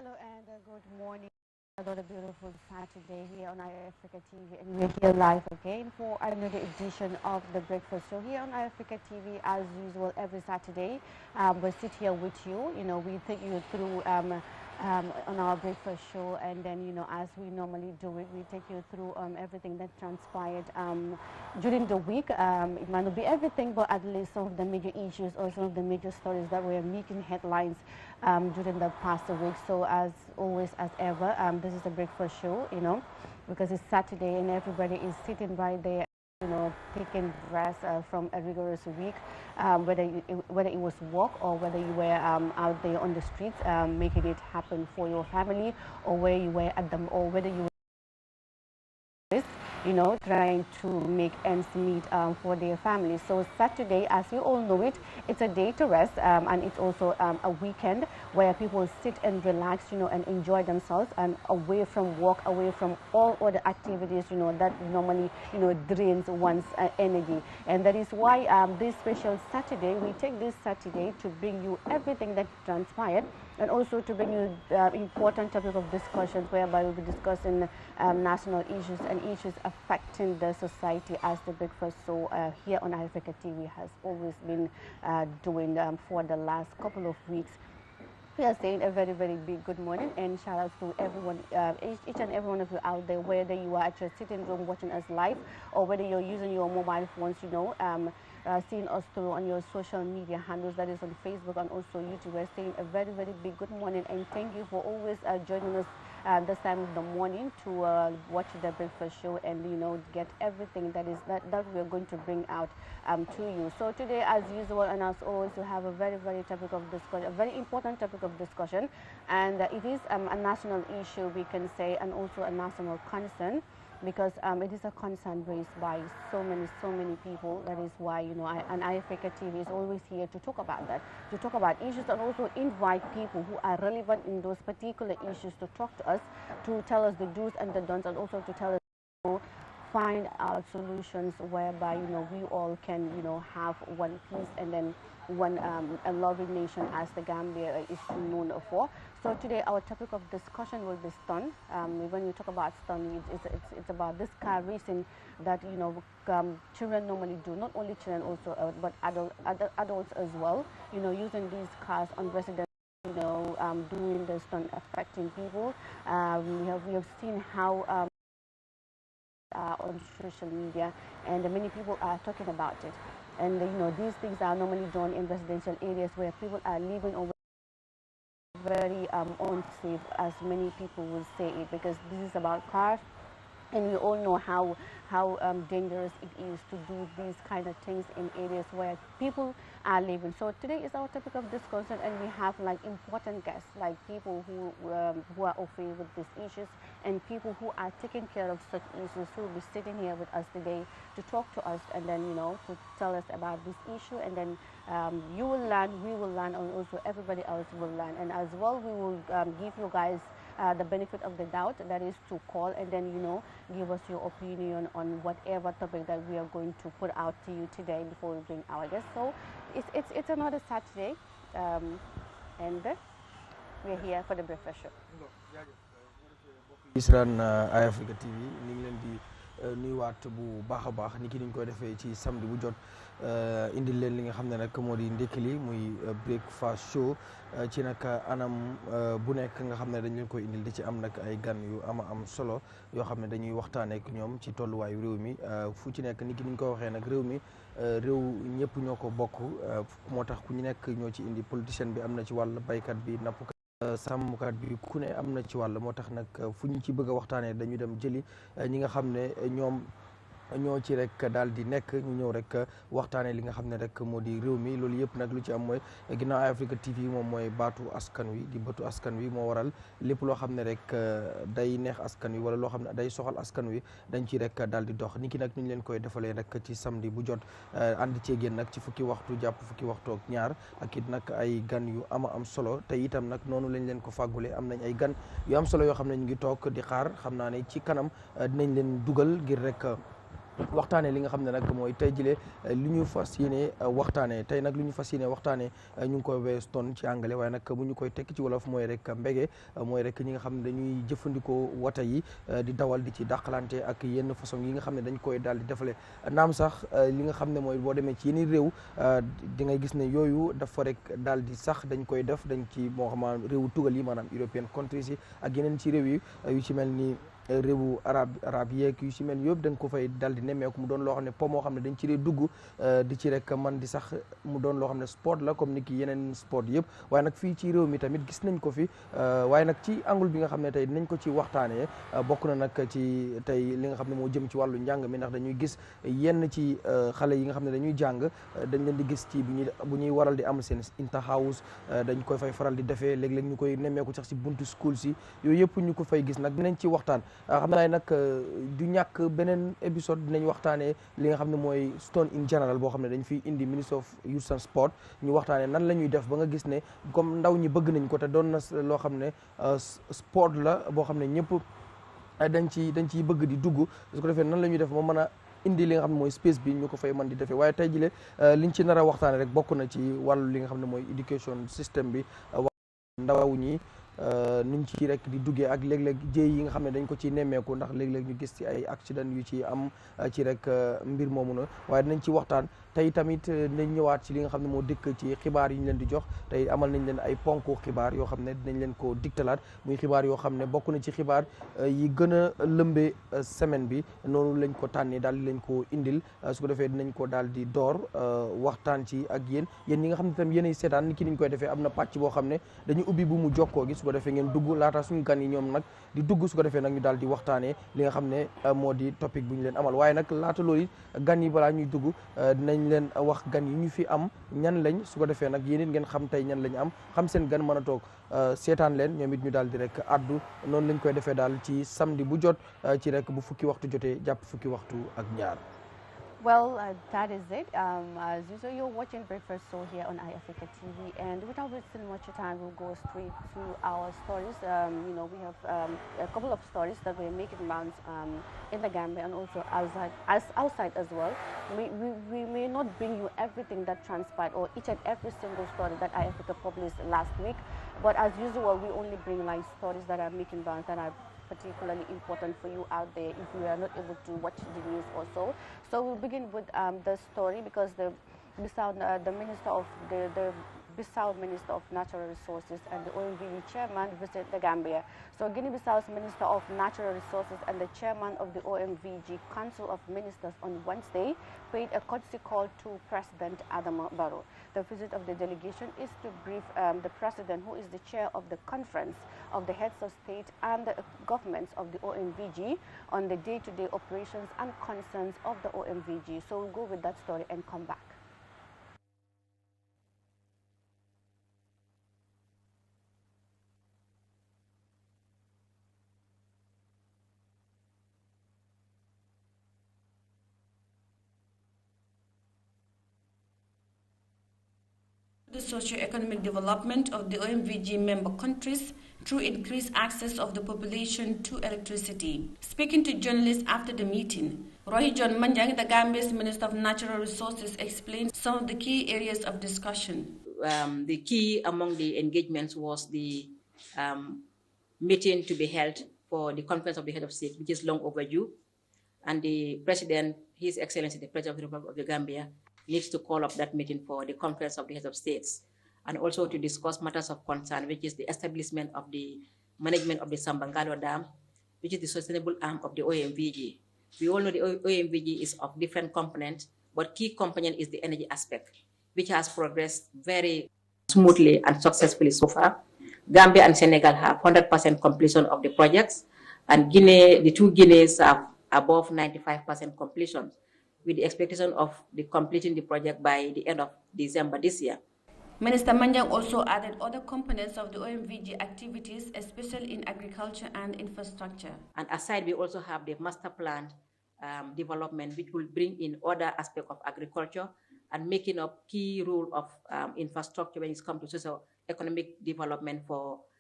Hello and good morning. Another beautiful Saturday here on Eyeafrica TV, and we're here live again for another edition of the Breakfast Show here on Eyeafrica TV. As usual, every Saturday, we sit here with you. You know, we take you through on our breakfast show, and then as we normally do it, we take you through everything that transpired during the week. It might not be everything, but at least some of the major issues or some of the major stories that were making headlines during the past week. So as always, as ever, this is a breakfast show, because it's Saturday and everybody is sitting right there, taking rest from a rigorous week, whether it was work or whether you were out there on the streets making it happen for your family, or where you were at them, or whether you were trying to make ends meet for their families. So Saturday, as you all know it, it's a day to rest, and it's also a weekend where people sit and relax, and enjoy themselves, and away from work, away from all other activities, that normally, drains one's energy. And that is why this special Saturday, we take this Saturday to bring you everything that transpired, and also to bring you important topic of discussions whereby we'll be discussing national issues and issues affecting the society, as the breakfast show here on Eyeafrica TV has always been doing for the last couple of weeks. We are saying a very, very big good morning and shout out to everyone, each and every one of you out there, whether you are at your sitting room watching us live, or whether you're using your mobile phones, seeing us through on your social media handles, that is on Facebook and also YouTube. We're saying a very, very big good morning, and thank you for always joining us this time of the morning to watch the breakfast show and get everything that we're going to bring out to you. So today, as usual and as always, we have a very, very topic of discussion, a very important topic of discussion, and it is a national issue, we can say, and also a national concern, because it is a concern raised by so many people. That is why and Eyeafrica TV is always here to talk about that, to talk about issues, and also invite people who are relevant in those particular issues to talk to us, to tell us the do's and the don'ts, and also to tell us to find out solutions whereby we all can have one peace and then one a loving nation, as the Gambia is known for. So today our topic of discussion will be stunt. When we talk about stunt, it's about this car racing that children normally do. Not only children, also but adults as well. Using these cars on residents. Doing the stunt, affecting people. We have seen how on social media, and many people are talking about it. And these things are normally done in residential areas where people are living over very unsafe, as many people will say it, because this is about cars, and we all know how dangerous it is to do these kind of things in areas where people are living. So today is our topic of discussion, and we have important guests, like people who are afraid with these issues, and people who are taking care of such issues, who will be sitting here with us today to talk to us, and then to tell us about this issue, and then you will learn, we will learn, and also everybody else will learn. And as well, we will give you guys the benefit of the doubt, that is to call and then give us your opinion on whatever topic that we are going to put out to you today before we bring our guests. So it's another Saturday, and we're here for the breakfast show. Isran Eyeafrica TV ni ngi leen di nuyuwaat bu baax a baax ni ki niñ koy defee ci samedi bu jot indil leen li nga xam ne nag moo di ndékki li muy breakfast show ci nag anam bu nekk nga xam ne dañ leen koy indil di ci am nag ay gan yu am solo yoo xam ne dañuy waxtaanee ak ñoom ci tolluwaayu réew mi fu ci nekk ni ki niñ ko waxee nag réew mi réew ñëpp ñoo ko bokk, moo tax ku ñu nekk ñoo ci indi. politicien bi am na ci wàll, baykat bi, nappkat, sàmmkat bi, ku ne am na ci wàll. moo tax nag fu ñu ci bëgg a waxtaanee dañu dem jëli ñi nga xam ne ñoo ci rek daal di nekk, ñu ñëw rek waxtaanee li nga xam ne rek moo di réew mi. loolu yëpp nag lu ci am mooy ginnaaw Eyeafrica TV moom mooy baatu askan wi, di bëtu askan wi, moo waral lépp loo xam ne rek day neex askan wi wala loo xam ne day soxal askan wi dañ ci rek daal di dox. niki nag ñu leen koy defalee rek ci samedi bu jot, ànd cee génn nag ci fukki waxtu jàpp fukki waxtu ak ñaar, ak it nag ay gan yu am solo. te itam nag noonu lañ leen ko fàggule, am nañ ay gan yu am solo yoo xam ne ñu ngi toog di xaar. xam naa ne ci kanam dinañ leen dugal ngir rek waxtaanee li nga xam ne nag mooy tey jile li ñu fas yéene waxtaanee tey nag li ñu fas yéene waxtaanee ñu ngi koy wees ton ci anglais waaye nag bu ñu koy tekki ci wolof mooy rek mbege mooy rek ñi nga xam ne dañuy jëfandikoo wata yi di dawal di ci dàqalante ak yenn façon yi nga xam ne dañ koy daal di defale naam sax li nga xam ne mooy boo demee ci yenn réew di ngay gis ne yooyu dafa rek daal di sax dañ koy def dañ ci moo xam réewu tugal yi maanaam European countries yi ak yeneen ci réew yi yu ci mel ni réewu arab yeeg yu si mel yëpp da nga ko fay dal di nemmeeku mu doon loo xam ne po moo xam ne dañ ci dee dugg di ci rek man di sax mu doon loo xam ne sport la comme ni ki yeneen sport yëpp waaye nag fii ci réew mi tamit gis nañ ko fi waaye nag ci angle bi nga xam ne tey dinañ ko ci waxtaanee bokk na nag ci tey li nga xam ne moo jëm ci wàllu njàng mi ndax dañuy gis yenn ci xale yi nga xam ne dañuy jàng dañ leen di gis ci bu ñuy waral di am seen inter house dañ koy fay faral di defee léeg-léeg ñu koy nemmeeku sax si buntu school si yooyu yëpp ñu ko fay gis nag dinañ ci waxtaan xam naa nag du ñàkk beneen épisode dinañ waxtaanee li nga xam ne mooy stunt in general boo xam ne dañ fiy indi Ministry of Youth and Sport ñu waxtaanee nan la ñuy def ba nga gis ne comme ndaw ñi bëgg nañ ko te doon na loo xam ne sport la boo xam ne ñëpp dañ ciy bëgg di dugg su ko defee nan la ñuy def ba mën a indi li nga xam ne mooy space bi ñu ko fay mën di defee waaye tey jile liñ ci nar a waxtaanee rek bokk na ci wàllu li nga xam ne mooy education system bi ndaw ñi niñ ci rek di duggee ak léeg-léeg jéey yi nga xam ne dañ ko ci nemmeeku ndax léeg-léeg ñu gis ci ay accident yu ci am ci rek mbir moomu na waaye dinañ ci waxtaan tey tamit dinañ ñëwaat ci li nga xam ne moo dikk ci xibaar yi ñu leen di jox tey amal nañ leen ay ponku xibaar yoo xam ne dinañ leen ko digtalaat muy xibaar yoo xam ne bokk na ci xibaar yi gën a lëmbe semaine bi noonu lañ ko tànnee daal di lañ ko indil su ko defee dinañ ko daal di door waxtaan ci ak yéen ñi nga xam ne tam yéenay seetaan ni ki niñ koy defee am na pàcc boo xam ne dañu ubbi bu mu jokkoo gi su ko defee ngeen dugg laata suñu gan yi ñoom nag di dugg su ko defee nag ñu daal di waxtaanee li nga xam ne moo di topic bu ñu leen amal waaye nag laata loolu gan yi balaa ñuy dugg dinañ leen wax gan yi ñu fi am ñan lañ su ko defee nag yéen it ngeen xam tey ñan lañ am xam seen gan mën a toog seetaan leen ñoom it ñu daal di rek addu noonu lañ koy defee daal ci samedi bu jot ci rek bu fukki waxtu jotee jàpp fukki waxtu ak ñaar. Well, that is it. As usual, you're watching Breakfast Show here on Eyeafrica TV, and without wasting much time, we'll go straight to our stories. We have a couple of stories that we're making rounds in the Gambia and also outside as well. We may not bring you everything that transpired or each and every single story that Eyeafrica published last week, but as usual, we only bring like stories that are making rounds that are particularly important for you out there if you are not able to watch the news or so. So we'll begin with the story because the Minister of the Bissau Minister of Natural Resources and the OMVG Chairman visit the Gambia. So Guinea-Bissau's Minister of Natural Resources and the Chairman of the OMVG Council of Ministers on Wednesday paid a courtesy call to President Adama Barrow. The visit of the delegation is to brief the President, who is the chair of the Conference of the Heads of State and the governments of the OMVG on the day-to-day operations and concerns of the OMVG. So we'll go with that story and come back. The socio-economic development of the OMVG member countries through increased access of the population to electricity. Speaking to journalists after the meeting, Rohi John Manjang, the Gambia's Minister of Natural Resources, explained some of the key areas of discussion. The key among the engagements was the meeting to be held for the Conference of the Head of State, which is long overdue. And the President, His Excellency, the President of the Republic of the Gambia, needs to call up that meeting for the Conference of the Heads of States, and also to discuss matters of concern, which is the establishment of the management of the Sambangalo Dam, which is the sustainable arm of the OMVG. We all know the OMVG is of different components, but key component is the energy aspect, which has progressed very smoothly and successfully so far. Gambia and Senegal have 100% completion of the projects, and Guinea, the two Guineas have above 95% completion, with the expectation of completing the project by the end of December this year. Minister Manjang also added other components of the OMVG activities, especially in agriculture and infrastructure. And aside, we also have the master plan development, which will bring in other aspects of agriculture and making up key role of infrastructure when it comes to socio-economic development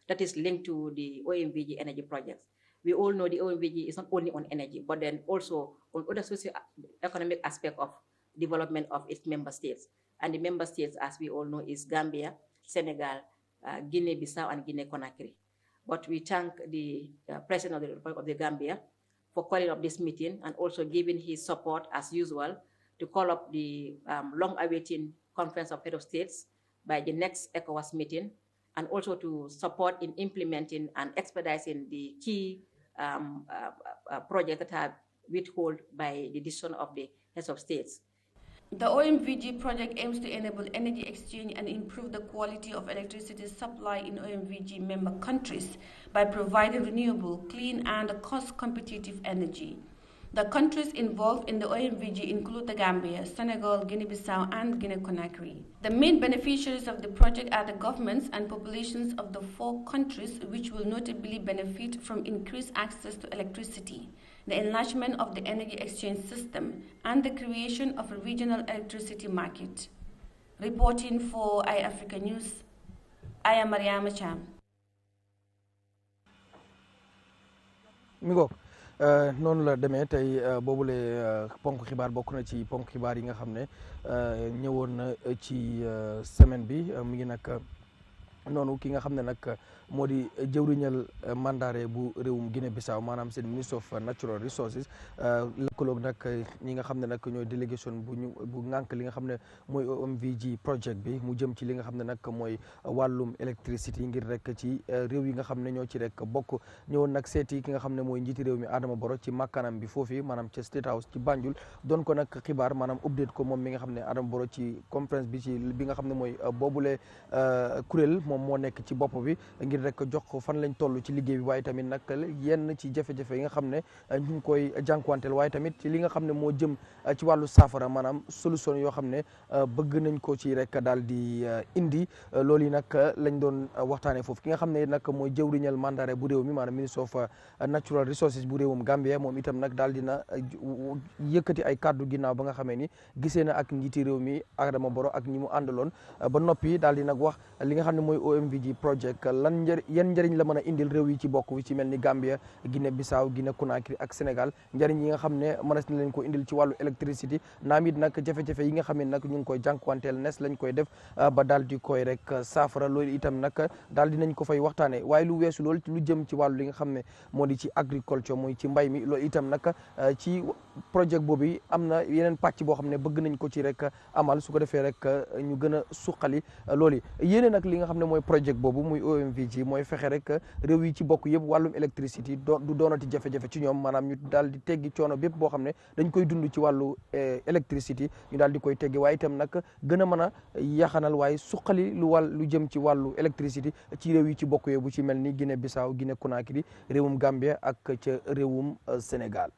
that is linked to the OMVG energy projects. we all know the OMVG is not only on energy, but then also on other socio-economic aspect of development of its member states. And the member states, as we all know, is Gambia, Senegal, Guinea-Bissau, and Guinea-Conakry. But we thank the President of the Republic of the Gambia for calling up this meeting and also giving his support, as usual, to call up the long-awaited Conference of Head of States by the next ECOWAS meeting, and also to support in implementing and expediting the key projects that are withheld by the decision of the heads of states. The OMVG project aims to enable energy exchange and improve the quality of electricity supply in OMVG member countries by providing renewable, clean, and cost-competitive energy. The countries involved in the OMVG include the Gambia, Senegal, Guinea-Bissau, and Guinea-Conakry. The main beneficiaries of the project are the governments and populations of the 4 countries, which will notably benefit from increased access to electricity, the enlargement of the energy exchange system, and the creation of a regional electricity market. Reporting for Eyeafrica News, I am Mariama Cham. noonu la demee tey boobule ponk xibaar bokk na ci ponk xibaar yi nga xam ne ñëwoon na ci semaine bi mi ngi nag noonu ki nga xam ne nag moo di jëwriñal mandataire bu réewum Guinée Bissau maanaam seen ministre of natural resources lëkkaloog nag ñi nga xam ne nag ñooy délégation bu ŋànk li nga xam ne mooy OMVG project bi mu jëm ci li nga xam ne nag mooy wàllum électricité ngir rek ci réew yi nga xam ne ñoo ci rek bokk ñëwoon nag seeti ki nga xam ne mooy njiiti réew mi Adama Barrow ci makkaanam bi foofu maanaam ca State House ci Banjul doon ko nag xibaar maanaam update ko moom mi nga xam ne Adama Barrow ci conférence bi ci bi nga xam ne mooy boobule kuréel moom moo nekk ci bopp bi ngir rek jox ko fan lañ toll ci liggéey bi waaye tamit nag yenn ci jafe-jafe yi nga xam ne ñu ngi koy jànkuwanteel waaye tamit ci li nga xam ne moo jëm ci wàllu saafara maanaam solution yoo xam ne bëgg nañ ko ci rek daal di indi loolu yi nag lañ doon waxtaanee foofu ki nga xam ne nag mooy jëwriñal mandataire bu réew mi maanaam ministre of natural resources bu réewum Gambia moom itam nag daal dina yëkkati ay kàddu ginnaaw ba nga xamee ni gisee na ak njiiti réew mi Adama Barrow ak ñi mu àndaloon ba noppi daal di nag wax li nga xam ne mooy OMVG project yan njëriñ la mën a indil réew yi ci bokk wi ci mel ni Gambia, Guinée Bissau, Guinée Conakry ak Sénégal njëriñ yi nga xam ne mënees na leen ko indil ci wàllu électricité naam it nag jafe-jafe yi nga xam ne nag ñu ngi koy jànkuwanteel nes lañ koy def ba daal di koy rek saafara loolu itam nag daal dinañ ko fay waxtaanee waaye lu weesu loolu lu jëm ci wàllu li nga xam ne moo di ci agriculture muy ci mbay mi loolu itam nag ci projet boobu am na yeneen pàcc boo xam ne bëgg nañ ko ci rek amal su ko defee rek ñu gën a suqali loolu yéene nag li nga xam ne mooy projet boobu muy OMVG mooy fexe rek réew yi ci bokk yëpp wàllum électricité du doonati jafe-jafe ci ñoom maanaam ñu daal di teggi coono bépp boo xam ne dañ koy dund ci wàllu électricité ñu daal di koy teggi waaye itam nag gën a mën a yaxanal waaye suqali lu jëm ci wàllu électricité ci réew yi ci bokk yëpp bu ci mel ni Guinée Bissau, Guinée Conakry, réewum Gambia ak ca réewum Sénégal.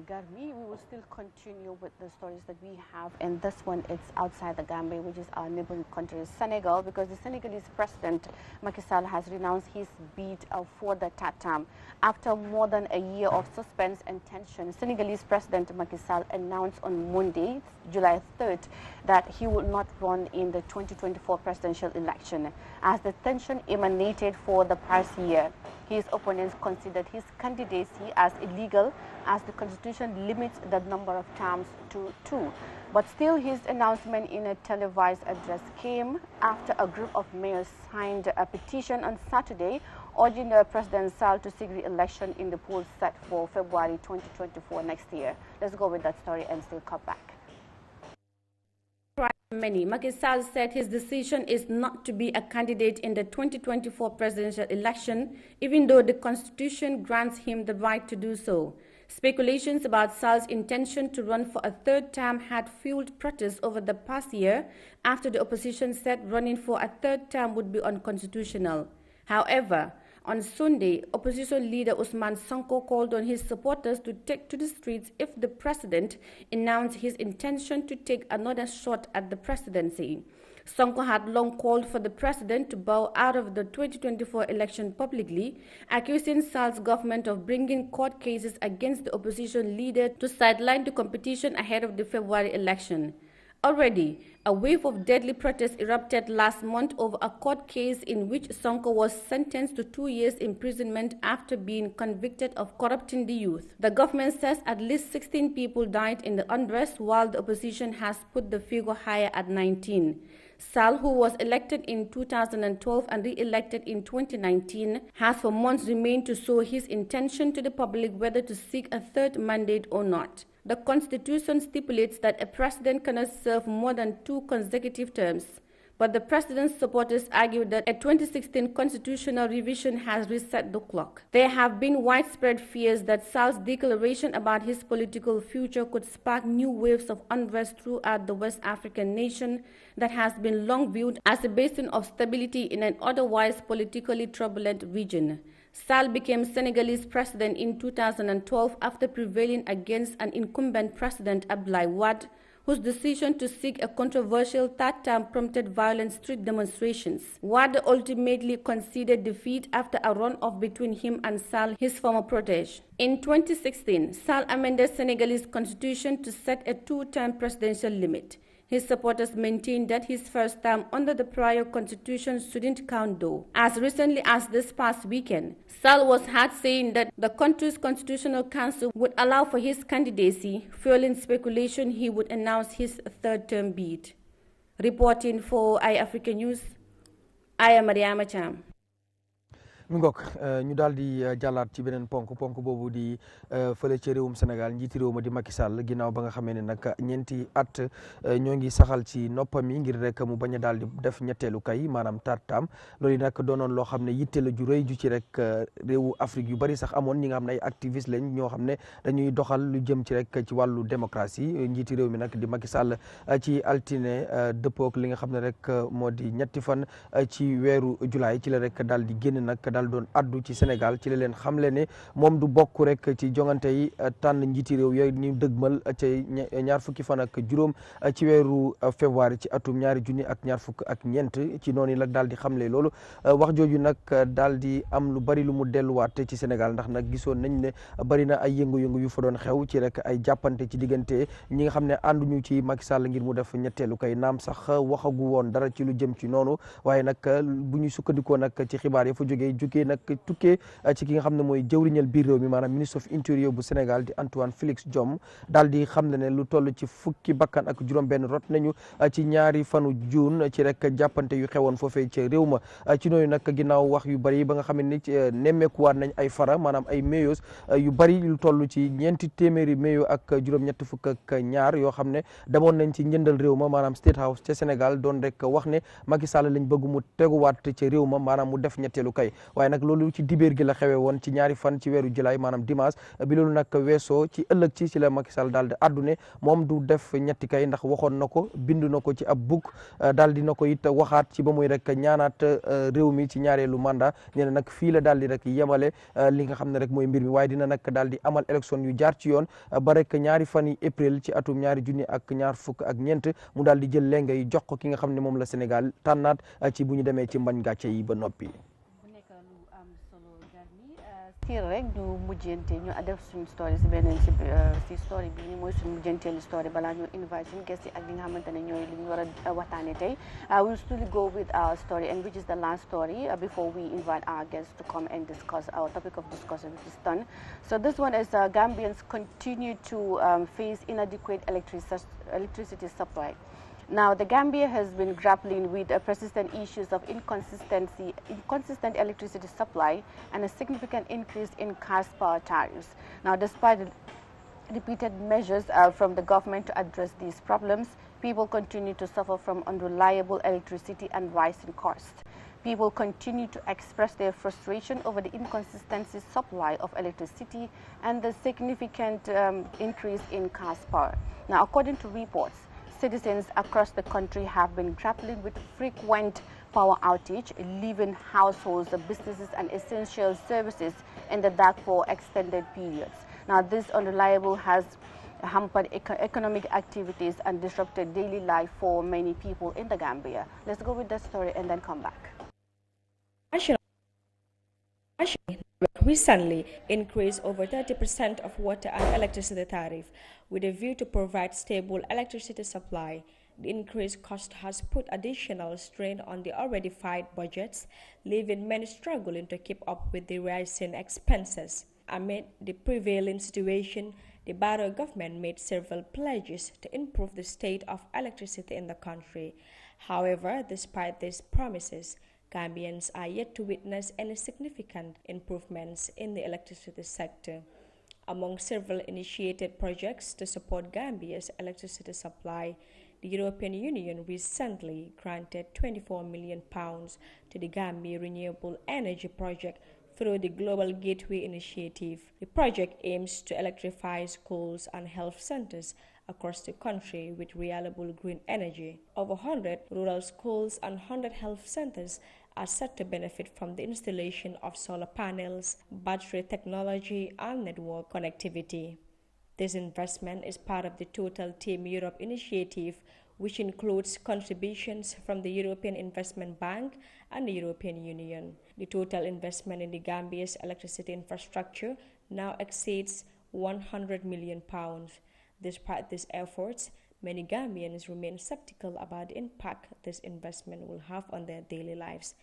Garmi, we will still continue with the stories that we have, and this one it's outside the Gambia, which is our neighboring country, Senegal, because the Senegalese president Macky Sall has renounced his bid for the third term. After more than a year of suspense and tension, Senegalese President Macky Sall announced on Monday, July 3rd, that he will not run in the 2024 presidential election, as the tension emanated for the past year. His opponents considered his candidacy as illegal, as the constitution limits the number of terms to 2. But still, his announcement in a televised address came after a group of mayors signed a petition on Saturday urging President Sall to seek re-election in the polls set for February 2024 next year. Let's go with that story and still come back. Macky Sall said his decision is not to be a candidate in the 2024 presidential election, even though the Constitution grants him the right to do so. Speculations about Sall's intention to run for a third term had fueled protests over the past year after the opposition said running for a third term would be unconstitutional. However, on Sunday, opposition leader Ousmane Sonko called on his supporters to take to the streets if the president announced his intention to take another shot at the presidency. Sonko had long called for the president to bow out of the 2024 election publicly, accusing Sall's government of bringing court cases against the opposition leader to sideline the competition ahead of the February election. Already, a wave of deadly protests erupted last month over a court case in which Sonko was sentenced to 2 years imprisonment after being convicted of corrupting the youth. The government says at least 16 people died in the unrest, while the opposition has put the figure higher at 19. Sall, who was elected in 2012 and re-elected in 2019, has for months remained to show his intention to the public whether to seek a third mandate or not. The Constitution stipulates that a president cannot serve more than 2 consecutive terms, but the president's supporters argue that a 2016 constitutional revision has reset the clock. There have been widespread fears that Sall's declaration about his political future could spark new waves of unrest throughout the West African nation that has been long viewed as a basin of stability in an otherwise politically turbulent region. Sall became Senegalese president in 2012 after prevailing against an incumbent president, Abdoulaye Wade, whose decision to seek a controversial third term prompted violent street demonstrations. Wade ultimately conceded defeat after a run-off between him and Sall, his former protege. In 2016, Sall amended Senegalese constitution to set a 2-term presidential limit. His supporters maintained that his first term under the prior constitution shouldn't count though. As recently as this past weekend, Sall was heard saying that the country's constitutional council would allow for his candidacy, fueling speculation he would announce his third-term bid. Reporting for Eyeafrica News, I am Mariama Cham. mi ngoog ñu daal di jàllaat ci beneen ponk boobu di fële ci réewum Sénégal njiiti réew ma di Macky Sall ginnaaw ba nga xamee ne nag ñeenti at ñoo ngi saxal ci noppam yi ngir rek mu bañ a daal di def ñetteelu kay maanaam tartaam loolu nag doonoon loo xam ne yitte la ju rëy ju ci rek réewu Afrique yu bari sax amoon ñi nga xam ne ay activiste lañ ñoo xam ne dañuy doxal lu jëm ci rek ci wàllu démocratie njiiti réew mi nag di Macky Sall ci altine dëppook li nga xam ne rek moo di ñetti fan ci weeru julaay ci la rek daal di génn nag daal doon addu ci Sénégal ci la leen xamle ne moom du bokk rek ci jongante yi tànn njiiti réew yooyu ñu dëgmal ci ñaar fukki fan ak juróom ci weeru février ci atum 2024 ci noonu nag daal di xamle loolu wax jooju nag daal di am lu bari lu mu delluwaat ci Sénégal ndax nag gisoon nañ ne bari na ay yëngu-yëngu yu fa doon xew ci rek ay jàppante ci diggante ñi nga xam ne ànduñu ci Macky Sall ngir mu def ñetteelu kay naam sax waxagu woon dara ci lu jëm ci noonu waaye nag bu ñu sukkandikoo nag ci xibaar yi fa jógee nag tukkee ci ki nga xam ne mooy jëwriñal biir réew mi maanaam ministre of interior bu Sénégal di Antoine Félix Diome daal di xam ne lu toll ci fukki bakkan ak juróom-benn rot nañu ci ñaari fanu juin ci rek jàppante yu xewoon foofee ci réew ma ci noonu nag ginnaaw wax yu bari ba nga xam ne nemmeekuwaat nañ ay fara maanaam ay méyos yu bari lu toll ci 400 méyo ak juróom-ñett fukk ak ñaar yoo xam ne demoon nañ ci njëndal réew ma maanaam State House ca Sénégal doon rek wax ne Macky Sall lañ bëgg mu teguwaat ci réew ma maanaam mu def ñetteelu kay waaye nag loolu ci dibéer gi la xewee woon ci ñaari fan ci weeru julaay maanaam dimanche bi loolu nag weesoo ci ëllëg ci la Macky Sall daal di àddune moom du def ñetti kay ndax waxoon na ko bind na ko ci ab buk daal di na ko it waxaat ci ba muy rek ñaanaat réew mi ci ñaareelu mandat nee na nag fii la daal di rek yemale li nga xam ne rek mooy mbir mi waaye dina nag daal di amal élection yu jaar ci yoon ba rek ñaari fan yi april ci atum 2024 mu daal di jël lenga yi jox ko ki nga xam ne moom la Sénégal tànnaat ci bu ñu demee ci mbañ gàcce yi ba noppi. still rek ñu mujjante ñu def suñu story si beneen si story bi ni mooy suñu mujjanteelu story balaa ñu invite suñu guest yi ak li nga xamante ne ñooy li ñu war a waxtaane tey we'll still go with our story and which is the last story before we invite our guests to come and discuss our topic of discussion, which is stunt. So this one is Gambians continue to face inadequate electricity supply. Now, the Gambia has been grappling with persistent issues of inconsistent electricity supply and a significant increase in cash power tariffs. Now, despite repeated measures from the government to address these problems, people continue to suffer from unreliable electricity and rising costs. People continue to express their frustration over the inconsistent supply of electricity and the significant increase in cash power. Now, according to reports, citizens across the country have been grappling with frequent power outage, leaving households, businesses, and essential services in the dark for extended periods. Now, this unreliable has hampered economic activities and disrupted daily life for many people in the Gambia. Let's go with that story and then come back. Recently increased over 30% of water and electricity tariff with a view to provide stable electricity supply The increased cost has put additional strain on the already tight budgets, leaving many struggling to keep up with the rising expenses. Amid the prevailing situation, the Barrow government made several pledges to improve the state of electricity in the country. However, despite these promises, Gambians are yet to witness any significant improvements in the electricity sector. Among several initiated projects to support Gambia's electricity supply, the European Union recently granted £24 million to the Gambia Renewable Energy Project through the Global Gateway Initiative. The project aims to electrify schools and health centers across the country with reliable green energy. Over 100 rural schools and 100 health centers are set to benefit from the installation of solar panels, battery technology, and network connectivity. This investment is part of the Total Team Europe initiative, which includes contributions from the European Investment Bank and the European Union. The total investment in the Gambia's electricity infrastructure now exceeds £100 million. Despite these efforts, many Gambians remain skeptical about the impact this investment will have on their daily lives.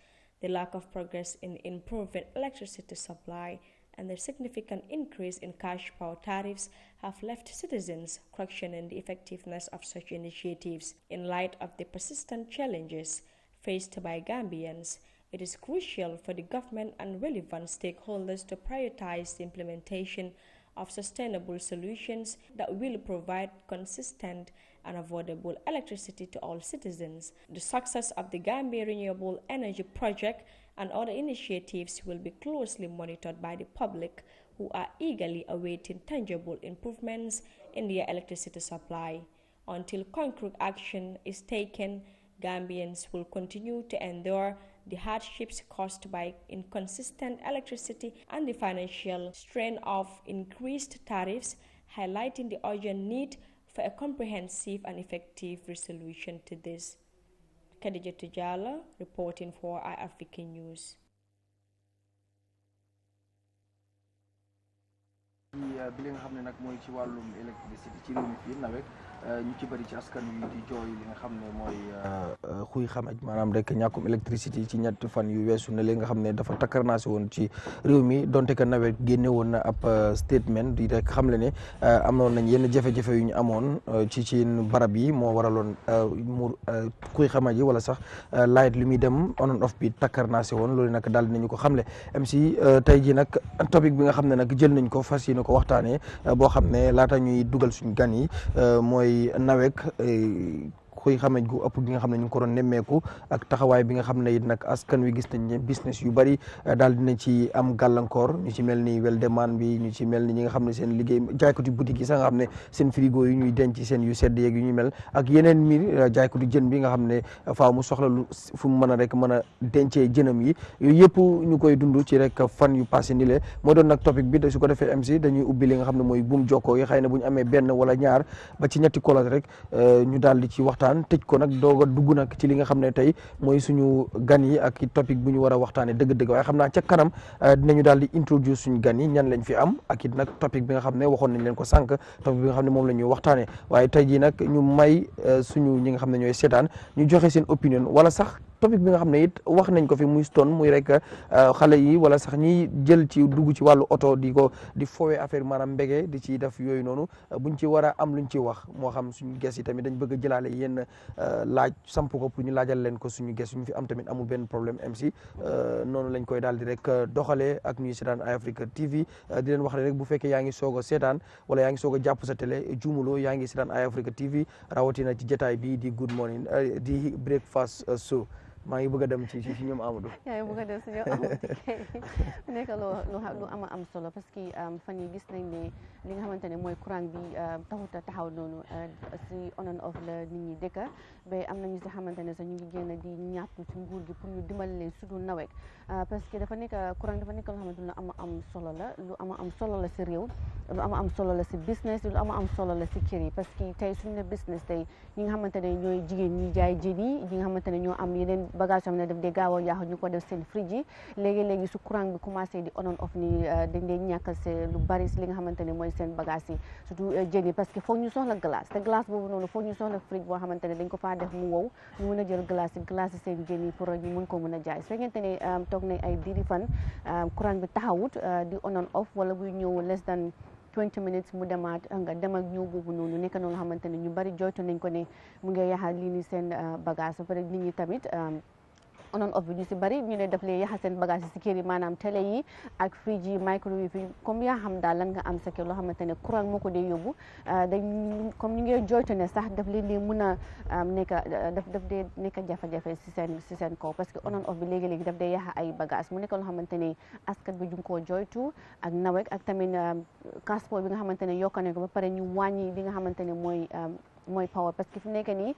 The lack of progress in improving electricity supply and the significant increase in cash power tariffs have left citizens questioning the effectiveness of such initiatives. In light of the persistent challenges faced by Gambians, it is crucial for the government and relevant stakeholders to prioritize the implementation of sustainable solutions that will provide consistent and affordable electricity to all citizens. The success of the Gambia Renewable Energy Project and other initiatives will be closely monitored by the public, who are eagerly awaiting tangible improvements in their electricity supply. Until concrete action is taken, Gambians will continue to endure the hardships caused by inconsistent electricity and the financial strain of increased tariffs, highlighting the urgent need for a comprehensive and effective resolution to this. Khadija Tujala, reporting for Eyeafrica News. bi li nga xam ne nag mooy ci wàllum électricité ci réew mi fii nawet ñu ci bëri ci askan wi di jooy li nga xam ne mooy xuy xamaj maanaam rek ñàkkum électricité ci ñetti fan yu weesu ne li nga xam ne dafa takkarnaase woon ci réew mi donte que nawet génne woon na ab statement di rek xam le ne amoon nañ yenn jafe-jafe yu ñu amoon ci barab yi moo waraloon mu xuy xamaj yi wala sax light li muy dem on and off bi takkarnaase woon loolu nag daal dinañu ko xamle MC tey ji nag topic bi nga xam ne nag jël nañ ko fas yéene ko waxtaanee boo xam ne laata ñuy dugal suñu gan yi mooy nawek xuy xamaj gu ëpp gi nga xam ne ñu ngi ko doon nemmeeku ak taxawaay bi nga xam ne it nag askan wi gis nañ ne business yu bari daal dina ci am gàllankoor ñu ci mel ni Weldeman bi ñu ci mel ni ñi nga xam ne seen liggéey jaaykatu boutique yi sax nga xam ne seen frigo yi ñuy denc seen yu sedd yeeg yu ñu mel ak yeneen mbir jaaykatu jën bi nga xam ne faaw mu soxla lu fu mu mën a rek mën a dencee jënam yi yooyu yëpp ñu koy dund ci rek fan yu passé ni le moo doon nag topic bi su ko defee MC dañuy ubbi li nga xam ne mooy buum jokkoo yi xëy na bu ñu amee benn wala ñaar ba ci ñetti kolas rek ñu daal di ci waxtaan tëj ko nag doog a dugg nag ci li nga xam ne tey mooy suñu gan yi ak topic bu ñu war a waxtaane dëgg-dëgg waaye xam naa ca kanam dinañu daal di introduce suñu gan yi ñan lañ fi am ak it nag topic bi nga xam ne waxoon nañ leen ko sànq topic bi nga xam ne moom la ñuy waxtaane waaye tey jii nag ñu may suñu ñi nga xam ne ñooy seetaan ñu joxe seen opinion wala sax topic bi nga xam ne it wax nañ ko fi muy stone muy rek xale yi wala sax ñi jël ci dugg ci wàllu oto di fowe affaire maanaam mbege di ci def yooyu noonu buñ ci war a am luñ ci wax moo xam suñu ges yi tamit dañ bëgg a jëlaale yenn laaj samp ko pour ñu laajal leen ko suñu ges ñu fi am tamit amul benn problème MC noonu lañ koy daal di rek doxalee ak ñuy seetaan Eyeafrica TV di leen wax ne rek bu fekkee yaa ngi soog a seetaan wala yaa ngi soog a jàpp sa télé juumuloo yaa ngi seetaan Eyeafrica TV rawatina ci jotaay bi di good morning di breakfast show maa ngi bëgg a dem ci ñoom Amadou. yaa ngi bëgg a dem ci ñoom Amadou nekk lu am solo parce que fan yi gis nañ ne li nga xamante ne mooy courant bi taxut a taxaw noonu si on and off la nit ñi dëkk ba am nañu si xamante ne sax ñu ngi génn di ñaatu ci nguur gi pour ñu dimbali leen su dul nawet parce que dafa nekk courant dafa nekk loo xamante ne lu am solo la lu am solo la si réew lu am solo la si business lu am solo la si kër yi parce que tey suñu ne business tey ñi nga xamante ne ñooy jigéen ñi jaay jën yi ñi nga xamante ne ñoo am yeneen bagage am ne daf dee gaaw a yaaxu ñu ko def seen fridge yi léegi-léegi su courant bi commencé commencé di on and off ni dañ dee ñàkkal see lu bari si li nga xamante ne mooy seen bagage yi surtout jën yi parce que foog ñu soxla glace te glace boobu noonu foog ñu soxla fridge boo xamante ne dañ ko faa def mu wow ñu mën a jël glace yi seen jën yi pour ñu mën ko mën a jaay su fekkente ne toog nañ ay diiri fan courant bi taxawut di on and off wala buy ñëw less than 20 minutes mu demaat nga dem ak ñëw boobu noonu nekk na nga xamante ne ñu bari joytu nañ ko ne mu ngi yaxal lii ni seen bagage ba pare nit ñi tamit on and off bi ñu si bari ñu ne daf lay yaxa seen bagage yi si kër yi maanaam télé yi ak fridge yi microwave yi comme yaa xam daal lan nga am sa kër loo xamante ne courant moo ko dee yóbbu dañ comme ñu ngi joytu ne sax daf leen dee mën a daf dee nekk jafe-jafe si seen kaw parce que on and off bi léegi-léegi daf dee yaxa ay bagage mu nekk loo xamante ne askan bi ñu koo joytu ak nawek ak tamit transport bi nga xamante ne yokk nañ ko ba pare ñu wàññi li nga xamante ne mooy power parce que fi nekk nii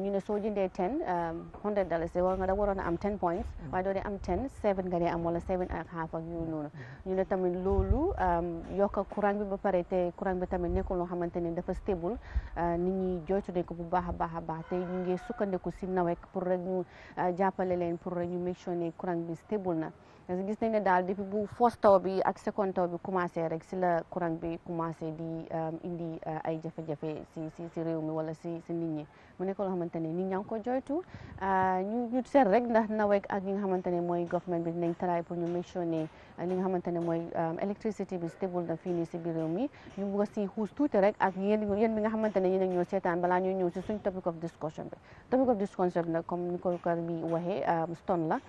ñu ne soo jëndee $100 war nga waroon a am 10 points waaye doo dee am 7 nga dee am wala 7 ak half ak yooyu noonu ñu ne tamit loolu yokk courant bi ba pare te courant bi tamit nekkul loo xamante ne dafa stable nit ñi joytu nañ ko bu baax a baax te ñu ngi sukkandiku si nawek pour rek ñu jàppale leen pour rek ñu make sure ne courant bi stable na parce que gis nañ ne daal depuis bu first taw bi ak second taw bi commencé rek si la courant bi commencé di indi ay jafe-jafe si réew mi wala si nit ñi mu nekk loo xamante ne nit ñaa ngi ko joytu ñu seet rek ndax nawek ak li nga xamante ne mooy government bi dinañ try pour ñu make sure ne li nga xamante ne mooy electricity bi stable na fii nii si biir réew mi ñu bugg a si xuus tuuti rek ak yéen bi nga xamante ne yéen a ñoo seetaan balaa ñoo ñëw si suñ topic of discussion bi nag comme ni ko kar bi waxee stunt nag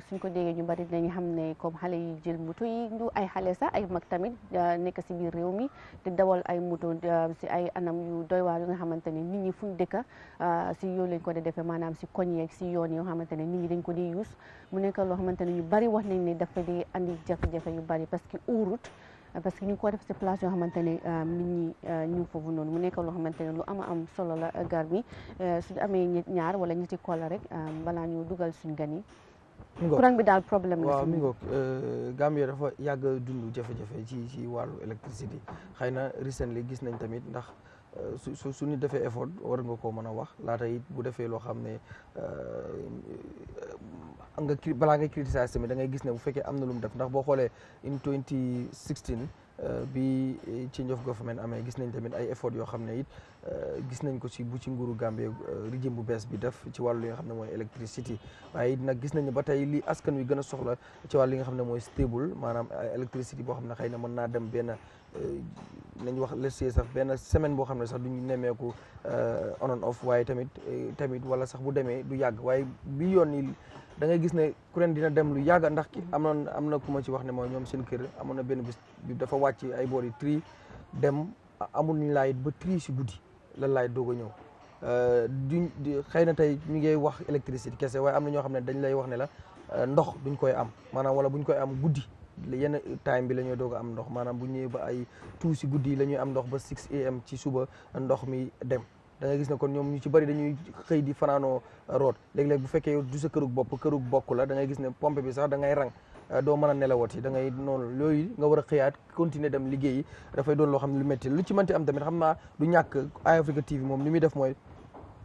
suñ ko déggee ñu bari dinañ xam ne comme xale yi jël moto yi du ay xale sax ay mag tamit nekk si biir réew mi di dawal ay moto si ay anam yu doy waar yu nga xamante ne nit ñi fuñ dëkka si yoon lañ ko de defee maanaam si koñ yeeg si yoon yoo xamante ne nit ñi dañ ko di use mu nekk loo xamante ne ñu bari wax nañ ne dafa di andi jafe-jafe yu bari parce que uurut parce que ñu ngi ko def si place yoo xamante ne nit ñi ñu foofu noonu mu nekk loo xamante ne lu am solo la gar bi su amee ñaar wala ñetti kola rek balaa ñu dugal suñ gan yi courant bi daal problème la waaw mi ngoog Gambia dafa yàgg dund jafe-jafe ci wàllu électricité xëy na recently gis nañ tamit ndax su nit defee effort war nga koo mën a wax laata it bu defee loo xam ne balaa ngay criticiser tamit da ngay gis ne bu fekkee am na lu mu def ndax boo xoolee in 2016 bi change of government amee gis nañ tamit ay effort yoo xam ne it gis nañ ko ci nguuru Gambie régime bu bees bi def ci wàllu li nga xam ne mooy électricité waaye it nag gis nañ ne ba tey li askan wi gën a soxla ci wàllu li nga xam ne mooy stable maanaam électricité boo xam ne xëy na mën naa dem benn nañ wax lessee sax benn semaine boo xam ne sax duñu nemmeeku on and off waaye tamit wala sax bu demee du yàgg waaye bi yoon yi da ngay gis ne courant dina dem lu yàgg ndax am na ku ma ci wax ne mooy ñoom seen kër amoon na benn bis bi dafa wàcc ay boori 3 dem amul ñu laayit ba 3 si guddi la laayit doog a ñëw xëy na tey ñu ngi wax électricité kese waaye am na ñoo xam ne dañ lay wax ne la ndox duñ koy am maanaam wala buñ koy am guddi yenn time bi la ñuy doog a am ndox maanaam bu ñëwee ba ay 2 si guddi la ñuy am ndox ba 6 am ci suba ndox mi dem da ngay gis ne kon ñoom ñu ci bari dañuy xëy di fanaanoo root léeg-léeg bu fekkee du sa kërug bokk la da ngay gis ne pompe bi sax da ngay rang doo mën a nelawati da ngay noonu yooyu nga war a xëyaat continuer dem liggéeyi dafay doon loo xam ne lu métti lu ci mënti am tamit xam naa du ñàkk Eyeafrica TV moom li muy def mooy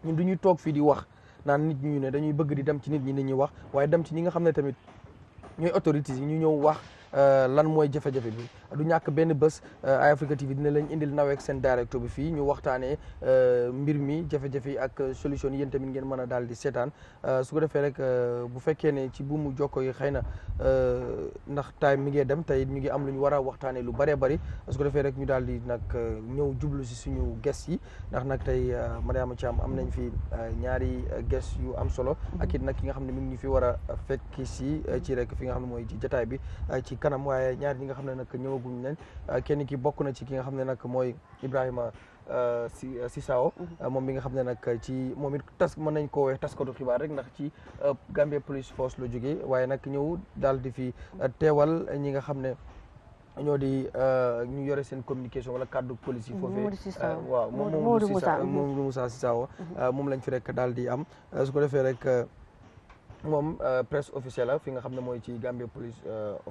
ñun du ñuy toog fii di wax naan nit ñu ne dañuy bëgg di dem ci nit ñi wax waaye dem ci ñi nga xam ne tamit ñooy autorités yi ñu ñëw wax lan mooy jafe-jafe bi du ñàkk benn bés Eyeafrica TV dina lañ indil naweek seen directeur bi fii ñu waxtaanee mbir mi jafe-jafe yi ak solution yi yéen tamit ngeen mën a daal di seetaan su ko defee rek bu fekkee ne ci buumu jokko yi xëy na ndax time mi ngi dem tey ñu ngi am lu ñu war a waxtaanee lu bëree bëri su ko defee rek ñu daal di nag ñëw jublu si suñu guest yi ndax nag tey Mariama Thiam am nañ fi ñaari guest yu am solo ak it nag ki nga xam ne mi ngi ñu fi war a fekk si ci rek fi nga xam ne mooy ci jotaay bi ci kanam waaye ñaar ñi nga xam ne nag ñëwaguñ leen kenn ki bokk na ci ki nga xam ne nag mooy Ibrahima Sissaho moom bi nga xam ne nag ci moom it mën nañ koo wax taskatu xibaar rek ndax ci Gambia Police Force la jógee waaye nag ñëw daal di fi teewal ñi nga xam ne ñoo di ñu yore seen communication wala kaddu police yi foofee waaw Modou Moussa Sissaho moom lañ fi rek daal di am su ko defee rek moom presse officielle la fi nga xam ne mooy ci Gambia Police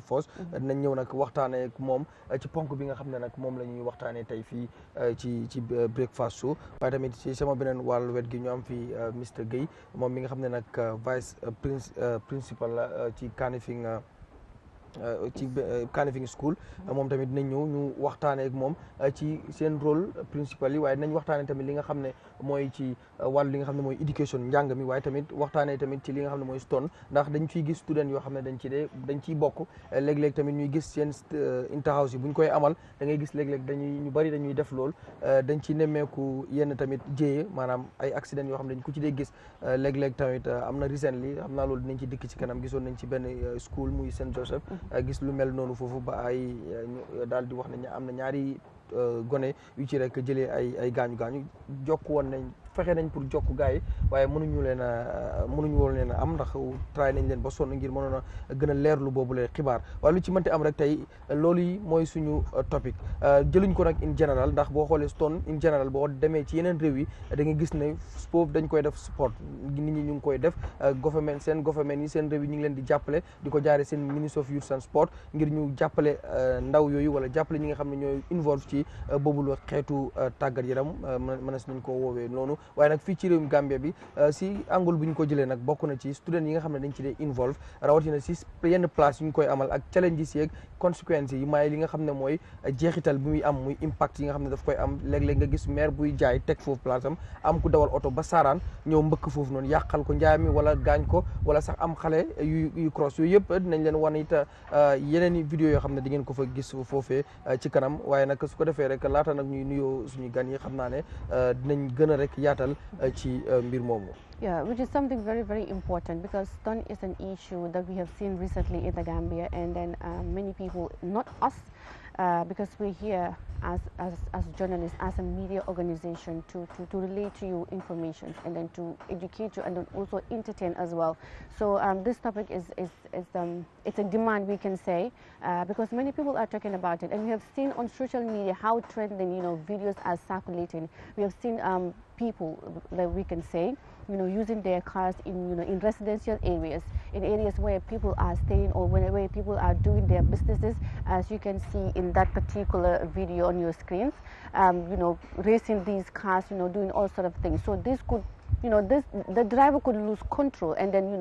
Force dinañ ñëw nag waxtaanee ak moom ci ponk bi nga xam ne nag moom la ñuy waxtaanee tey fii ci breakfast show waaye tamit ci sama beneen wàllu wet gi ñu am fii Mr Guèye moom mi nga xam ne nag vice principal la ci Kanifing ci Kanifing School moom tamit dinañ ñëw ñu waxtaanee ak moom ci seen rôle principal yi waaye dinañ waxtaanee tamit li nga xam ne mooy ci wàllu li nga xam ne mooy éducation njàng mi waaye tamit waxtaanee tamit ci li nga xam ne mooy stone ndax dañ fiy gis student yoo xam ne dañ ciy bokk léeg-léeg tamit ñuy gis seen interhouse yi bu ñu koy amal da ngay gis léeg-léeg ñu bari dañuy def lool dañ ci nemmeeku yenn tamit jéye maanaam ay accident yoo xam ne dañ ko ci dee gis léeg-léeg tamit am na recently xam naa loolu dinañ ci dikk ci kanam gisoon nañ ci benn school muy Saint Joseph gis lu mel noonu foofu ba ay daal di wax ne am na ñaari gone yu ci rek jëlee ay gaañu jokk woon nañ fexe nañ pour jokk gars yi waaye mënuñu woon leen a am ndax try nañ leen ba sonn ngir mënoon a gën a leerlu boobu leen xibaar waaye lu ci mënti am rek tey loolu yi mooy suñu topic jëluñ ko nag in general ndax boo xoolee stone in general boo demee ci yeneen réew yi da nga gis ne sport dañ koy def sport nit ñi ñu ngi koy def government yi seen réew yi ñu ngi leen di jàppale di ko jaare seen Ministry of Youth and Sport ngir ñu jàppale ndaw yooyu wala jàppale ñi nga xam ne ñooy involve ci boobu la xeetu tàggat yaram mënees nañ koo woowee noonu waaye nag fii ci réewum Gambia bi si angle bu ñu ko jëlee nag bokk na ci student yi nga xam ne dañ ci dee involve rawatina si yenn place yu ñu koy amal ak challenges yeeg conséquences yi maay li nga xam ne mooy jeexital bi muy am muy impact yi nga xam ne daf koy am léeg-léeg nga gis maire buy jaay teg foofu place am ku dawal oto ba saaraan ñëw mbëkk foofu noonu yàqal ko njaay mi wala gaañ ko wala sax am xale yu cross yooyu yëpp dinañ leen wan it yeneen i vidéo yoo xam ne di ngeen ko fa gis foofee ci kanam waaye nag su ko defee rek laata nag ñuy nuyoo suñu gan yi xam naa ne dinañ gën a rek yaatal ci mbir moomu. Yeah, which is something very, very important because stunt is an issue that we have seen recently in the Gambia, and then many people, not us, because we're here as journalists, as a media organization to relate to you information and then to educate you and then also entertain as well. So this topic is it's a demand, we can say, because many people are talking about it, and we have seen on social media how trending videos are circulating. We have seen people that we can say using their cars in residential areas, in areas where people are staying or where people are doing their businesses, as you can see in that particular video on your screens, racing these cars, doing all sort of things. So this could, the driver could lose control and then,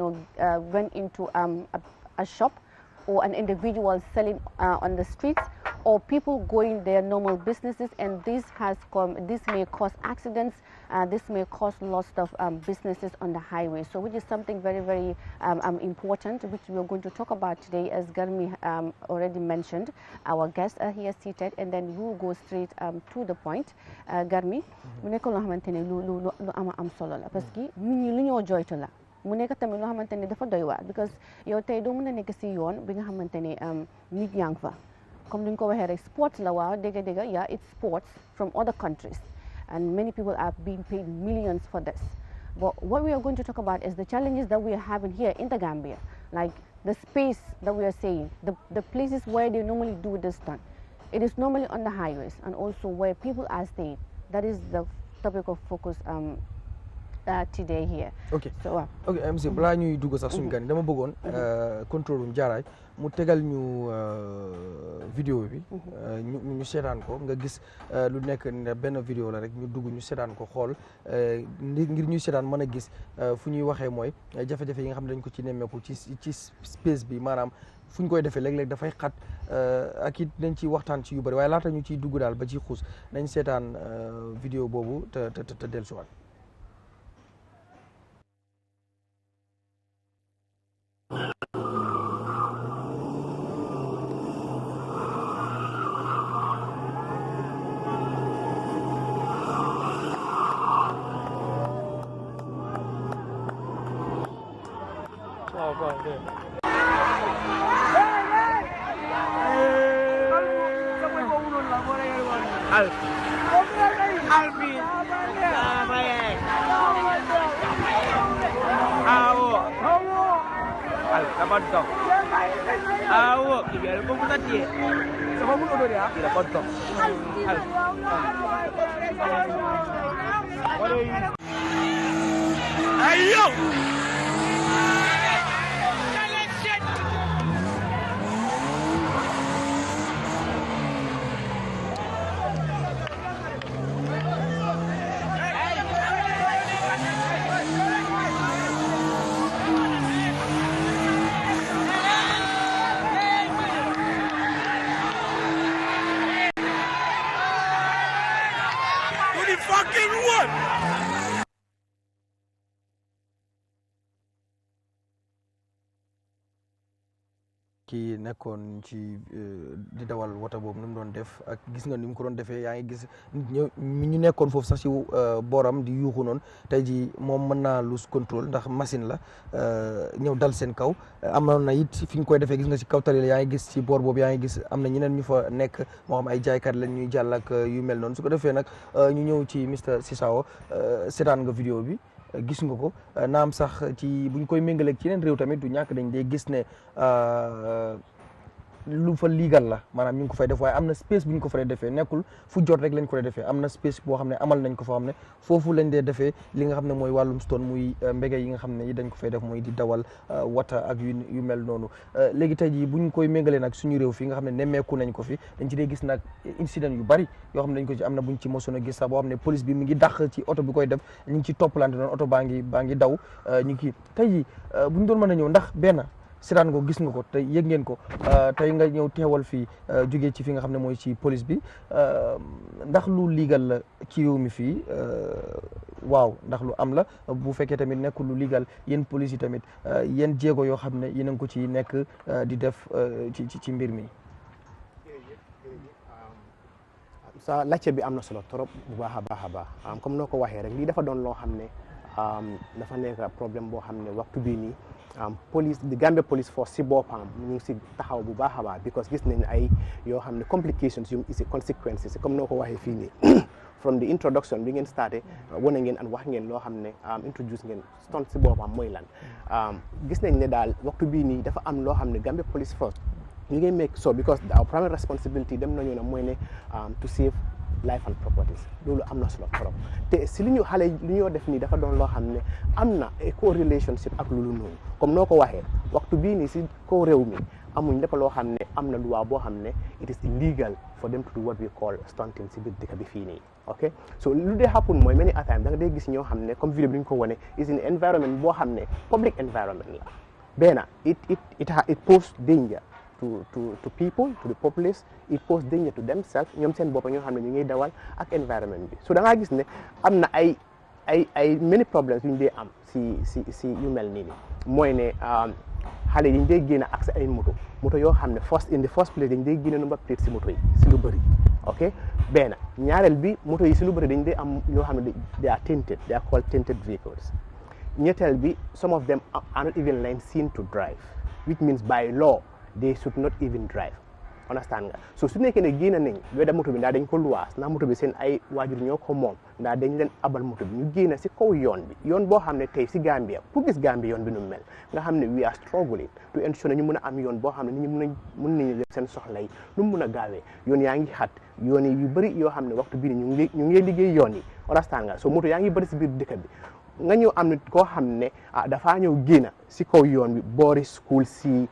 went into a shop or an individual selling on the streets, or people going their normal businesses, and this may cause accidents, this may cause loss of businesses on the highway. So which is something very, very important, which we are going to talk about today, as Garmi already mentioned. Our guests are here seated, and then we will go straight to the point. Garmi, mu nekk loo xamante ne lu am solo la parce que nit ñi lu ñoo joytu la mu nekk tamit loo xamante ne dafa doy waar because yow tey doo mën a nekk si yoon bi nga xamante ne nit yaa ngi fa comme ni ñu ko waxee rek sports la waaw dégg yeah, it's sports from other countries and many people are being paid millions for this. But what we are going to talk about is the challenges that we are having here in the Gambia, like the space that we are saying, the places where they normally do this stunt. It is normally on the highways and also where people are staying. That is the topic of focus today here. Okay. So, okay, monsieur balaa ñuy dugg sax suñu gan dama bëggoon contrôle room jaaraay mu tegal ñu vidéo bi ñu seetaan ko nga gis lu nekk ne benn vidéo la rek ñu dugg ñu seetaan ko xool ngir ñuy seetaan mën a gis fu ñuy waxee mooy jafe-jafe yi nga xam ne dañ ko ci nemmeeku ci space bi maanaam fu ñu koy defee léeg-léeg dafay xat ak it dañ ciy waxtaan ci yu bëri waaye laata ñu ciy dugg daal ba ci xuus nañ seetaan vidéo boobu te dellusiwaat. fucking what? ki nekkoon ci di dawal wata boobu ni mu doon def ak gis nga ni mu ko doon defee yaa ngi gis ñu nekkoon foofu sax ci booram di yuuxu noonu tey ji moom mën naa lose control ndax machine la ñëw dal seen kaw amoon na it fi ñu koy defee gis nga ci kaw tali la yaa ngi gis ci boor boobu yaa ngi gis am na ñeneen ñu fa nekk moo xam ay jaaykat lañ ñuy jàll ak yu mel noonu su ko defee nag ñu ñëw ci Mr Sissaho seetaan nga vidéo bi gis nga ko naam sax ci buñ koy méngaleeg ci yeneen réew tamit du ñàkk dañ dee gis ne lu fa legal la maanaam ñu ngi ko fay def waaye am na space bu ñu ko fay defee nekkul fu jot rek lañ ko defee am na space boo xam ne amal nañ ko fa xam ne foofu lañ dee defee li nga xam ne mooy wàllum stone muy mbége yi nga xam ne yi dañ ko fay def muy di dawal wata ak yu mel noonu léegi tey jii buñ koy méngalee nag suñu réew fii nga xam ne nemmeeku nañ ko fi dañ ci dee gis nag incident yu bari yoo xam ne dañ ko ci am na buñ ci mosoon a gis sax boo xam ne police bi mi ngi dàq ci oto bi koy def ñu ngi ci toppalante noonu oto baa ngi daw ñu kii tey jii buñ doon mën a ñëw ndax benn seetaan nga gis nga ko tey yëg ngeen ko tey nga ñëw teewal fii jógee ci fi nga xam ne mooy ci police bi ndax lu legal la ci réew mi fii waaw ndax lu am la bu fekkee tamit nekkul lu legal yéen police yi tamit yéen jéego yoo xam ne yéen a ngi ko ci nekk di def ci mbir mi. sa laajte bi am na solo trop bu baax a baax comme noo ko waxee rek lii dafa doon loo xam ne dafa nekk problème boo xam ne waxtu bii nii police the Gambia police force si boppam ñu ngi si taxaw bu baax a baax because gis nañ ay yoo xam ne complications yu is consequences comme noo ko waxee fii nii from the introduction bi ngeen starté wane ngeen and wax ngeen loo xam ne introduce ngeen stunt si boppam mooy lan gis nañ ne daal waxtu bii nii dafa am loo xam ne Gambia police force ñu ngi make so because our primary responsibility dem nañu ne mooy ne to save life and properties loolu am na solo trop te si li ñu xale li ñoo def nii dafa doon loo xam ne am na co-relationship ak loolu noonu comme noo ko waxee waxtu bii nii si kaw réew mi amuñ lépp loo xam ne am na loi boo xam ne it is illegal for them to do what we call stunting si biir dëkk bi fii nii ok so lu dee happen mooy many a time da nga dee gis ñoo xam ne comme vidéo bi ñu ko wane is in environment boo xam ne public environment la benn it pose danger to people, to the populace, it poses danger to themselves. ñoom seen bopp ñoo xam ne ñu ngi dawal ak environment bi so da ngaa gis ne am na ay many problems yu ñu dee am si yu mel nii mooy ne xale yi dañ dee génn ak sa ay moto yoo xam ne in the first place dañ dee génn number plate si moto yi si lu bëri ok benn ñaareel bi moto yi si lu bëri dañ dee am ñoo xam ne they are tainted, they are called tainted vehicles. ñetteel bi some of them are not even licensed to drive, which means by law they should not even drive. Understand nga so su nekkee ne génn nañ weda moto bi ndaa dañ ko luwaas ndax moto bi seen ay waajur ñoo ko moom ndaa dañ leen abal moto bi ñu génn si kaw yoon bi yoon boo xam ne tey si Gambia pour gis Gambia yoon bi nu mel nga xam ne we are struggling to ensure ñu mën a am yoon boo xam ne nit ñi mën nañu def seen soxla yi nu mu mën a gaawee yoon yaa ngi xat yoon yi yu bëri yoo xam ne waxtu bii ñu ngi liggéey yoon yi. Understand nga so moto yaa ngi bëri si biir dëkk bi nga ñëw am nit koo xam ne dafaa ñëw génn si kaw yoon bi boori school si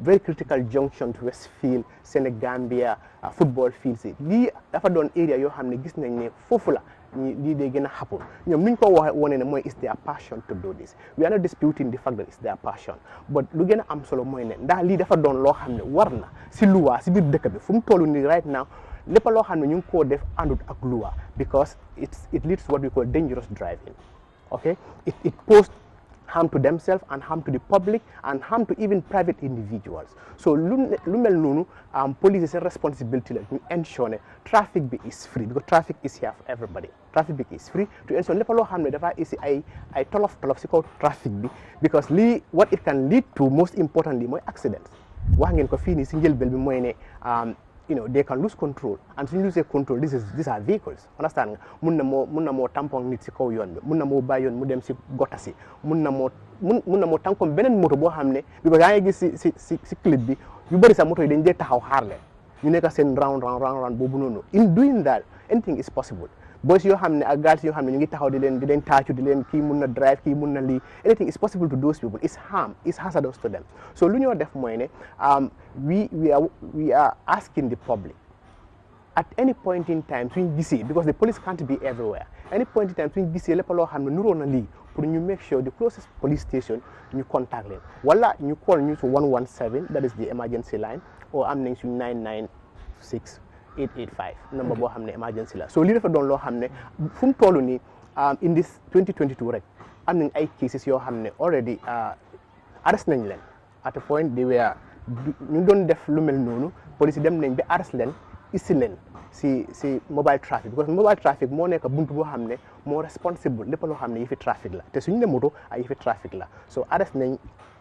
very critical junction to Westfield Senegambia football field si lii dafa doon area yoo xam ne gis nañ ne foofu la lii day gën a happen ñoom nuñ ko waxee wone ne mooy is their passion to do this we are not disputing the fact that it's their passion but lu gën a am solo mooy ne ndax lii dafa doon loo xam ne war na si luwa si biir dëkk bi fu mu toll nii right now lépp loo xam ne ñu ngi koo def àndut ak luwa because it leads to what we call dangerous driving. Okay, it poses harm to themselves and harm to the public and harm to even private individuals. So lu mel noonu police is a responsibility to ensure traffic is free because traffic is here for everybody. Traffic is free to ensure lépp loo xam ne dafa isi ay tolof si kaw traffic bi because lii what it can lead to most importantly mooy accidents. Wax ngeen ko fii nii si njëlbel bi mooy ne they can lose control and suñu lose control these are vehicles. Understand nga mun na moo tampon nit si kaw yoon bi mun na moo bàyyi yoon mu dem si gota si mun na moo tampon beneen moto boo xam ne bi yaa ngi gis si clip bi yu bëri sax moto yi dañ dee taxaw xaar leen ñu nekk seen round boobu noonu in doing that anything is possible. Boys yoo xam ne ak girls yoo xam ne ñu ngi taxaw di leen taacu di leen kii mun na drive kii mun na lii anything is possible to those people it's hazardous to them so lu ñoo def mooy ne we are asking the public at any point in time suñ gisee because the police can't be everywhere any point in time suñ gisee lépp loo xam ne nuroo na lii pour ñu make sure the closest police station ñu contact leen wala ñu call ñu to 117 that is the emergency line or am nañ suñ 996 885 number boo xam ne emergency la so lii dafa doon loo xam ne fu mu toll nii in this 2022 rek am nañ ay cases yoo xam ne already arrest nañ leen at a point they were ñu doon def lu mel noonu police yi dem nañ ba arrest leen isi leen si mobile traffic because mobile traffic moo nekk buntu boo xam ne moo responsible lépp loo xam ne yëfi traffic la te suñu ne moto ay yëfi traffic la so arrest nañ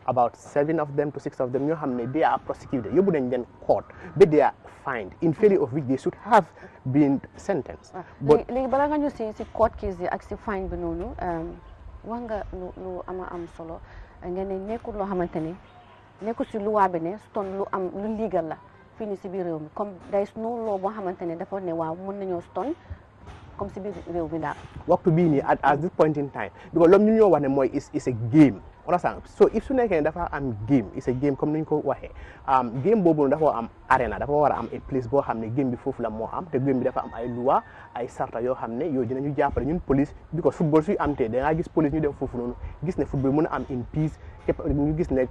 about 7 of them to 6 of them ñoo xam ne they are prosecuted yóbbu nañ leen court ba they are fined in failure of which they should have been sentenced. léegi bala nga ñu si court case yi ak si fine bi noonu wax nga lu am solo nga ne nekkul loo xamante ne nekkul si loi bi ne stone lu legal la fii nii si biir réew mi comme day no law boo xamante ne dafa ne waaw mën nañoo stone comme si biir réew mi daal. waxtu bii nii at this point in time because loolu ñu ñoo wax ne mooy is a game. so if su nekkee ne dafa am game is a game comme ni ñu ko waxee game boobu dafa am arena dafa war a am a place boo xam ne game bi foofu la moo am te game bi dafa am ay loi ay sarta yoo xam ne yooyu dinañu jàppale ñun police because football suy am te da ngaa gis police ñu dem foofu noonu gis ne football mën a am in peace képp ñu gis ne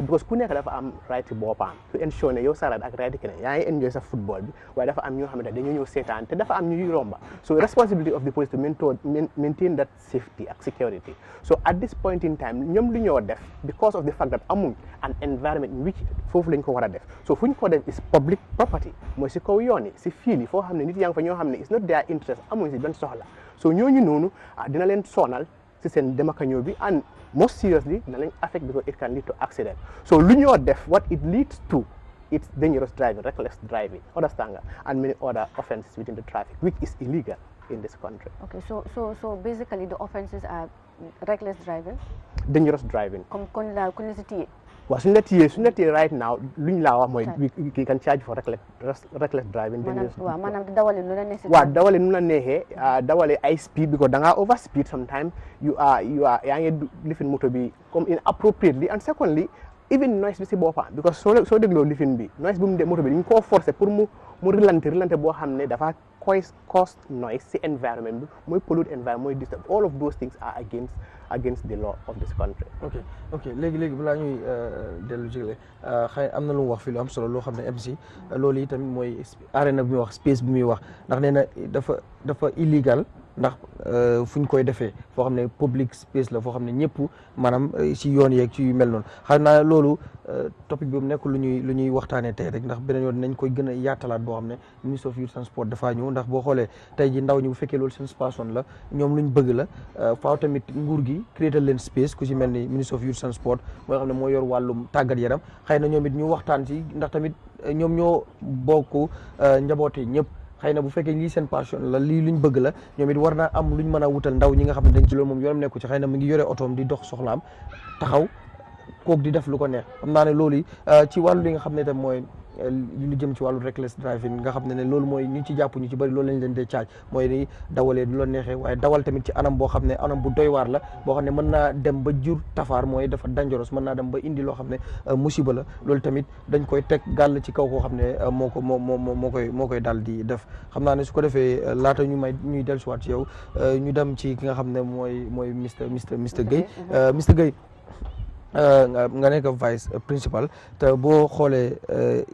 because ku nekk dafa am right boppam to ensure ne yow sarat ak right keneen yaa ngi enjoy sa football bi waaye dafa am ñoo xam ne dañoo ñëw seetaan te dafa am ñuy romba so responsibility of the police to maintain that safety ak security so at this point in time ñoom lu ñoo def because of the fact that amuñ an environment in which foofu lañ ko war a def so fu ñu ko def is public property mooy si kaw yoon yi si fiil yi foo xam ne nit yaa ngi fa ñoo xam ne it's not their interest amuñ si benn soxla so ñooñu noonu dina leen sonal si seen dem ak ñëw bi and most seriously dina leen affect because it can lead to accident so lu ñoo def what it leads to it's dangerous driving reckless driving understand nga and many other offenses within the traffic which is illegal in this country. Okay, so basically the offenses are reckless driving, dangerous driving. Kon la si téye. Well, suñu la téye right now luñ la wax mooy we can charge for reckless driving. maanaam dawale nu la neexee. waaw dawale nu la neexee dawale ay speed because da ngaa over speed sometimes you are yaa ngi lifin moto bi comme inappropriately and secondly even noise bi si boppam because soo dégloo lifin bi noise bi mu de moto bi dañ koo forcer pour mu relante boo xam ne dafa cause noise si environment bi mooy pollute environment mooy disturb all of those things are against the law of this country. ok léegi balaa ñuy dellu ci xëy am na lu mu wax fii lu am solo loo xam ne MC loolu yi tamit mooy arena bi muy wax space bi muy wax ndax nee na dafa illegal ndax fu ñu koy defee foo xam ne public space la foo xam ne ñëpp maanaam ci yoon yeeg ci yu mel noonu xam naa loolu topic bi mu nekk lu ñuy waxtaanee tey rek ndax beneen yoon nañ koy gën a yaatalaat boo xam ne ministre of youth and sport dafaa ñëw ndax boo xoolee tey ji ndaw ñi bu fekkee loolu seen passion la ñoom luñ bëgg la faaw tamit nguur gi créer leen space ku ci mel ni ministre of youth and sport mooy xam ne moo yor wàllum tàggat yaram xëy na ñoom it ñu waxtaan ci ndax tamit ñoom ñoo bokk njaboote ñëpp xëy na bu fekkee lii seen passion la lii luñ bëgg la ñoom it war naa am luñ mën a wutal ndaw ñi nga xam ne dañ ci loolu moom yoonam nekku ci xëy na mu ngi yore otoom di dox soxlaam taxaw kook di def lu ko neex xam naa ne loolu yi ci wàllu li nga xam ne tam mooy lu jëm ci wàllu reckless driving nga xam ne loolu mooy ñu ci jàpp ñu ci bëri loolu lañ leen dee caaj mooy ni dawalee du la neexee waaye dawal tamit ci anam boo xam ne anam bu doy waar la boo xam ne mën naa dem ba jur tafaar mooy dafa dangereux mën naa dem ba indi loo xam ne musiba la loolu tamit dañ koy teg gàll ci kaw koo xam ne moo koy daal di def xam naa ne su ko defee laata ñuy dellusiwaat ci yow ñu dem ci ki nga xam ne mooy Mr Gueye Mr Gueye nga nekk vice principal te boo xoolee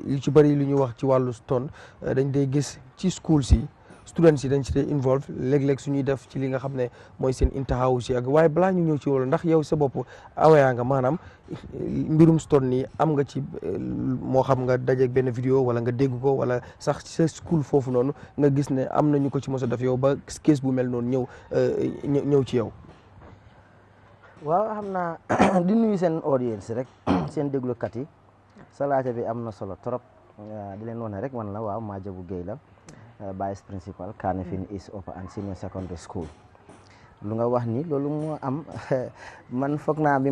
yu ci bëri lu ñuy wax ci wàllu stunt dañ dee gis ci school si students yi dañ ci dee involve léeg-léeg suñuy def ci li nga xam ne mooy seen intaxawu si ak waaye balaa ñu ñëw ci wàllu ndax yow sa bopp aweyaa nga maanaam mbirum stunt nii am nga ci moo xam nga dajeeg benn vidéo wala nga dégg ko wala sax sa school foofu noonu nga gis ne am na ñu ko ci mos a def yow ba case bu mel noonu ñëw ci yow. waaw xam naa di nuyu seen audience rek seen déglukat yi sa laajte bi am na solo trop di leen wane rek man la waaw Madiabou Gueye la vice principal Kanifing East Upper and Senior Secondary School lu nga wax ni loolu moo am man foog naa bi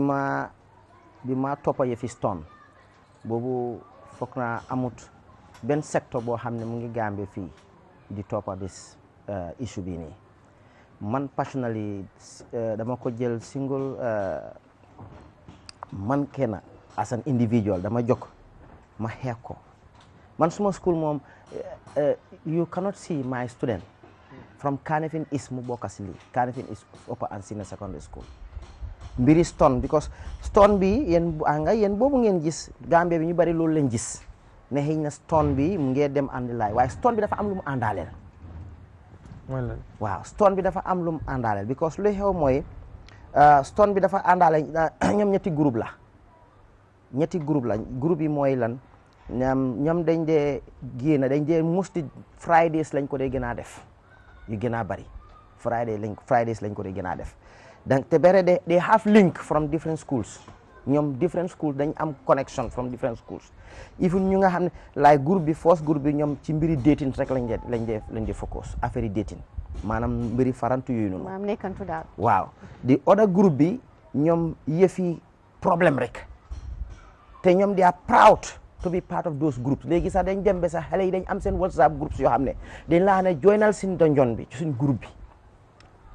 ma toppa yëfi stunt boobu foog naa amut benn secteur boo xam ne mu ngi Gambie fii di toppa bis issue bi nii man personally dama ko jël single man kenn as an individual dama jóg ma xeex ko man suma school moom you cannot see my student from Kanifing East mu bokk si lii Kanifing East Upper and Senior Secondary School mbiri stunt because stunt bi yéen boobu ngeen gis Gambia bi ñu bari loolu leen gis ne xëy na stone bi mu ngee dem andi laay waaye stone bi dafa am lu mu àndaaleel waaw stone bi dafa am lu mu àndaaleel because lu xew mooy stone bi dafa àndaale ñoom ñetti groupe la groupe yi mooy lan ñoom dañ dee génn dañ dee musti Fridays lañ ko dee gën a def yu gën a bari Fridays lañ ko dee gën a def donc te bere they have link from different schools ñoom different schools dañ am connection from different schools even ñu nga xam ne like groupe bi first groupe bi ñoom ci mbiri dating rek lañ dee focus affaire yi dating maanaam mbiri farantu yooyu noonu maanaam nekkantu daal waaw di other groupe bi ñoom yëfi problème rek te ñoom they are proud to be part of those groups léegi sax dañ dem ba sax xale yi dañ am seen WhatsApp groups yoo xam ne dañ laa ne joinal sin donjon bi ci suñ groupe bi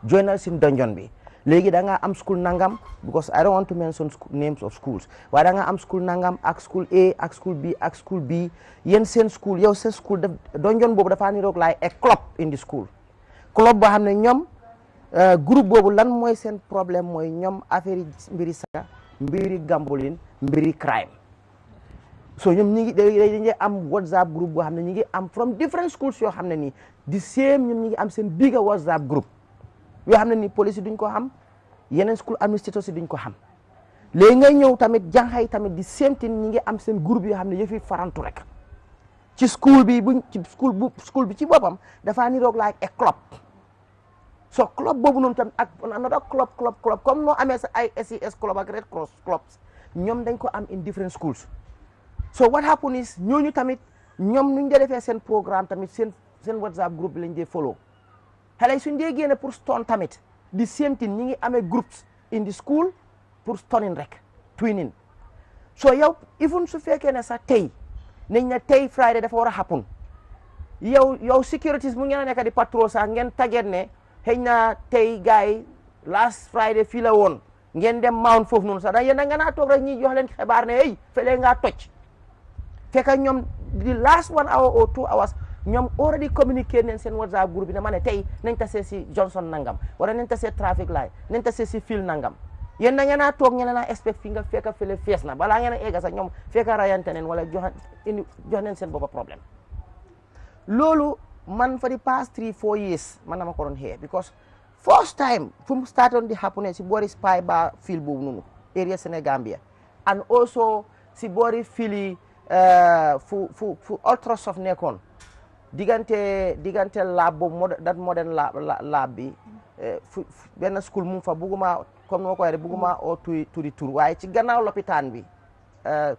joinal sin donjon bi léegi da nga am school nangam because I don't want to mention names of schools waaye da nga am school nangam ak school A ak school B ak school B yéen seen school yow seen school def donjon boobu dafa niroog like a club in the school club boo xam ne ñoom groupe boobu lan mooy seen problème mooy ñoom affaire yi mbiri saga mbiri gambulin mbiri crime so ñoom ñi ngi dañuy am WhatsApp groupe boo xam ne ñi ngi am from different schools yoo xam ne nii di same ñoom ñi ngi am seen bigger WhatsApp groupe yoo xam ne nii police duñ ko xam yeneen school administrators duñ ko xam léegi ngay ñëw tamit jànxay tamit di same thing ñi ngi am seen groupe yoo xam ne yëfi farantu rek ci school bi ci school bi ci boppam dafa niroog like a club so club boobu noonu tamit ak another club comme noo amee sa ay SES club ak Red Cross clubs ñoom dañ ko am in different schools so what happen is ñooñu tamit ñoom nuñ dee defee seen programme tamit seen WhatsApp groupe bi lañ dee follow xale yi suñ dee génne pour stone tamit di same thing ñi ngi amee groups in the school pour stoning rek twinning so yow even su fekkee ne sax tey nañ ne tey Friday dafa war a happen yow securities mu ngeen a nekk di patrol sax ngeen tagget ne xëy na tey gars yi last Friday fii la woon ngeen dem mount foofu noonu sax da yéen da nga naa toog rek ñi jox leen xibaar ne hey fële ngaa toj fekk ñoom di last 1 hour or 2 hours ñoom already communiqué nañ seen WhatsApp groupe bi ne ma ne tey nañ tasee si Johnson nangam wala nañ tasee traffic light nañ tasee si fil nangam yéen da ngeen naa toog ngeen naa expect fi nga fekk fële fees na balaa ngeen a egga sax ñoom fekk rayante neen wala jox neen seen boppa problème loolu man for the past 3-4 years man dama ko doon xeex because first time fu mu startoon di happen si boori spy ba fil boobu noonu area Senegambia and also si boori fili fu ultrasoft nekkoon diggante lab boobu that modern lab bi benn school mu fa bugguma comme noo ko waxee bugguma oo turi tur waaye ci gannaaw lopitaan bi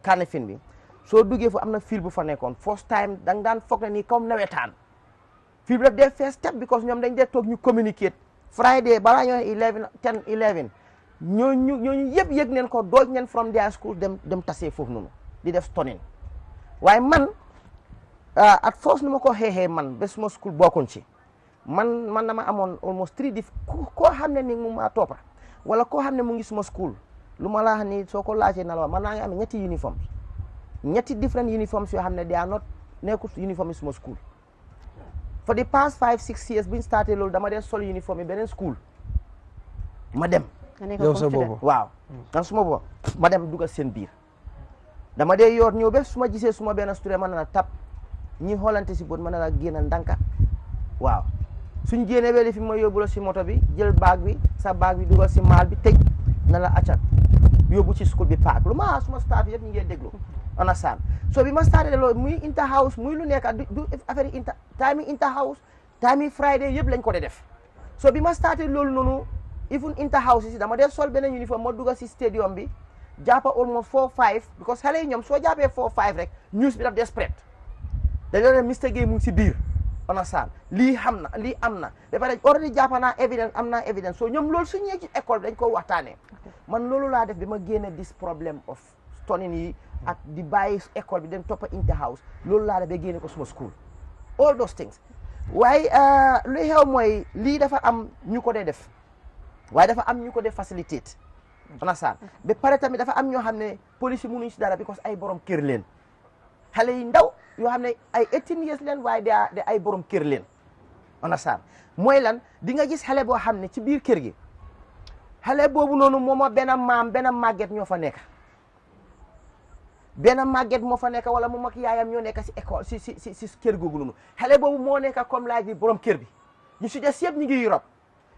Kanifing bi soo duggee fu am na fil bu fa nekkoon first time da nga daan foog ne nii comme nawetaan fil bi daf dee first step because ñoom dañ dee toog ñu communicate Friday balaa ñoo 10-11 ñooñu yëpp yëg neen ko dooj neen from their school dem tasee foofu noonu di def stoning waaye man at first nu ma ko xeexee man ba suma school bokkuñ ci man dama amoon almost 3 koo xam ne ni mu maa toppa wala koo xam ne mu ngi suma school lu ma laa xam ni soo ko laajee na la man naa ngi amee ñetti different uniforms yoo xam ne they are not nekkul uniform yi suma school for the past 5-6 years biñ starté loolu dama dee sol uniform yi beneen school ma dem yow sa boobu waaw man suma boobu ma dem dugal seen biir dama dee yor ñëw ba su ma gisee suma benn student ma ne la tab ñi xoolante si bët ma ne la génnal ndànka waaw suñ génnee ba fi ma yóbbu la si moto bi jël baag bi sa baag bi dugal si maal bi tëj na la accat yóbbu ci school bi paak lu ma suma staff yëpp ñu ngi déglu understand so bi ma starté loolu muy inter house muy lu nekk du affaire yi inter house time Friday yëpp lañ ko dee def so bi ma starté loolu noonu even inter house si dama dee sol beneen uniforme ma dugal si stadium bi jàppa almost 4-5 because xale yi ñoom soo jàppee 4-5 rek news bi daf dee spread dañoo ne Mr Gueye mu ngi si biir understand lii am na ba pare already jàppa naa evidence am naa evidence so ñoom loolu su ñëwee ci école bi dañ ko waxtaanee man loolu laa def bi ma génne this problem of stoning yi ak di bàyyi école bi dem toppa inter house loolu laa def ba génne ko suma school all those things waaye luy xew mooy lii dafa am ñu ko dee def waaye dafa am ñu ko dee facilitate understand ba pare tamit dafa am ñoo xam ne police yi mënuñ si dara because ay borom kër leen xale yi ndaw yoo xam ne ay 18 years leen waaye de ay borom kër leen understand mooy lan di nga gis xale boo xam ne ci biir kër gi xale boobu noonu mooma benn màgget ñoo fa nekk benn màgget moo fa nekk wala moom ak yaayam ñoo nekk si école si kër googu noonu xale boobu moo nekk comme laaj bi borom kër bi ñu si des yëpp ñu ngi Europe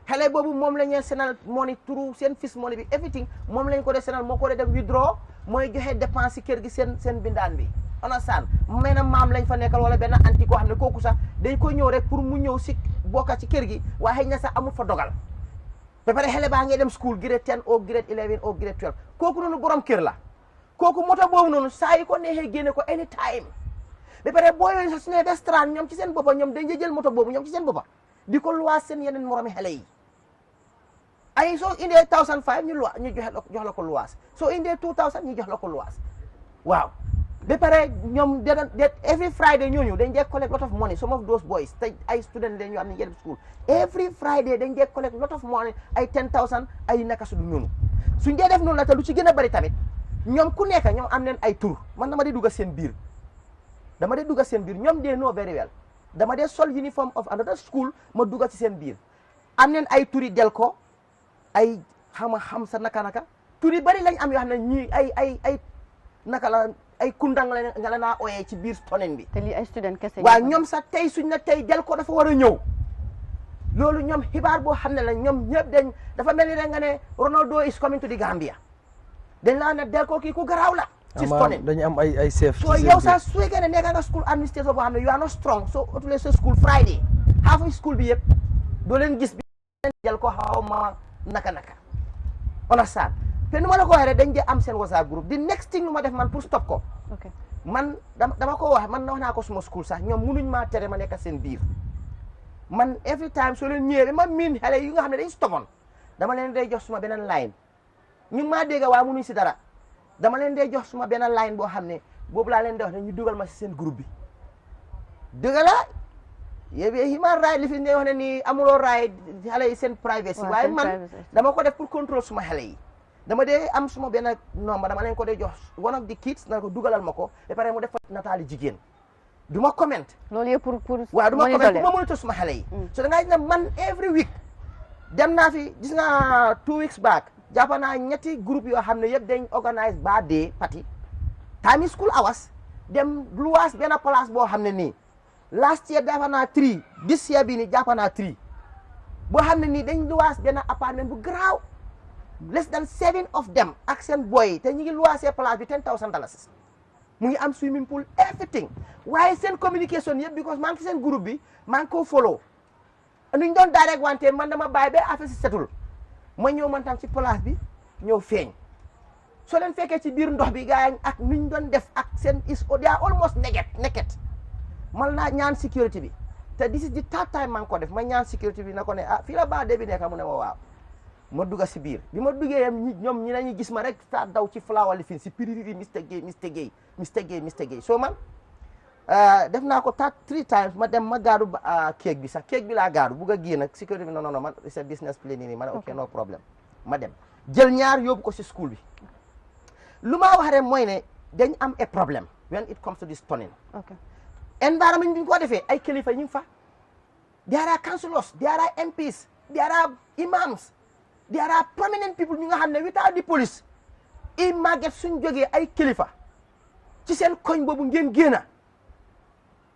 xale boobu moom la ñu senal money turu seen fils money bi everything moom lañ ko dee senal moo ko dee def withdraw mooy joxe dépense si kër gi seen bindaan bi understand mel na maam lañ fa nekkal wala benn anti koo xam ne kooku sax dañ ko ñëw rek pour mu ñëw si bokka ci kër gi waaye xëy na sax amul fa dogal ba pare xale baa ngi dem school grade 10 ou grade 11 ou grade 12 kooku noonu borom kër la kooku moto boobu noonu saa yi ko neexee génne ko anytime ba pare boo yooyu sax su ne restaurant ñoom ci seen boppa ñoom dañ jël moto boobu ñoom ci seen boppa di ko luwaas seen yeneen moromi xale yi ay soo indee 1005 ñu jox la ko luwaas soo indee 2000 ñu jox la ko luwaas waaw ba pare ñoom every Friday ñooñu dañ dee collect lot of money some of those boys te ay student dañ ñu am ne yéen school every Friday dañ dee collect lot of money ay 10,000 ay naka su du ñoonu suñ dee def noonu la te lu ci gën a bari tamit ñoom ku nekk ñoom am neen ay tur man dama dee dugg seen biir ñoom dee know very well dama dee sol uniform of another school ma dugg ci seen biir am neen ay turi del ko ay xam sa naka turi bari lañ am yoo xam ne ñii ay naka la ay kundang nga la naa ooyee ci biir tonen bi. te lii ay student kese. waaw ñoom sax tey suñ na tey del ko dafa war a ñëw loolu ñoom xibaar boo xam ne la ñoom ñëpp dafa mel ni rek nga ne Ronaldo is coming to the Gambia dañ laa ne del ko kii ku garaaw la. ci tonen dañu am ay chef. so yow sax su fekkee ne nekk nga school administration boo xam ne you are not strong so utulee sa school Friday half school bi yëpp doo leen gis bi del ko xaw ma naka understand te nu ma la ko waxee rek dañ dee am seen WhatsApp group di next thing lu ma def man pour stop ko man dama ko wax man wax naa ko suma school sax ñoom munuñ maa tere ma nekk seen biir man every time soo leen ñëwee ma miin xale yu nga xam ne dañ stoppoon dama leen day jox suma beneen line ñu ngi maa dégg waa munuñ si dara dama leen day jox suma beneen line boo xam ne boobu laa leen di wax ne ñu dugal ma si seen groupe bi dëgg la yéen human right li fi ne wax ne nii amuloo right xale yi seen privacy waaye man dama ko def pour contrôle suma xale yi dama dee am suma benn nombre dama leen ko dee jox one of the kids na ko dugalal ma ko ba pare mu def fa nataali jigéen du ma comment loolu yëpp pour waaw du ma comment pour ma monitor suma xale yi so da ngay ne man every week dem naa fi gis nga 2 weeks back jàpp naa ñetti groupe yoo xam ne yëpp dañ organise ba dee party time school hours dem luwaas benn place boo xam ne nii last year jàpp naa 3 this year bii nii jàpp naa 3 boo xam ne nii dañ luwaas benn appartement bu garaaw less than 7 of them ak seen boy te ñu ngi luwaasee place bi $10,000 mu ngi am swimming pool everything waaye seen communication yëpp because maa ngi seen groupe bi maa ngi ko follow nuñ doon direct wante man dama bàyyi ba affaire si setul ma ñëw man tam ci place bi ñëw feeñ soo leen fekkee ci biir ndox bi gars yi ak nuñ doon def ak seen they are almost naked man naa ñaan sécurité bi te this is the third time maa ngi ko def ma ñaan sécurité bi na ko ne fii la baa dee bi nekk mu ne ma waaw ma dugga si biir bi ma duggee yam ñoom ñi nañu gis ma rek sa daw ci flower li fin si piriri Mr Gay so man def naa ko 3 times ma dem ma gaadu kéeg bi sax kéeg bi laa gaadu bugg a génn nag sécurité bi non man c'est business plan nii ma ne ok no problème ma dem jël ñaar yóbbu ko si school bi lu ma wax rek mooy ne dañ am a problème when it comes to this stunning environment bi ñu ko defee ay kilifa ñu ngi fa there are councillors there are MPs there are imams there are prominent people ñu nga xam ne without the police i màgget suñ jógee ay kilifa ci seen koñ boobu ngeen génna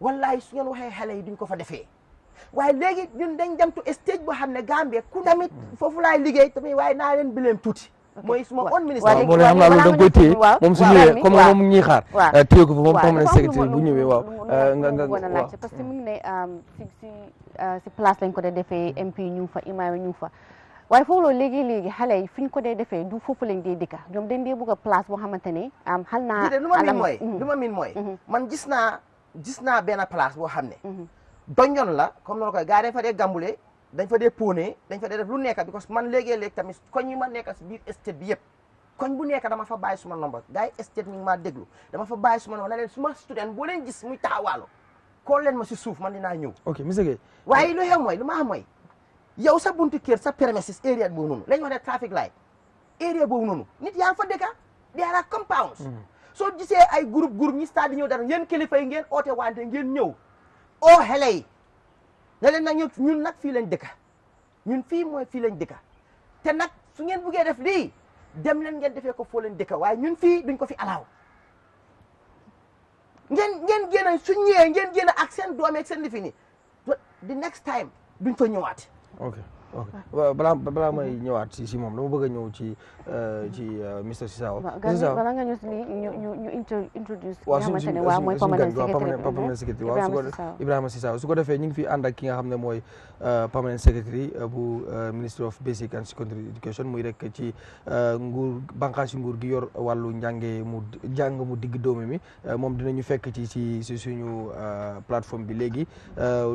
wallahi su ngeen waxee xale yi duñ ko fa defee waaye léegi ñun dañ dem to stage boo xam ne Gambia ku tamit foofu laay liggéey tamit waaye naa leen bileem tuuti mooy suma on ministre moo ne xam naa loolu da nga koy téye moom su ñëwee comme moom ñuy xaar téye ko fa moom permanent secrétaire bu ñëwee waaw nga laajte parce que mu ngi ne si place lañ ko dee defee MP ñu fa imam ñu fa waaye foofu loolu léegi xale yi fi ñu ko dee defee du foofu lañ dee dëkka ñoom dañ dee bëgg a place boo xamante ne xal naa lu ma miin mooy man gis naa benn place boo xam ne doñoon la comme noonu koy gars dañ fa dee gambule dañ fa dee póone dañ fa dee def lu nekk because man léegi-léegi tamit koñ yi ma nekk si biir estate bi yëpp koñ bu nekk dama fa bàyyi suma nombre gars yi estate ñu ngi maa déglu dama fa bàyyi suma nombre na leen suma student boo leen gis muy taxawaalu kool leen ma si suuf man dinaa ñëw ok monsieur Gueye waaye lu xew mooy lu ma xam mooy yow sa buntu kër sa premises area boobu noonu lañ wax ne traffic light area boobu noonu nit yaa ngi fa dëkka there are compounds soo gisee ay groupe ñi stade di ñëw dara ngeen kilifa yi ngeen oote wante ngeen ñëw oo xale yi ne leen nag ñun nag fii lañ dëkka ñun fii mooy fii lañ dëkka te nag su ngeen buggee def lii dem leen ngeen defee ko foo leen dëkka waaye ñun fii duñ ko fi alaaw ngeen génn su ñëwee ngeen génn ak seen doom ak seen lifi ni the next time duñ fa ñëwaat. ok balaa may ñëwaat si moom dama bëgg a ñëw ci Mr Sissaw. bala nga ñu introduce. waaw mooy permanent secretary waaw Ibrahima Sissaw su ko defee ñu ngi fi ànd ak ki nga xam ne mooy permanent secretary bu Ministry of Basic and Secondary Education muy rek ci bànqaasi nguur gi yor wàllu jàng mu digg doomi mi moom dinañu fekk ci suñu plateforme bi léegi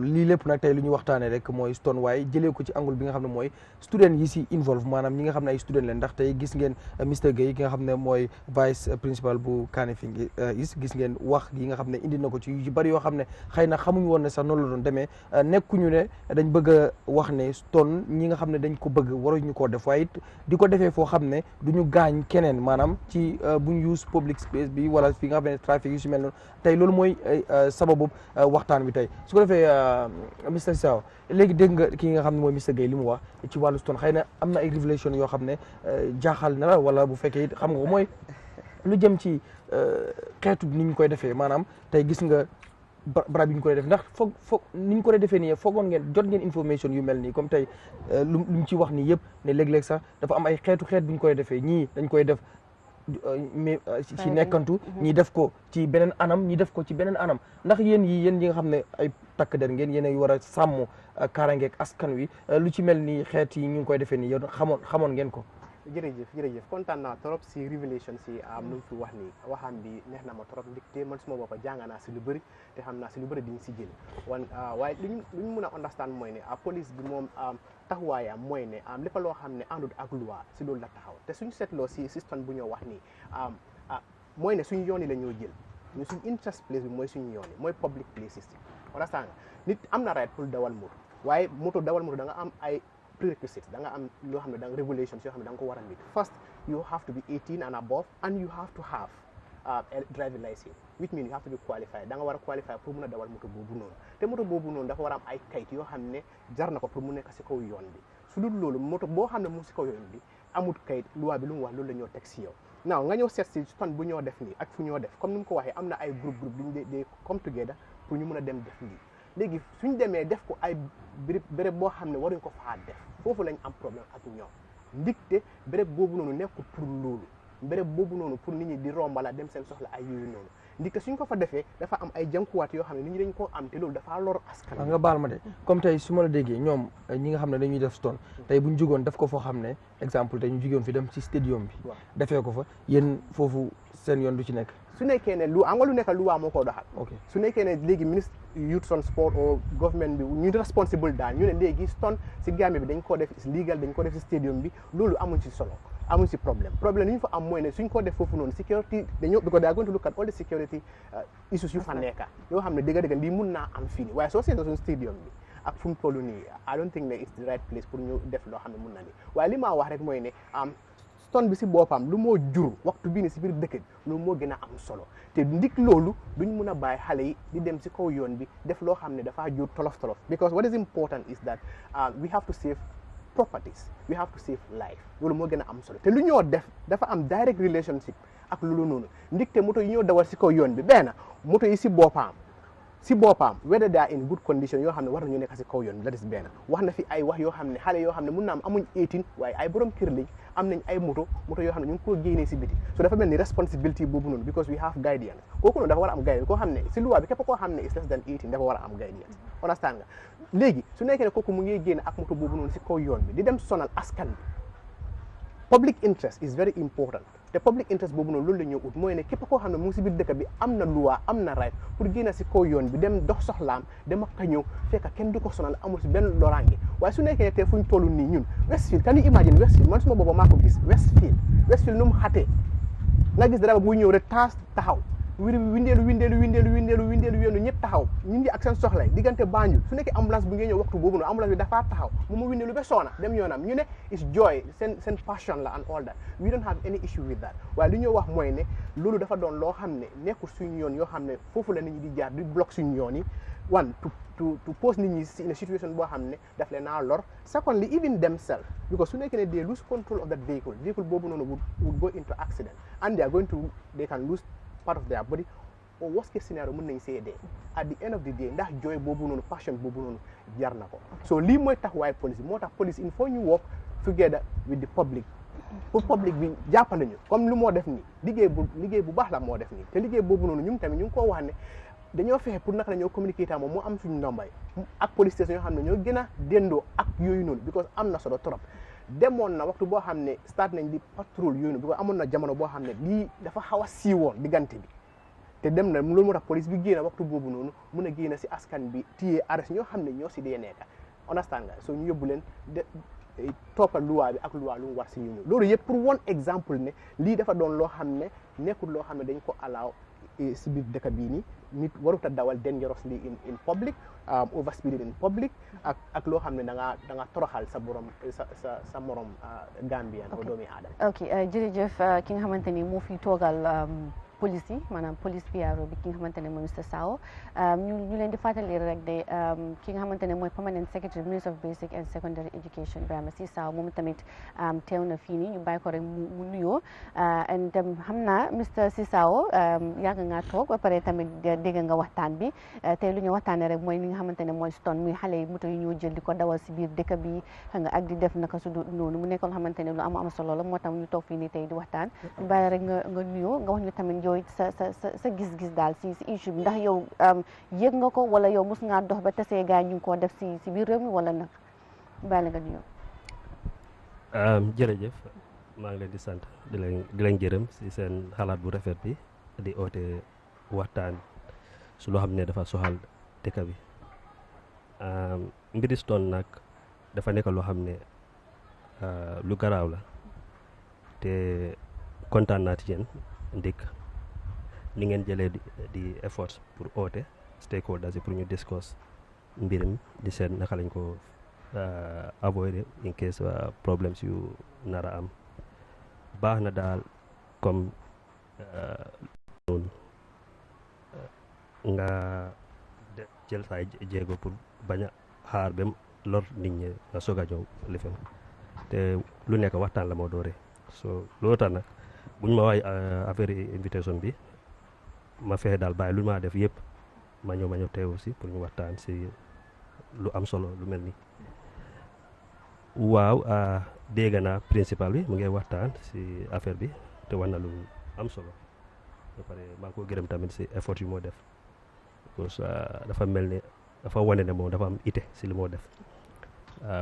lii lépp nag tey lu ñu waxtaanee rek mooy Stone waaye jëlee ko ci angle bi nga xam ne mooy student yi si involve maanaam ñi nga xam ne ay student leen ndax tey gis ngeen Mr Gueye ki nga xam ne mooy vice principal bu Kanifing gis ngeen wax yi nga xam ne indi na ko ci yu bari yoo xam ne xëy na xamuñu woon ne sax noonu la doon demee nekkuñu ne dañ bëgg a wax ne Stone ñi nga xam ne dañ ko bëgg waruñu koo def waaye it di ko defee foo xam ne duñu gaañ keneen maanaam ci buñ use public space bi wala fi nga xam ne trafic yu si mel noonu tey loolu mooy sababu waxtaan bi tey su ko defee Mr Sissaw léegi dégg nga ki nga xam ne mooy Mr Gueye li mu wax ci wàllu Stone xëy na am na ay révélation yoo xam ne jaaxal na la wala bu fekkee xam nga mooy lu jëm ci xeetu ni ñu koy defee maanaam tey gis nga barab yi ñu koy def ndax foog ni ñu ko defee nii foogoon ngeen jot ngeen information yu mel nii comme tey lu mu ci wax nii yëpp ne léeg-léeg sax dafa am ay xeet bu ñu koy defee ñii dañ koy def mais ci nekkantu ñi def ko ci beneen anam ñi def ko ci beneen anam ndax yéen yi nga xam ne ay takk der ngeen yéen a war a sàmm kaaraangeeg askan wi lu ci mel ni xeet yi ñu ngi koy defee nii yow xamoon ngeen ko. jërëjëf kontaan naa trop si révélation si lu mu fi wax nii waxam bi neex na ma trop ndaxte man suma boppa jàng naa si lu bëri te xam naa si lu bëri diñ si jël waaye luñ mun a understand mooy ne police bi moom taxawaayam mooy ne lépp loo xam ne àndut ak loi si loolu la taxaw te suñu seetloo si système bu ñoo wax nii mooy ne suñu yoon yi la ñoo jël ñu suñu interest place bi mooy suñu yoon yi mooy public places yi understand nga nit am na right pour dawal moto waaye dawal moto da nga am ay prerequisites da nga am loo xam ne da nga regulations yoo xam ne da nga ko war a meet first you have to be 18 and above and you have to have a driving license which means you have to be qualified da nga war a qualified pour mun a dawal moto boobu noonu te moto boobu noonu dafa war a am ay kayit yoo xam ne jar na ko pour mu nekk si kaw yoon bi su dul loolu moto boo xam ne mu si kaw yoon bi amut kayit loi bi lu mu wax loolu la ñoo teg si yow now nga ñëw seet si stunt bu ñoo def nii ak fu ñoo def comme ni mu ko waxee am na ay groupe duñ dee come together pour ñu mun a dem def lii léegi suñ demee def ko ay béréb boo xam ne waruñ ko faa def foofu lañ am problème ak ñoom ndigte béréb boobu noonu nekkul pour loolu béréb boobu noonu pour nit ñi di rombala dem seen soxla ay yooyu noonu ndigte suñ ko fa defee dafa am ay jànkuwaat yoo xam ne nit ñi dañ koo am te loolu dafa lor askan nga baal ma de comme tey su ma la déggee ñoom ñi nga xam ne dañuy def Stone tey buñ jógoon def ko foo xam ne exemple tey ñu jógoon fi dem ci stadium bi defee ko fa yéen foofu seen yoon du ci nekk su nekkee ne am nga lu nekk luwaa moo ko doxal su nekkee ne léegi ministre youth and sport or government bi ñu responsible daal ñu ne léegi Stone si Gambie bi dañ ko def is legal dañ ko def si stadium bi loolu amuñ ci solo amuñ si problème li ñu fa am mooy ne suñ ko def foofu noonu security dañoo because they are going to look at all the security issues yu fa nekka yoo xam ne dëgg-dëgg lii mun naa am fii nii waaye soo seetoo suñu stadium bi ak fu mu toll nii I don't think ne it's the right place pour ñu def loo xam ne mun na ni waaye li maa wax rek mooy ne Stone bi si boppam lu moo jur waxtu bii ni si biir dëkk bi loolu moo gën a am solo te ndik loolu duñ mun a bàyyi xale yi di dem si kaw yoon bi def loo xam ne dafa jur tolof because what is important is that we have to save properties we have to save life loolu moo gën a am solo te lu ñoo def dafa am direct relationship ak loolu noonu ndik te moto yi ñoo dawal si kaw yoon bi benn moto yi si boppam whether they are in good condition yoo xam ne war nañu nekk si kaw yoon bi la des benn wax na fi ay wax yoo xam ne xale yoo xam ne mun na am amuñ 18 waaye ay borom kër lañ am nañ ay moto yoo xam ne ñu ngi ko génnee si biti so dafa mel ni responsibility boobu noonu because we have guidance kooku noonu dafa war a am guidance koo xam ne si loi bi képp koo xam ne is less than 18 dafa war a am guidance understand nga léegi su nekkee ne kooku mu ngi génne ak moto boobu noonu si kaw yoon bi di dem sonal askan bi public interest is very important te public interest boobu noonu loolu la ñëw ut mooy ne képp koo xam ne mu ngi si biir dëkk bi am na loi am na right pour génn si kaw yoon bi dem dox soxlaam dem ak ñëw fekk kenn du ko sonal amul si benn loraange waaye su nekkee ne te fu ñu toll nii ñun Westfield can you imagine Westfield man suma booba maa ko gis Westfield nu mu xatee nga gis dara buy ñëw rek taxaw windeelu yoonu ñëpp taxaw ñu ngi ak seen soxlay diggante Banjul su nekkee ambulance bi ngay ñëw waxtu boobu noonu ambulance bi dafa taxaw mu windeelu ba soona dem yoonam ñu ne is joy seen passion la and all that we don't have any issue with that waaye li ñoo wax mooy ne loolu dafa doon loo xam ne nekkul suñu yoon yoo xam ne foofu la nit ñi di jaar di block suñu yoon yi one to post nit ñi in a situation boo xam ne daf leen naa lor secondly even themselves because su nekkee ne they lose control of that vehicle boobu noonu would go into accident and they can lose part of their body au worst case scenario mën nañ see dee at the end of the day ndax joy boobu noonu passion boobu noonu jar na ko so lii mooy tax waaye police moo tax police il faut ñu work together with the public pour public bi jàppale ñu comme lu moo def nii liggéey bu baax la moo def nii te liggéey boobu noonu ñun tamit ñu ngi koo wax ne dañoo fexe pour naka la ñoo communiquer tam moom moo am suñu ndombay ak police station yoo xam ne ñoo gën a dendoo ak yooyu noonu because am na solo trop demoon na waxtu boo xam ne start nañ di patrouille yooyu noonu because amoon na jamono boo xam ne lii dafa xaw a siiwoon diggante bi te dem na loolu moo tax police bi génn waxtu boobu noonu mun a génn si askan bi téye arrest ñoo xam ne ñoo si dee nekk understand nga so ñu yóbbu leen toppal luwaa bi ak luwaa lu mu war si ñu loolu yëpp pour one exemple ne lii dafa doon loo xam ne nekkul loo xam ne dañ ko allow si biir dëkk bii nii nit warut a dawal dangerously in public overspeeding in public ak loo xam ne da nga toroxal sa borom sa morom Gambian o doomi aadama ok jërëjëf ki nga xamante ni moo fi toogal police yi maanaam police PRO bi ki nga xamante ne mooy Mr Sao ñu leen di fàttali rek de ki nga xamante ne mooy permanent secretary minister of basic and secondary education Ibrahima Si Sao moom tamit teew na fii nii ñu bàyyi ko rek mu nuyoo and xam naa Mr Si Sao yàgg nga toog ba pare tamit dégg nga waxtaan bi tey lu ñu waxtaanee rek mooy li nga xamante ne mooy stunt muy xale yi moto yi ñoo jël di ko dawal si biir dëkk bi xam nga ak di def naka su noonu mu nekk loo xamante ne lu am solo la moo tax ñu toog fii nii tey di waxtaan ñu bàyyi rek nga nuyoo nga wax ñu tamit yooyu sa gis-gis daal si issue bi ndax yow yëg nga ko wala yow mos ngaa dox ba tasee gaa ñu ngi koo def si biir réew mi wala nag bàyyi la nga nuyoo. jërëjëf maa ngi leen di sant di leen gërëm si seen xalaat bu rafet bi di oote waxtaan su loo xam ne dafa soxal dëkk bi mbiri stunt nag dafa nekk loo xam ne lu garaaw la te kontaan naa ci yéen ndékk ni ngeen jëlee di efforts pour oote stakeholders yi pour ñu discuss mbirim di seet naka lañ ko avoid in case problems yu nara am baax na daal comme noonu nga jël say jéego pour bañ a xaar ba lor nit ñi nga soog a ñëw lifin te lu nekk waxtaan la moo doore so loolu tax nag buñ ma waay affaire invitation bi ma fexe daal bàyyi lu ma def yëpp ma ñëw teew aussi pour ñu waxtaan si lu am solo lu mel ni waaw dégg naa principal bi mu ngi waxtaan si affaire bi te wax na lu am solo ba pare maa ngi ko gërëm tamit si effort yu moo def parce que dafa mel ni dafa wane ne moom dafa am ite si li moo def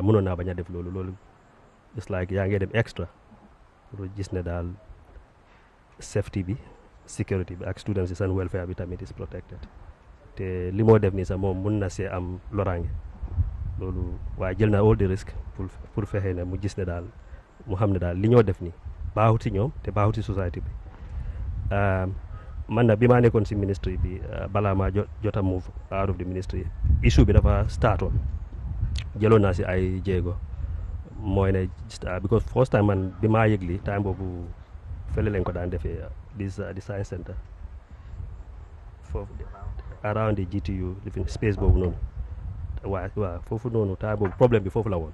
mënoon naa bañ a def loolu it's like yaa ngi dem extra pour gis ne daal safety bi security bi ak students yi seen welfare bi tamit is protected te li moo def nii sax moom mun na see am loraange loolu waaye jël na all the risk pour fexe ne mu gis ne daal mu xam ne daal li ñoo def nii baaxut si ñoom te baaxut si society bi man na bi maa nekkoon si ministry bi balaa maa jot a move out of the ministry issue bi dafa startoon jëloon naa si ay jéego mooy ne because first time man bi maa yëg li time boobu fële lañ ko daan defee di science center foofu around the GTU living space boobu noonu waaw foofu noonu time boobu problème bi foofu la woon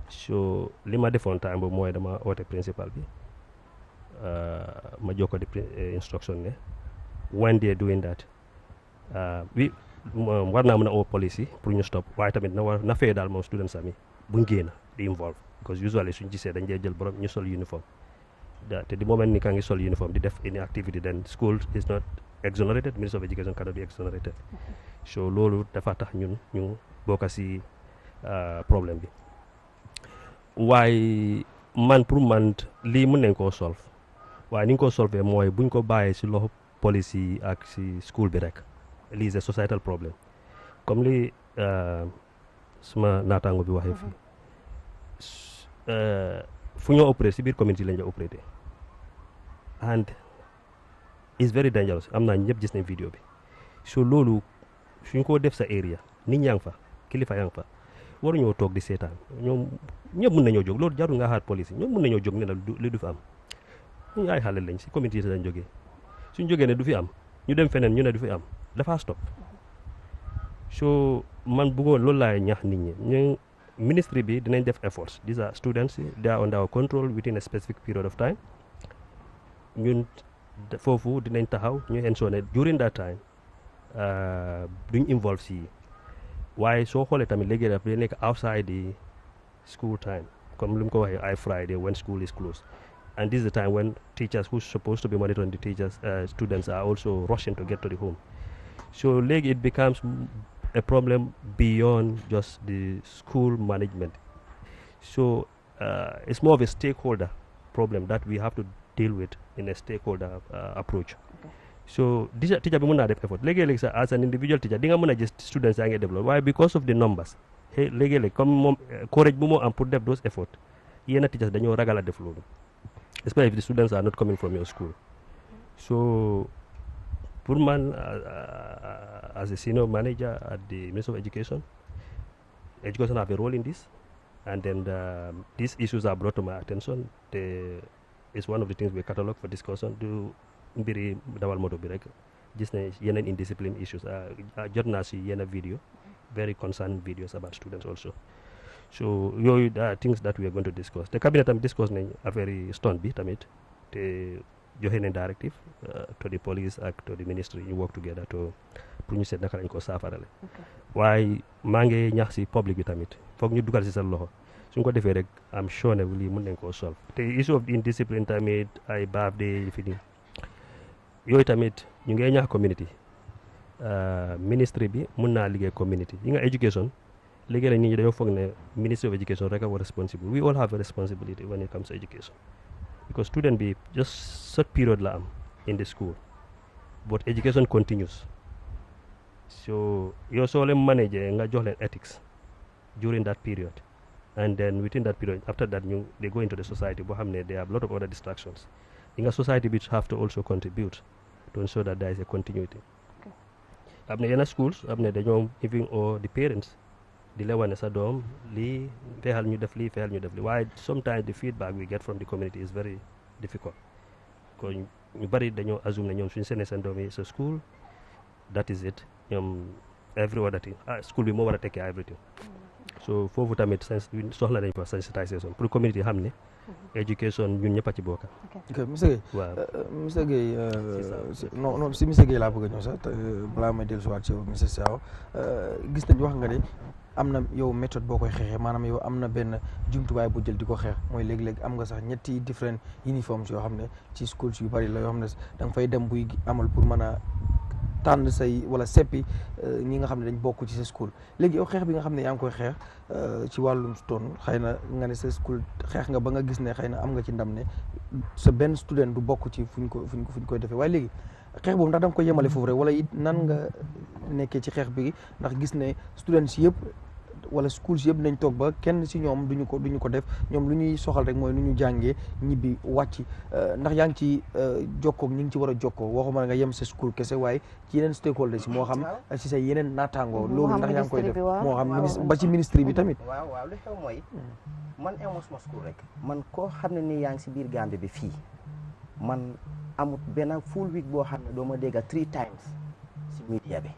so li ma defoon time boobu mooy dama oote principal bi ma jokko di instruction ne when they doing that war naa mën a oo police yi pour ñu stop waaye tamit na fee daal moom students ami buñ génn di involve because usually suñ gisee dañ dee jël borom ñu sol uniform te di moment ni ka ngi sol uniform di def any activity then school is not exonerated, Minister of Education cannot be exonerated. So loolu dafa tax ñun ñu bokk si problème bi waaye man pour man lii mën nañ koo solve waaye ni ñu ko solve mooy buñ ko bàyyee si loxo police yi ak si school bi rek lii c'est societal problem comme li suma naataango bi waxee fii fu ñoo opéré si biir community lañ la opéré and it's very dangerous am naa ñëpp gis nañ vidéo bi so loolu suñ ko def sa area nit ñaa ngi fa kilifa yaa ngi fa waruñoo toog di seetaan ñoom ñëpp mën nañoo jóg loolu jarul nga xaar police yi ñoom mën nañoo jóg ne la li du fi am ñu ay xale lañ si community lañ jógee suñ jógee ne du fi am ñu dem feneen ñu ne du fi am dafa stop so man bëggoon loolu laay ñax nit ñi ñu ministry bi dinañ def efforts these are students they are under our control within a specific period of time ñun foofu dinañ taxaw ñu ensure ne during that time duñ involve si waaye soo xoolee tamit léegi daf day nekk outside the school time comme lu mu ko waxee ay Friday when school is closed and this is the time when teachers who's supposed to be monitoring the teachers students are also rushing to get to the home so léegi it becomes a problem beyond just the school management so it's more of a stakeholder problem that we have to deal with in a stakeholder approach so teacher bi mën naa def effort léegi-léegi sax as an individual teacher di nga mën a gis students yaa ngi développe waaye because of the numbers léegi-léegi comme moom courage bu moo am pour def those effort yenn teachers dañoo ragal a def loolu especially if the students are not coming from your school so pour man as a senior manager at the Ministry of Education have a role in this and then these issues are brought to my attention it's one of the things we catalog for discussion du mbiri dawal moto bi rek gis ne yeneen indiscipline issues jot naa si yenn video very concerned videos about students also so yooyu are things that we are going to discuss the cabinet tamit discuss nañ affaire yi stunt bi tamit te joxe nañ directive to the police ak to the ministry ñu work together to pour ñu seet naka lañ ko saafarale waaye maa ngi ñax si public bi tamit foog ñu dugal si seen loxo suñ ko defee rek am sure ne lii mën nañ koo solve te issue of indiscipline tamit ay birthday fi nii yooyu tamit ñu ngi ñaax community ministry bi mun naa liggéey community yi nga education liggéey la nit ñi dañoo foog ne ministry of education rek a war responsible we all have a responsibility when it comes to education because student bi just short period la am in the school but education continues so yow soo leen manager nga jox leen ethics during that period and then within that period after that they go into the society boo xam ne they have a lot of other distractions in a society which have to also contribute to ensure that there is a continuity. am na yenn schools am na dañoo even or the parents di la wane sa doom lii fexeel ñu def lii fexeel ñu def lii waaye sometimes the feedback we get from the community is very difficult kon ñu bari dañoo assume ne ñoom suñu seen doom yi sa school that is it ñoom every other thing school bi moo war a take care everything so foofu tamit soxla nañ fa sensitisation pour community xam ne education ñun ñëpp a ci bokk. ok monsieur Guèye. waaw monsieur Guèye non si monsieur Guèye laa bëgg a ñëw sax balaa may dellusiwaat ci monsieur Sow gis nañu wax nga ne am na yow méthode boo koy xeexee maanaam yow am na benn jumtuwaay bu jël di ko xeex mooy léegi-léegi am nga sax ñetti different uniforms yoo xam ne ci schools yu bari la yoo xam ne da nga fay dem buy amal pour mën a tànn say wala seppi ñi nga xam ne dañ bokk ci sa school léegi yow xeex bi nga xam ne yaa ngi koy xeex ci wàllum stone xëy na nga ne sa school xeex nga ba nga gis ne xëy na am nga ci ndam ne sa benn student du bokk ci fuñ koy defee waaye léegi xeex boobu ndax da nga koy yemale foofu rek wala it nan nga nekkee ci xeex bi ndax gis ne students yëpp wala schools yëpp nañ toog ba kenn si ñoom duñu ko def ñoom lu ñuy soxal rek mooy nu ñu jàngee ñibbi wàcc ndax yaa ngi ci jokkoo ñi ngi ci war a jokkoo waxuma nga yem sa school kese waaye ci yeneen stakeholders moo xam ci sa yeneen naataangoo loolu ndax yaa ngi koy def moo xam ba ci ministre bi tamit waaw li xew mooy man amoo suma school rek man koo xam ne ni yaa ngi si biir Gambie bi fii man amut benn full week boo xam ne doo ma dégg 3 times si media bi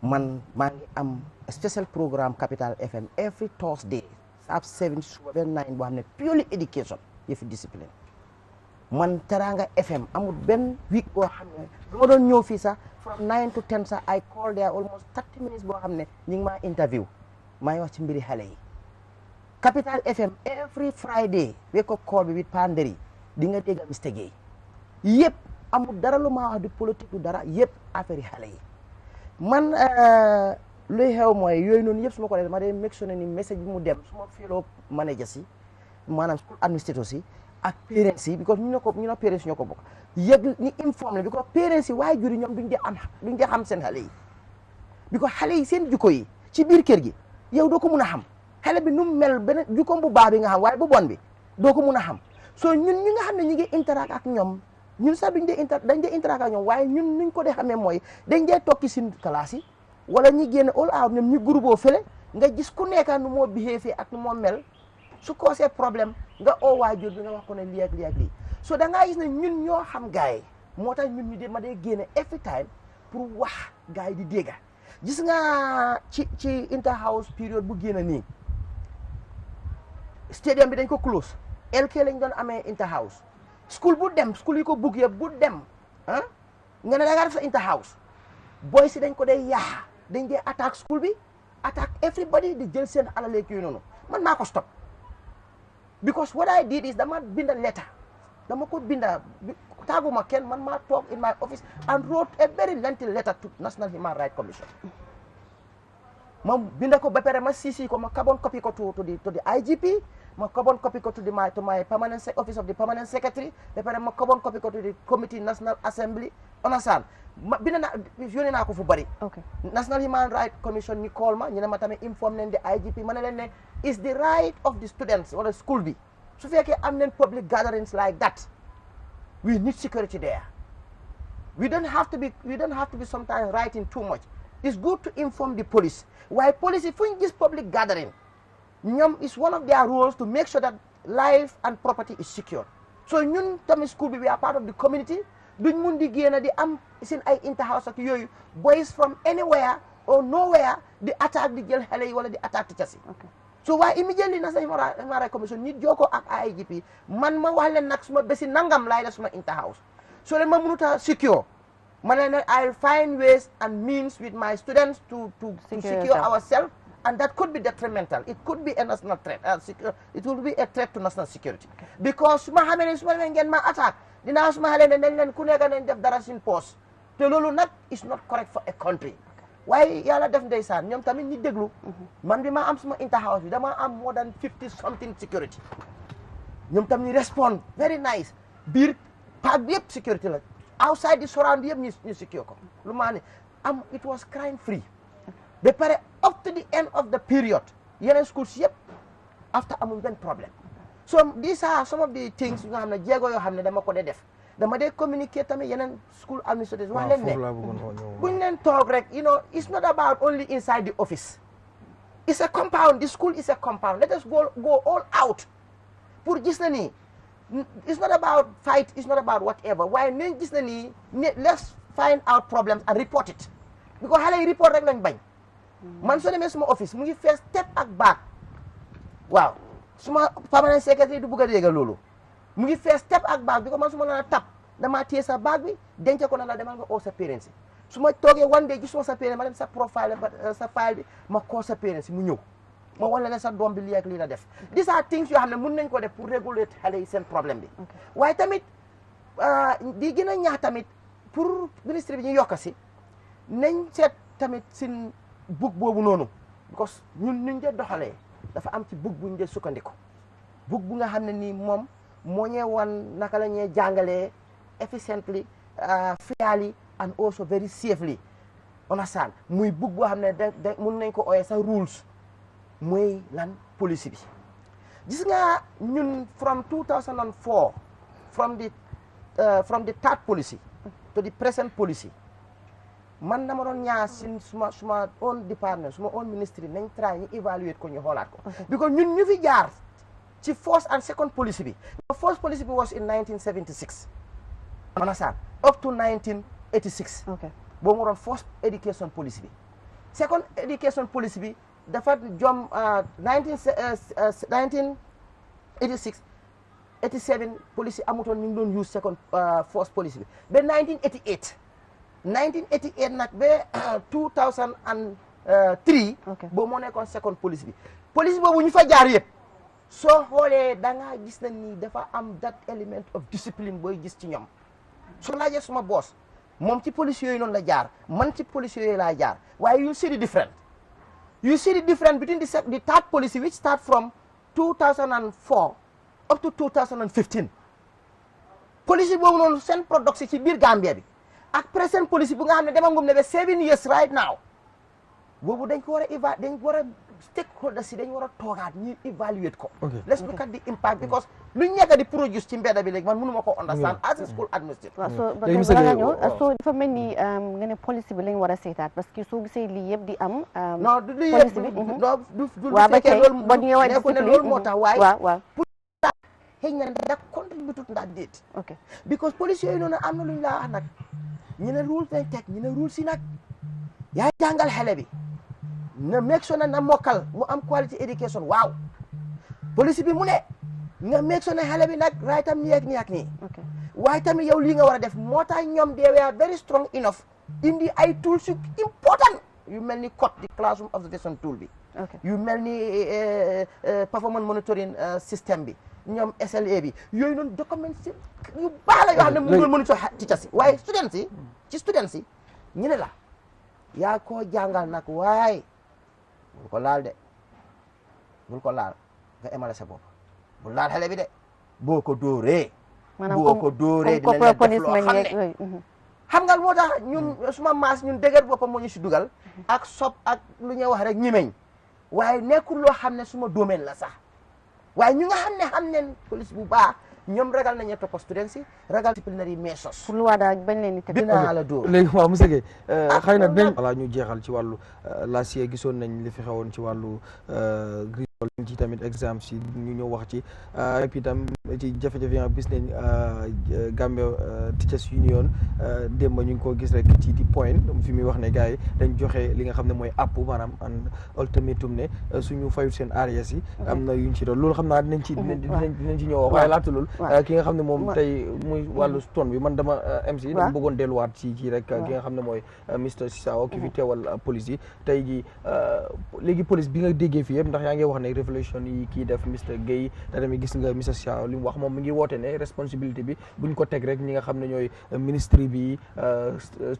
man maa ngi am special programme Capital FM every Thursday ab 7 suba 9 boo xam ne purely education yëfi discipline man Teranga FM amul benn week boo xam ne du ma doon ñëw fii sax from 9 to 10 sax I call there almost 30 minutes boo xam ne ñu ngi maa interview maa ngi wax ci mbiri xale yi Capital FM every Friday wake up call bi with Panderi di nga dégg Mr Guèye yëpp amul dara lu maa wax di politique du dara yëpp affaire yi xale yi man luy xew mooy yooyu noonu yëpp su ma ko def ma dee make sure ni message bi mu dem su ma fellow managers yi maanaam school administrators yi ak parents yi because ñu ne parents ñoo ko bokk yëg ñu informe because parents yi waaye juri ñoom duñ dee xam seen xale yi because xale yi seen jikko yi ci biir kër gi yow doo ko mun a xam xale bi nu mu mel beneen jikkoom bu baax bi nga xam waaye bu bon bi doo ko mun a xam so ñun ñi nga xam ne ñu ngi interact ak ñoom ñun sax dañ dee interact ak ñoom waaye ñun nuñ ko dee xamee mooy dañ dee tokki seen classe yi wala ñi génn all out ñoom ñu groupe fële nga gis ku nekka nu moo behave ak nu moo mel su causé problème nga oo waajur bi nga wax ko ne lii ak lii ak lii so da ngaa gis ne ñun ñoo xam gars yi moo tax ñun ñu ma dee génne every time pour wax gars yi di dégga gis nga ci interhouse period bu génn nii stadium bi dañ ko close LK lañ doon amee interhouse school bu dem school yi ko bugg yëpp bu dem ah nga ne da nga def sa inter house boy si dañ ko dee yaa dañ dee attaque school bi attaque everybody di jël seen alal kii noonu man maa ko stop because what I did is dama binda letter dama ko binda taguma kenn man maa toog in my office and wrote a very lengthy letter to National Human Rights Commission ma binda ko ba pare ma sisi ko ma carbon copy ko to the IGP ma carbon copy ko to my permanent office of the permanent secretary ba pare ma carbon copy ko to the committee National Assembly understand ma binda na yónnee naa ko fu bari National Human Rights Commission ñu call ma ñu ne ma tamit inform leen the IGP ma ne leen ne is the right of the students wala school bi su fekkee am nañ public gatherings like that we need security there we don't have to be sometimes writing too much. It's good to inform the police. Why police, if we this public gathering, it's one of their roles to make sure that life and property is secure. So ñun tamit school we are part of the community. Duñ mun di génn di am seen ay interhouse ak yooyu boys from anywhere or nowhere di attack di jël xale yi wala di attack teachers yi. So why immediately National Human Rights Commission ñu jokkoo ak IGP man ma wax leen nag suma bési nangam laay def suma interhouse. So leen ma mënut a secure. I'll find ways and means with my students to secure ourselves, and that could be detrimental. It could be a national threat. It will be a threat to national security. Because suma xamee suma ngeen ma attack dinaa suma xale ne nañ leen ku nekk nañ def dara sin poste te loolu nag is not correct for a country. waaye yàlla def ndeysaan ñoom tamit ñi déglu man bi ma am suma interhouse bi dama am more than 50 something security ñoom tam ñu respond very nice biir paak bi yëpp security la. Outside the surround yëpp ñu secure ko lu maa ne it was crime free ba pare up to the end of the period yeneen schools yëpp after amuñ benn problème so these are some of the things yu nga xam ne jéego yoo xam ne dama ko dee def dama dee communiquer tamit yeneen school administrators wax leen ne buñ leen toog rek it's not about only inside the office it's a compound the school is a compound let us go all out pour gis na nii it's not about fight, it's not about whatever. Why let's find out problems and report it. Because how report rek lañ bañ. Man so demee suma office mu ngi first step ak back. Waaw. Suma permanent secretary du bëgg a dégg loolu. Mu ngi first step ak back because man suma la tap dama téye sa bag bi denc ko na la demal nga oo sa parents yi. Suma toogee one day gisuma sa parents ma dem sa profile sa file bi ma call sa parents yi mu ñëw. ma wala ne sa doom bi lii ak lii la def these are things yoo xam ne mën nañ ko def pour réguler xale yi seen problème bi waaye tamit di gën a ñaax tamit pour ministre bi ñu yokk si nañ seet tamit sin book boobu noonu because ñun ñu dee doxalee dafa am ci book buñ dee sukkandiku book bu nga xam ne nii moom moo ñee wan naka la ñuy jàngalee efficiently fairly and also very safely understand muy book boo xam ne da mën nañ ko ooyee sa rules mooy lan policy bi gis nga ñun from 2004 from the third policy to the present policy man dama doon ñaar sin suma own department suma own ministry nañ try ñu evaluate ko ñu xoolaat ko because ñun ñu fi jaar ci first and second policy bi the first policy bi was in 1976 understand up to 1986 boobu moo doon first education policy bi second education policy bi dafa jom 1986 87 policy amutoon ñu ngi doon use second first policy bi ba 1988 nag ba 2003 boobu moo nekkoon second policy bi policy boobu ñu fa jaar yëpp soo xoolee da nga gis na ni dafa am that element of discipline booy gis ci ñoom soo laajee suma boss moom ci policy yooyu noonu la jaar man ci policy yooyu laa jaar waaye you see the difference between the third policy which start from 2004 up to 2015 policy boobu noonu seen production ci biir Gambia bi ak present policy bu nga xam ne dama ngum ne ba 7 years right now boobu dañ ko war a stakeholders si dañ war a toogaat ñu evaluate ko let's look at the impact because luñ nekk di produce ci mbedda bi léegi man mënuma ko understand as a school administrator so dafa mel ni nga ne policy bi lañ war a seetaat parce que soo gisee lii yëpp di am non du lii yëpp du fekkee loolu nekku ne loolu moo tax waaye pour xëy na da contribute ndax déet because policy yooyu noonu am na luñ laa wax nag ñu ne rules lañ teg ñu ne rules si nag yaa jàngal xale bi na make sure na mokkal mu am quality education waaw policy bi mu ne nga make sure ne xale bi nag right tam nii ak nii ak nii waaye tamit yow lii nga war a def moo tax ñoom they were very strong enough indi ay tools yu important yu mel ni code di classroom observation tool bi yu mel ni performance monitoring system bi ñoom SLA bi yooyu noonu document si yu baax la yoo xam ne mu ngi monitor teachers si waaye students yi ñu ne la yaa koo jàngal nag waaye bul ko laal de bul ko laal nga emale sa bopp bul laal xale bi de boo ko dóoree dinañ la def loo xam ne xam nga moo tax ñun suma maas ñun dëgër boppam moo ñu si dugal ak sob ak lu ñuy wax rek ñimeñ waaye nekkul loo xam ne suma domaine la sax waaye ñu nga xam ne police bu baax ñoom ragal nañu topp students yi ragal disciplinary measures pour lu waa daal bañ leen di dinaa la dóor léegi waaw monsieur Guèye xëy na dinañ voilà ñu jeexal ci wàllu la sie gisoon nañ li fi xewoon ci wàllu ci tamit exemple si ñu ñëw wax ci et puis tam ci jafe-jafe yi gis nañ Gambia Teachers Union démb ñu ngi ko gis rek ci di point fi muy wax ne gars yi dañ joxe li nga xam ne mooy app maanaam an ultimatum ne suñu fayut seen arias yi am na yuñ ci doon loolu xam naa dinañ ci ñëw wax waaye laata loolu ki nga xam ne moom tey muy wàllu stone bi man dama MC dama bëggoon delluwaat ci rek ki nga xam ne mooy Mr Sissaou ki fi teewal police yi tey ji léegi police bi nga déggee fii yëpp ndax yaa ngi wax ne révolution yi kii def Mr Guèye te tamit gis nga Mr Sissaou li mu wax moom mi ngi woote ne responsabilité bi buñ ko teg rek ñi nga xam ne ñooy ministre bi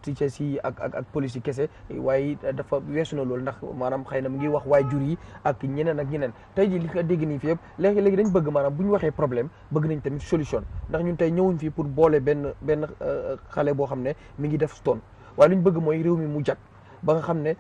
teachers yi ak police yi kese waaye dafa weesu na loolu ndax maanaam xëy na mu ngi wax waajur yi ak ñeneen tey ji li nga dégg nii fi yëpp léegi dañ bëgg maanaam bu ñu waxee problème bëgg nañ tamit solution ndax ñun tey ñëwuñ fii pour boole benn xale boo xam ne mi ngi def stone waaye lu ñu bëgg mooy réew mi mu jag ba nga xam ne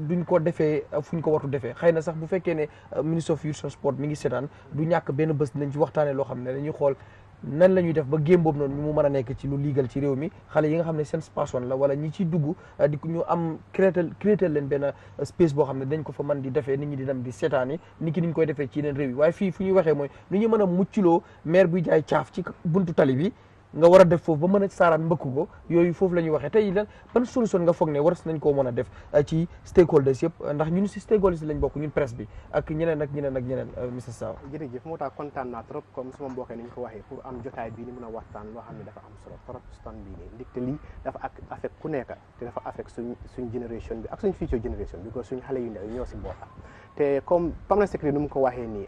duñ ko defee fu ñu ko wartu defee xëy na sax bu fekkee ne ministre of youth and sport mi ngi seetaan du ñàkk benn bés dinañ ci waxtaanee loo xam ne dañuy xool nan la ñuy def ba game boobu noonu mu mën a nekk ci lu legal ci réew mi xale yi nga xam ne seen passion la wala ñi ciy dugg di ñu am créer leen benn space boo xam ne dañ ko fa mën di defee nit ñi di dem di seetaan yi nit ki ni ñu koy defee ci yeneen réew yi waaye fii fu ñuy waxee mooy nu ñu mën a muccloo maire buy jaay caaf ci buntu tali bi nga war a def foofu ba mën a saaraan mbëkk ko yooyu foofu la ñuy waxee tey lan ban solution nga foog ne war nañ koo mën a def ci stakeholders yëpp ndax ñun si stakeholders lañ bokk ñun presse bi ak ñeneen monsieur Sow jërëjëf moo tax kontaan naa trop comme suma mbokkee ni ñu ko waxee pour am jotaay bii ni mën a waxtaan loo xam ne dafa am solo trop stone bii nii ndigte lii dafa affect ku nekk te dafa affect suñ génération bi ak suñ future generation bi because suñ xale yu ndaw ñoo si bokka te comme permanent secretary nu mu ko waxee nii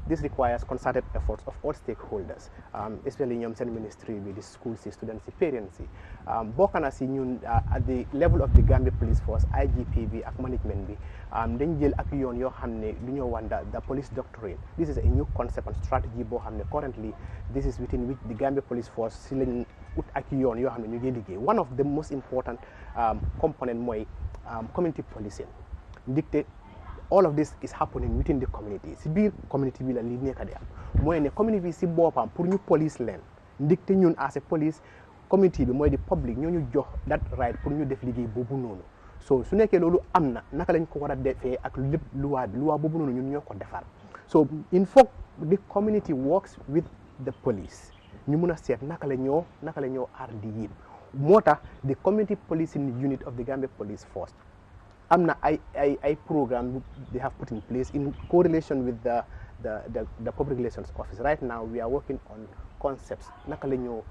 this requires concerted efforts of all stakeholders especially ñoom seen ministry bi di school si students si parents si bokk na si ñun at the level of the Gambia Police Force IGP bi ak management bi dañ jël ak yoon yoo xam ne lu ñoo wanda the police doctrine this is a new concept and strategy boo xam ne currently this is within which the Gambia Police Force si lañ ut ak yoon yoo xam ne ñu ngi liggéey one of the most important component mooy community policing ndikte all of this is happening within the community si biir community bi la li nekk di am mooy ne community bi si boppam pour ñu police leen ndikte ñun as a police community bi mooy di public ñoo ñu jox that right pour ñu def liggéey boobu noonu so su nekkee loolu am na naka lañ ko war a defee ak lépp loi boobu noonu ñun ñoo ko defar so il faut the community works with the police ñu mun a seet naka la ñoo aar di yib moo tax the community policing unit of the Gambia Police Force am na ay programme they have put in place in correlation with the public relations office right now we are working on concepts naka la ñoo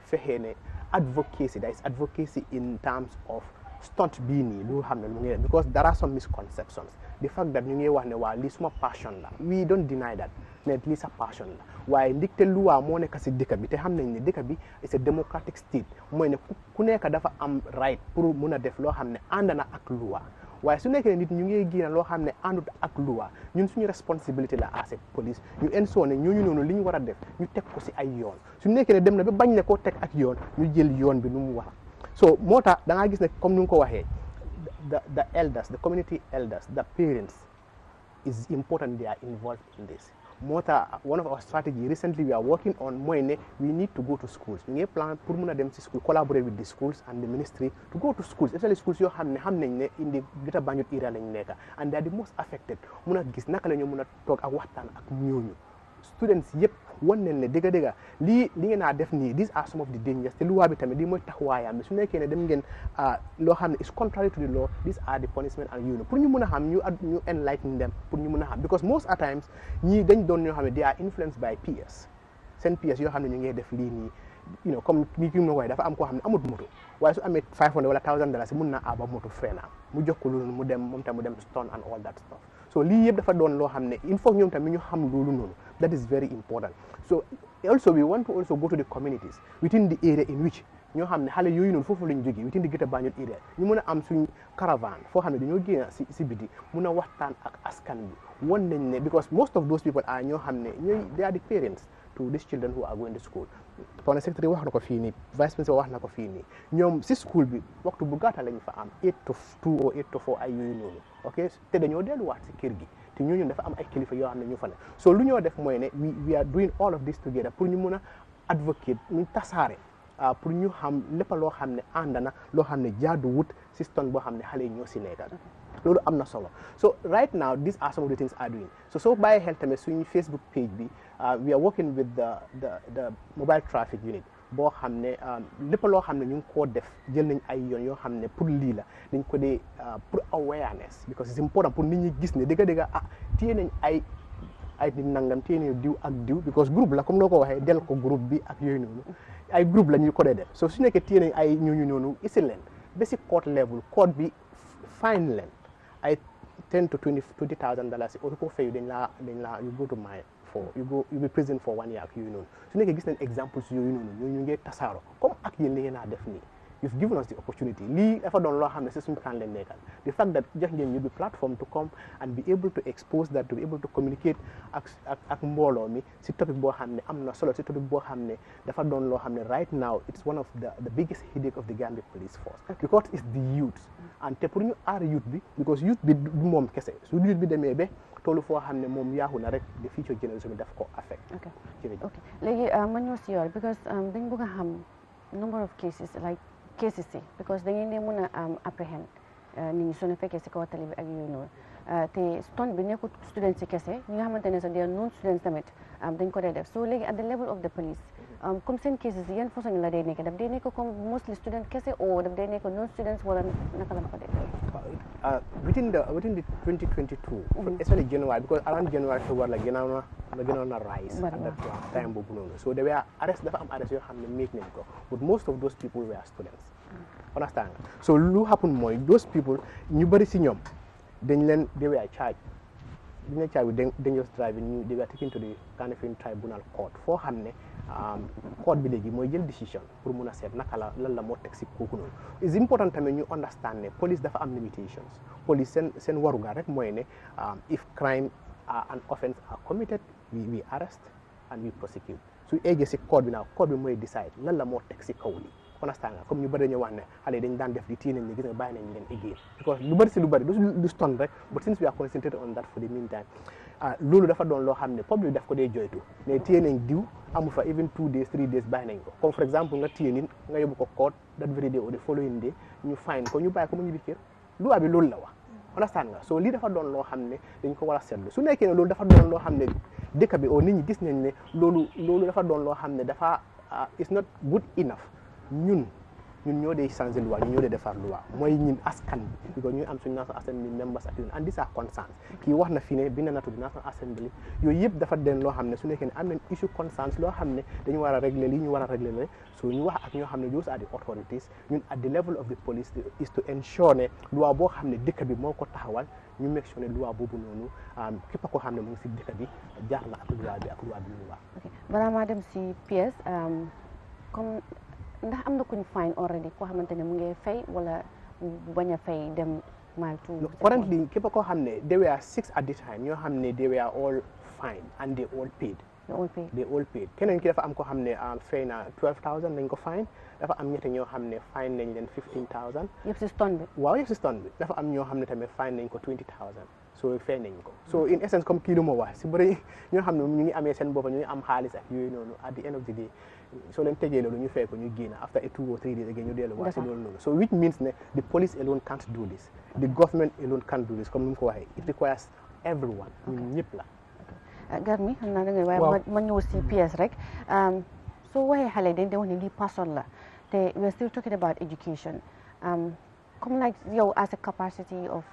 fexee ne advocacy there is advocacy in terms of stunt bii nii lu xam ne lu ngi because there are some misconceptions the fact that ñu ngi wax ne waa lii suma passion la we don't deny that ne lii sa passion la waaye ndigte luwaa moo nekk si dëkk bi te xam nañ ne dëkk bi it's a democratic state mooy ne ku nekk dafa am right pour mun a def loo xam ne ànd na ak luwaa waaye su nekkee nit ñu ngi génn loo xam ne àndut ak luwaa ñun suñu responsibility la as a police ñu ensure ne ñooñu noonu li ñu war a def ñu teg ko si ay yoon su nekkee ne dem na ba bañ ne koo teg ak yoon ñu jël yoon bi nu mu war so moo tax da ngaa gis ne comme ni nga ko waxee the elders the community elders the parents is important they are involved in this moo tax one of our strategy recently we are working on mooy ne we need to go to schools ñu ngi plan pour mun a dem si school collaborate with the schools and the ministry to go to schools especially schools yoo xam nañ ne indi Greater Banjul area lañ nekk and they are the most affected mun a gis naka la ñu mun a toog ak waxtaan ak ñooñu students yëpp wan nañ ne dëgg li ngeen a def nii these are some of the dangers te luwaa bi tamit lii mooy taxawaayam bi su nekkee ne dem ngeen loo xam ne is contrary to the law these are the punishment and pour ñu mën a xam ñu enlighten them pour ñu mën a xam because most at times ñii dañ doon ñoo xam ne they are influenced by peers seen peers yoo xam ne ñu ngi def lii nii comme ni ki ma koy dafa am koo xam ne amut moto waaye su amee $500 wala $1000 mun na aba moto freena mu jox ko loolu mu dem moom tam mu dem stunt and all that stuff so lii yëpp dafa doon loo xam ne il faut ñoom tamit ñu xam loolu noonu that is very important so also we want to also go to the communities within the area in which ñoo xam ne xale yooyu noonu foofu lañ jógee within the Greater Banjul area ñu mën a am suñ caravane foo xam ne dañoo génn si biti mun a waxtaan ak askan bi won nañ ne because most of those people are ñoo xam ne ñooy they are the parents to these children who are going to school Permanent Secretary wax na ko fii nii Vice Principal wax na ko fii nii ñoom si school bi waxtu bu gàtta lañ fa am 8 to 2 or 8 to 4 ay yooyu noonu ok te dañoo delluwaat si kër gi te ñooñu dafa am ay kilifa yoo xam ne ñu fa ne so lu ñoo def mooy ne we are doing all of this together pour ñu mun a advocate ñu tasaare pour ñu xam lépp loo xam ne ànd na loo xam ne jaadu wut si stunt boo xam ne xale yi ñoo si nekkal loolu am na solo so right now these are some of the things are doing so bàyyi xel tamit suñu Facebook page bi we are working with the mobile traffic unit boo xam ne lépp loo xam ne ñu ngi koo def jël nañ ay yoon yoo xam ne pour lii la dañ ko dee pour awareness because it's important pour nit ñi gis ne dëgg-dëgg téye nañ ay nit nangam téye nañ diw ak diw because groupe la comme noo ko waxee del ko groupe bi ak yooyu noonu ay groupe la ñu ko dee def so su nekkee téye nañ ay ñooñu noonu isi leen ba si court level court bi fine leen ay $10,000 to $20,000 au ko fayu dañ laa you go to mine for you be prison for 1 year ak yooyu noonu su nekkee gis nañ examples yooyu noonu ñu ngi tasaaro comme ak yéen li ngeen a def nii you've given us the opportunity lii dafa doon loo xam ne si suñu plan leen nekkal the fact that jox ngeen ñu bi platform to come and be able to expose that to be able to communicate ak mbooloo mi si topic boo xam ne am na solo si topic boo xam ne dafa doon loo xam ne right now it's one of the biggest headache of the Gambia police force because it's the youth and te pour ñu aar youth bi because youth bi du moom kese su youth bi demee ba toolu foo xam ne moom yaaxu na rek the future generation bi daf ko affect ok léegi ma ñëw si yow because dañ bëgg a xam number of cases like cases yi because dañuy ne mën a apprehend nit ñi su fekkee si kaw tali bi ak yooyu noonu te stunt bi nekkul students yi kese ñi nga xamante ne sax des non students tamit dañ ko dee def so léegi at the level of the police comme seen cases yi yan façon la dee nekk daf dee nekk comme mostly student kese o daf dee nekk non students wala naka la ko dee within the 2022 especially January because around January February la gënoon na rise at that time boobu noonu so they were arrest dafa am arrest yoo xam ne make nañ ko but most of those people were students understand nga so lu happen mooy those people ñu bëri si ñoom dañ leen they were charged dañ leen charged with dangerous driving they were taken to the Kanifing Tribunal Court foo xam ne court bi léegi mooy jël décision pour mun a seet naka la lan la moo teg si kooku noonu it's important tamit ñu understand ne police dafa am limitations police seen warugar rek mooy ne if crime and offense are committed we arrest and we prosecute su eggee si court bi court bi mooy decide lan la moo teg si kaw li understand nga comme ñu bëri dañoo wax ne xale dañ daan def di téye nañ ne gis nga bàyyi nañ leen again because lu bëri si lu bëri du stunt rek but since we are concentrated on that for the meantime loolu dafa doon loo xam ne public daf ko dee joytu ne téye nañ diw amu fa even 2 days 3 days bàyyi nañ ko comme for exemple nga téye nit nga yóbbu ko court that very day or the following day ñu fine ko ñu bàyyi ko mu ñibbi kër loi bi loolu la wax understand nga so lii dafa doon loo xam ne dañ ko war a seetlu su nekkee ne loolu dafa doon loo xam ne dëkk bi o nit ñi gis nañ ne loolu dafa doon loo xam ne dafa it's not good enough ñun ñoo dee changer loi ñun ñoo dee defar loi mooy ñun askan bi because ñuy am suñu National Assembly members ak and these are concerns kii wax na fi ne bind na tudd National Assembly yooyu yëpp dafa den loo xam ne su nekkee ne am nañ issue concerns loo xam ne dañu war a régler lii ñu war a régler la so ñu wax ak ñoo xam ne those are the authorities ñun at the level of the police is to ensure ne loi boo xam ne dëkk bi moo ko taxawal ñu make sure ne loi boobu noonu képp koo xam ne mu ngi si dëkk bi jaar la ak loi bi ñu wax. ok balaa maa dem si PS comme ndax am na kuñ fine already koo xamante ne mu ngi fay wala bañ a fay dem mile two currently képp koo xam ne they were 6 at the time ñoo xam ne they were all fine and they all paid keneen ki dafa am koo xam ne fay na 12,000 lañ ko fine dafa am ñetti ñoo xam ne fine nañ leen 15,000 yëpp si stunt bi waaw yëpp si stunt bi dafa am ñoo xam ne tamit fine nañ ko 20,000 so fay nañ ko so in essence comme kii lu ma wax si bëri ñoo xam ne ñu ngi amee seen bopp ñu ngi am xaalis ak yooyu noonu at the end of the day soo leen tegee loolu ñu fay ko ñu génn after 2 or 3 days again ñu dellu waa si loolu noonu so which means ne the police alone can't do this the government alone can't do this comme ni mu ko waxee it requires everyone ñun ñëpp la Garmi xam naa da ngay waaye ma ñëw si PS rek soo waxee xale dañ de wax ne lii passion la te we are still talking about education come like yow as a capacity of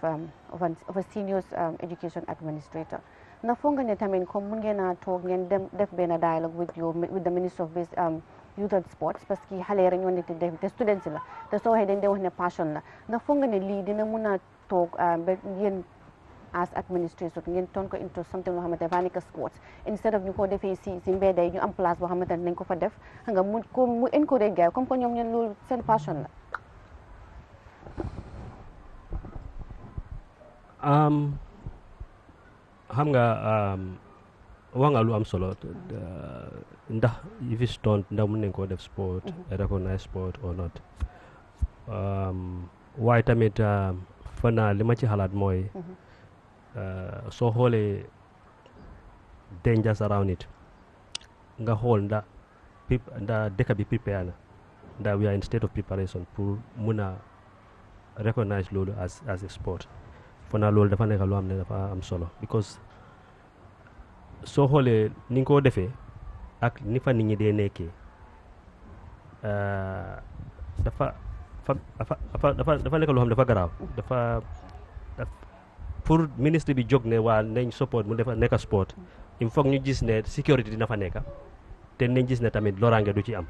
a senior education administrator na foog nga ne tamit comme mun ngeen a toog ngeen dem def benn dialogue with the Minister of Youth and Sports parce que xale yi rek ñoo nekk di def te students la te soo waxee dañ de wax ne passion la na foog nga ne lii dina mun a toog ba yéen as administrator ngeen turn ko into something loo xamante dafa nekk sports instead of ñu ko defee si mbedda yi ñu am place boo xamante ne nañ ko fa def xam nga mu encourage gars comme que ñoom ñeen loolu seen passion la xam nga wax nga lu am solo ndax if it's stunt ndax mën nañ koo def sport recognize sport or not waaye tamit fa naa li ma ci xalaat mooy soo xoolee dangers around it nga xool ndax dëkk bi prepare na ndax we are in state of preparation pour mun a recognize loolu as a sport fa naa loolu dafa nekk loo xam ne dafa am solo because soo xoolee ni nga koo defee ak ni fa nit ñi dee nekkee dafa nekk loo xam ne dafa garaaw dafa pour ministre bi jóg ne waa nañ support mu defa nekk sport il faut ñu gis ne sécurité dina fa nekk te nañ gis ne tamit loraange du ci am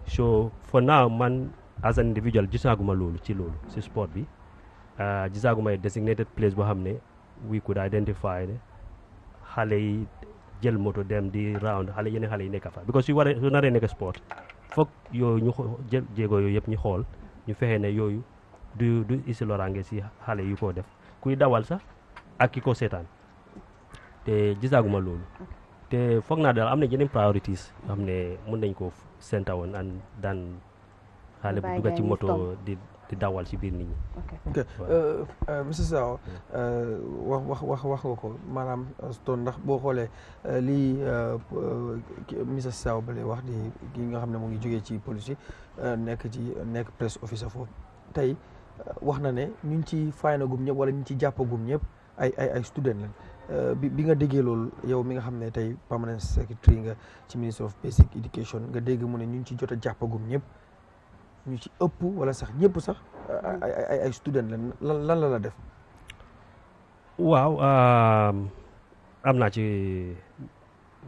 so for now man as an individual gisaaguma loolu ci sport bi gisaaguma designated place boo xam ne we could identify ne xale yi jël moto dem di round yeneen xale yi nekk fa because su naree nekk sport foog yooyu ñu jël jéego yooyu yëpp ñu xool ñu fexe ne yooyu du isi loraange si xale yu ko def kuy dawal sax ak ki ko seetaan te gisaaguma loolu te foog naa daal am na yeneen priorities yoo xam ne mën nañ ko senta woon an daan xale bu dugga ci moto di dawal ci biir nit ñi. ok monsieur Sow wax nga ko maanaam stunt ndax boo xoolee lii monsieur Sow ba lay wax di ki nga xam ne mu ngi jógee ci police nekk press officer foofu tey wax na ne ñu ci faynagum ñëpp wala ñu ci jàppagum ñëpp ay student lañ bi nga déggee loolu yow mi nga xam ne tey permanent secretary nga ci Ministry of Basic Education nga dégg mu ne ñu ci jot a jàppagum ñëpp ñu ci ëpp wala sax ñëpp sax ay student lan la def. waaw am naa ci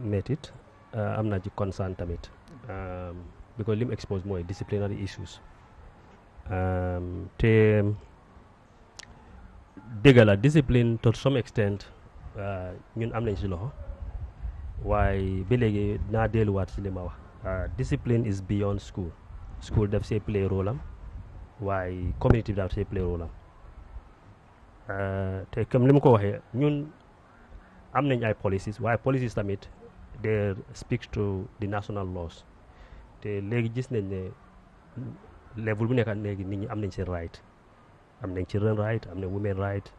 métit am naa ci concern tamit because li mu expose mooy disciplinary issues te dëgg la discipline to some extent ñun am nañ ci loxo waaye ba léegi naa delluwaat ci li ma wax discipline is beyond school daf see play rôle am waaye community bi daf see play rôle am te comme li ma ko waxee ñun am nañ ay policies waaye policies tamit they speaks to the national laws te léegi gis nañ ne level bu nekk léegi nit ñi am nañ seen right am nañ children right am nañ women right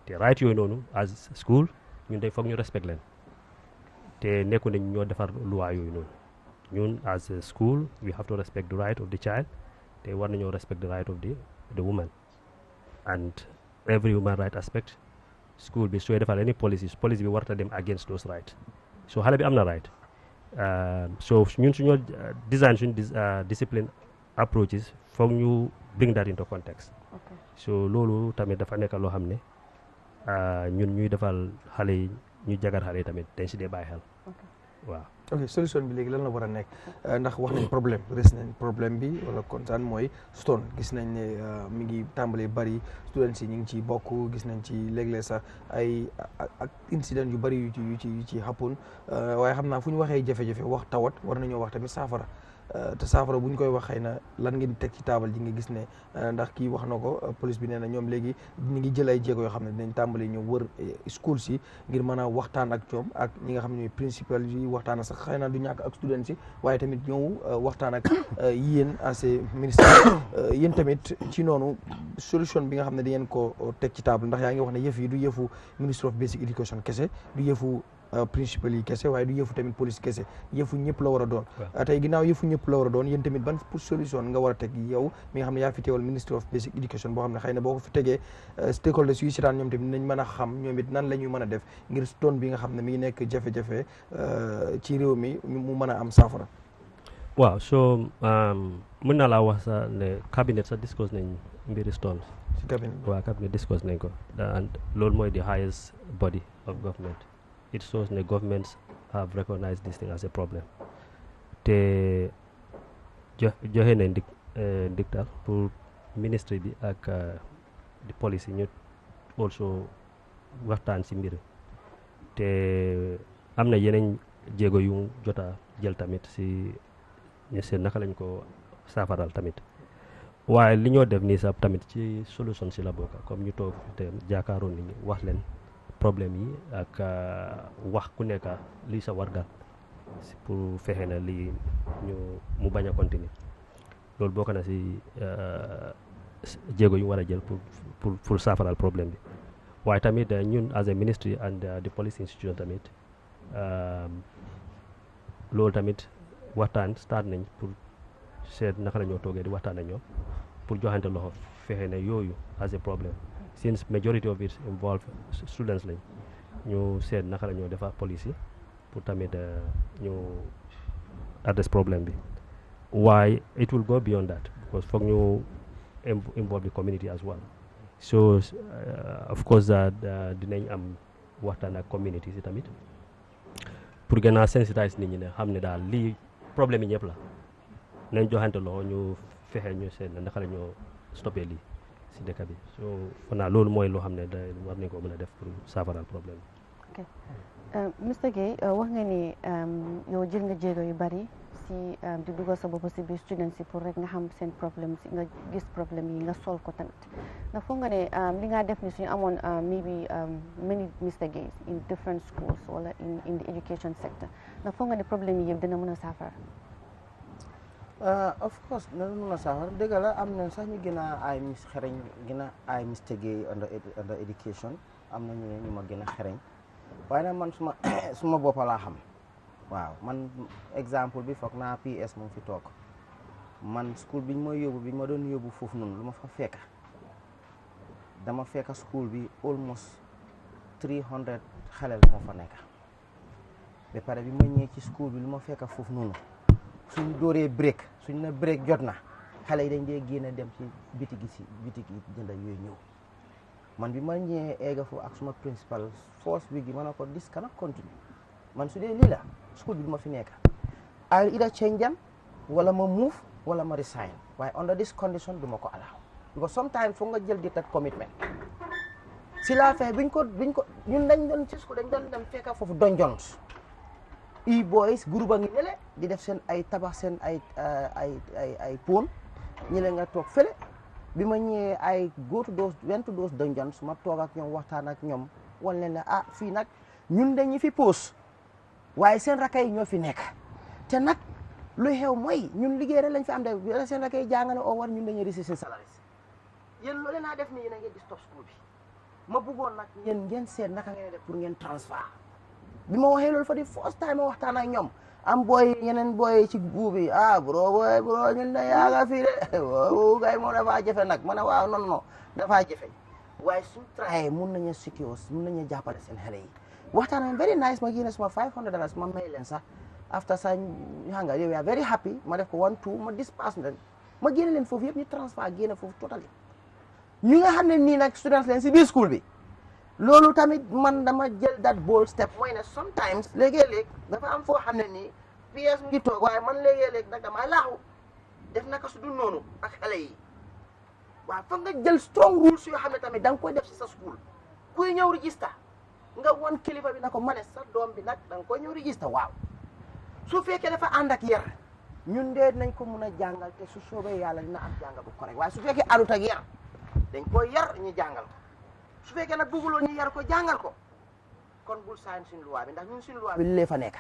te right yooyu noonu as school ñun day foog ñu respect leen te nekku nañ ñoo defar loi yooyu noonu ñun as a school we have to respect the right of the child te war nañoo respect the right of the woman and every human right aspect school bi sooy defar any policy bi warta dem against those rights so xale bi am na right so ñun suñoo design suñu discipline approaches foog ñu bring that into context so loolu tamit dafa nekk loo xam ne ñun ñuy defal xale yi ñu jagar xale yi tamit dañ si dee bàyyi xel waaw. ok solution bi léegi lan la war a nekk ndax wax nañ problème res nañ problème bi wala concern mooy stunt gis nañ ne mi ngi tàmbalee bari students yi ñu ngi ci bokk gis nañ ci léeg-léeg sax ay ak incident yu bari yu ci happen waaye xam naa fu ñu waxee jafe-jafe wax tawat war nañoo wax tamit saafara te saafara bu ñu koy wax xëy na lan ngeen teg ci taabal ji nga gis ne ndax kii wax na ko police bi nee na ñoom léegi ñu ngi jël ay jéego yoo xam ne dinañ tàmbali ñëw wër school si ngir mën a waxtaan ak ñoom ak ñi nga xam ne ñooy principal yi waxtaan sax xëy na du ñàkk ak students yi waaye tamit ñëw waxtaan ak yéen as ministre yéen tamit ci noonu solution bi nga xam ne di ngeen ko teg ci table ndax yaa ngi wax ne yëf yi du yëfu Ministry of Basic Education kese du yëfu principal yi kese waaye du yëfu tamit police kese yëfu ñëpp la war a doon tey ginnaaw yëfu ñëpp la war a doon yéen tamit ban pour solution nga war a teg yow mi nga xam ne yaa fi teewal Ministry of Basic Education boo xam ne xëy na boo ko fi tegee stakeholders yu seetaan ñoom tamit nañ mën a xam ñoom it nan la ñuy mën a def ngir doon bi nga xam ne mi ngi nekk jafe-jafe ci réew mi mu mën a am saafara. waaw so mën naa laa wax sax ne cabinet sax discuss nañ mbiri stones ci cabinet waaw cabinet discuss nañ ko and loolu mooy the highest body of government. It shows the governments have recognized this thing as a problem. Te joxe nañ dictal pour ministry bi ak the policy ñu also waxtaan si mbir te am na yeneen jéego yu jota jël tamit si ñu seen naka lañ ko saafaral tamit waaye li ñoo def nii sax tamit ci solution si la bokk comme ñu toog te jaakaaroon nit ñi wax leen problème yi ak wax ku nekk lii sa wargal pour fexe na lii mu bañ a continuer loolu bokk na si jéego yu war a jël pour saafaral problème bi waaye tamit ñun as a ministry and the police institution tamit loolu tamit waxtaan start nañ pour seet naka la ñoo toogee di waxtaan ak ñoom pour joxante loxo fexe na yooyu as a problème since majority of it involve students lañ ñu seet naka la ñoo defar police yi pour tamit ñu address problème bi waaye it will go beyond that because foog ñu involve the community as well so of course dinañ am waxtaan ak community si tamit pour gën a sensitize nit ñi ne xam ne daal lii problème yi ñëpp la nañ joxante loxo ñu fexe ñu seet naka la ñoo stoppé lii si dëkk bi so fanaa loolu mooy loo xam ne da war nañ ko mën a def pour saafaral problème ok Mr Gueye wax nga ni yow jël nga jéego yu bari si di dugal sa bopp si biir students yi pour rek nga xam seen problème si nga gis problème yi nga sol ko tamit ndax foog nga ne li nga def ni suñu amoon maybe many Mr Gueye in different schools wala in the education sector ndax foog nga ne problème yi yëpp dina mën a saafara of course dina mën a saafara dëgg la am na sax ñu gën a ay xereñ gën a ay Mr Gueye under education am na ñu ma gën a xereñ waaye nag man suma boppa laa xam waaw man exemple bi foog naa PS mu ngi fi toog man school biñ ma yóbbu biñ ma doon yóbbu foofu noonu lu ma fa fekk dama fekk school bi almost 300 xalel moo fa nekk ba pare bi ma ñëwee ci school bi lu ma fekk foofu noonu suñ dooree break suñ na break jot na xale yi dañ dee génn dem ci bitig yi jënda yooyu ñëw man bi ma ñëwee eega foofu ak suma principal first week gi ma ne ko this cannot continue man su dee lii la school bi du ma fi nekk I'll either change them wala ma move wala ma resign waaye under this condition du ma ko allow because sometimes foog nga jël dictate commitment si laa fexe biñ ko ñun dañ doon ci school dañ doon dem fekka foofu donjons boys groupe a ngi nele di def seen ay tabax seen ay pon ñi leen nga toog fële bi ma ñëwee ay went to those dungeons ma toog ak ñoom waxtaan ak ñoom wan leen ne fii nag ñun dañu fi poos waaye seen rakka yi ñoo fi nekk te nag luy xew mooy ñun liggéey rek lañ fi am de seen rakka yi jàng na oo war ñun dañuy réussir seen salaires yéen loolu naa def ni yéen a ngeen di stop school bi ma bëggoon nag ngeen seet naka ngeen def pour ngeen transfert bi ma waxee loolu fa di first time ma waxtaan ak ñoom am booy yeneen booy ci buubi bro ñun da yaaga fii de gay moo dafaa jafe nag ma ne waaw non dafaa jafe waaye suñ traye mun nañu secure mun nañu jàppale seen xale yi waxtaan am very nice ma génne suma $500 ma may leen sax after sa xam nga yow yaa very happy ma def ko 1-2 ma dispasse leen ma génne leen foofu yëpp ñu transfert génne foofu totally ñu nga xam ne nii nag students leen si biir school bi loolu tamit man dama jël that bold step mooy ne sometimes léegi-léeg dafa am foo xam ne nii PS mu ngi toog waaye man léegi-léeg nag dama laaxu def naka su dul noonu ak xale yi waaw foog nga jël strong rules yoo xam ne tamit da nga koy def si sa school kuy ñëw register nga won kilifa bi na ko ma ne sa doom bi nag da nga koy ñëw register waaw su fekkee dafa ànd ak yar ñun dee nañ ko mun a jàngal te su soobee yàlla dina am jàngal bu correct waaye su fekkee àndut ak yar dañ koy yar ñu jàngal ko su fekkee nag bëgguloo ñu yar ko jàngal ko kon bul sign suñu loi bi ndax ñun suñu loi bi li lee fa nekk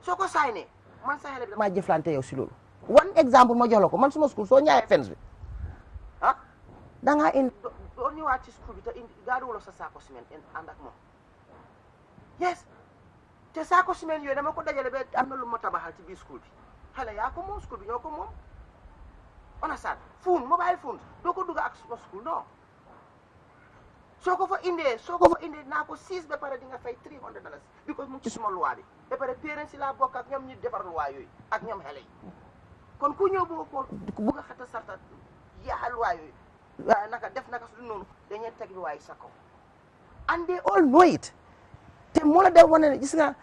soo ko signé man sa xale bi damaa jëflante yow si loolu one exemple ma jox la ko man suma school soo ñaayee fence bi da ngaa indi doo ñëwaat ci school bi te indi gaaduwuloo sa saako ciment ànd ak moom yes te saako ciment yooyu dama ko dajale ba am na lu ma tabaxal ci biir school bi xale yaa ko moom school bi ñoo ko moom onasan phone mobile phone doo ko dugg ak school non soo ko fa indee naa ko 6 ba pare di nga fay $300 because mu ngi ci suma loi bi ba pare parents yi laa bokk ak ñoom ñu defar loi yooyu ak ñoom xale yi kon ku ñëw bugg a xata sarta yaa loi yooyu waaye def naka su noonu dañuy teg loi yi sa kaw and they all know it te moo la def wane ne gis nga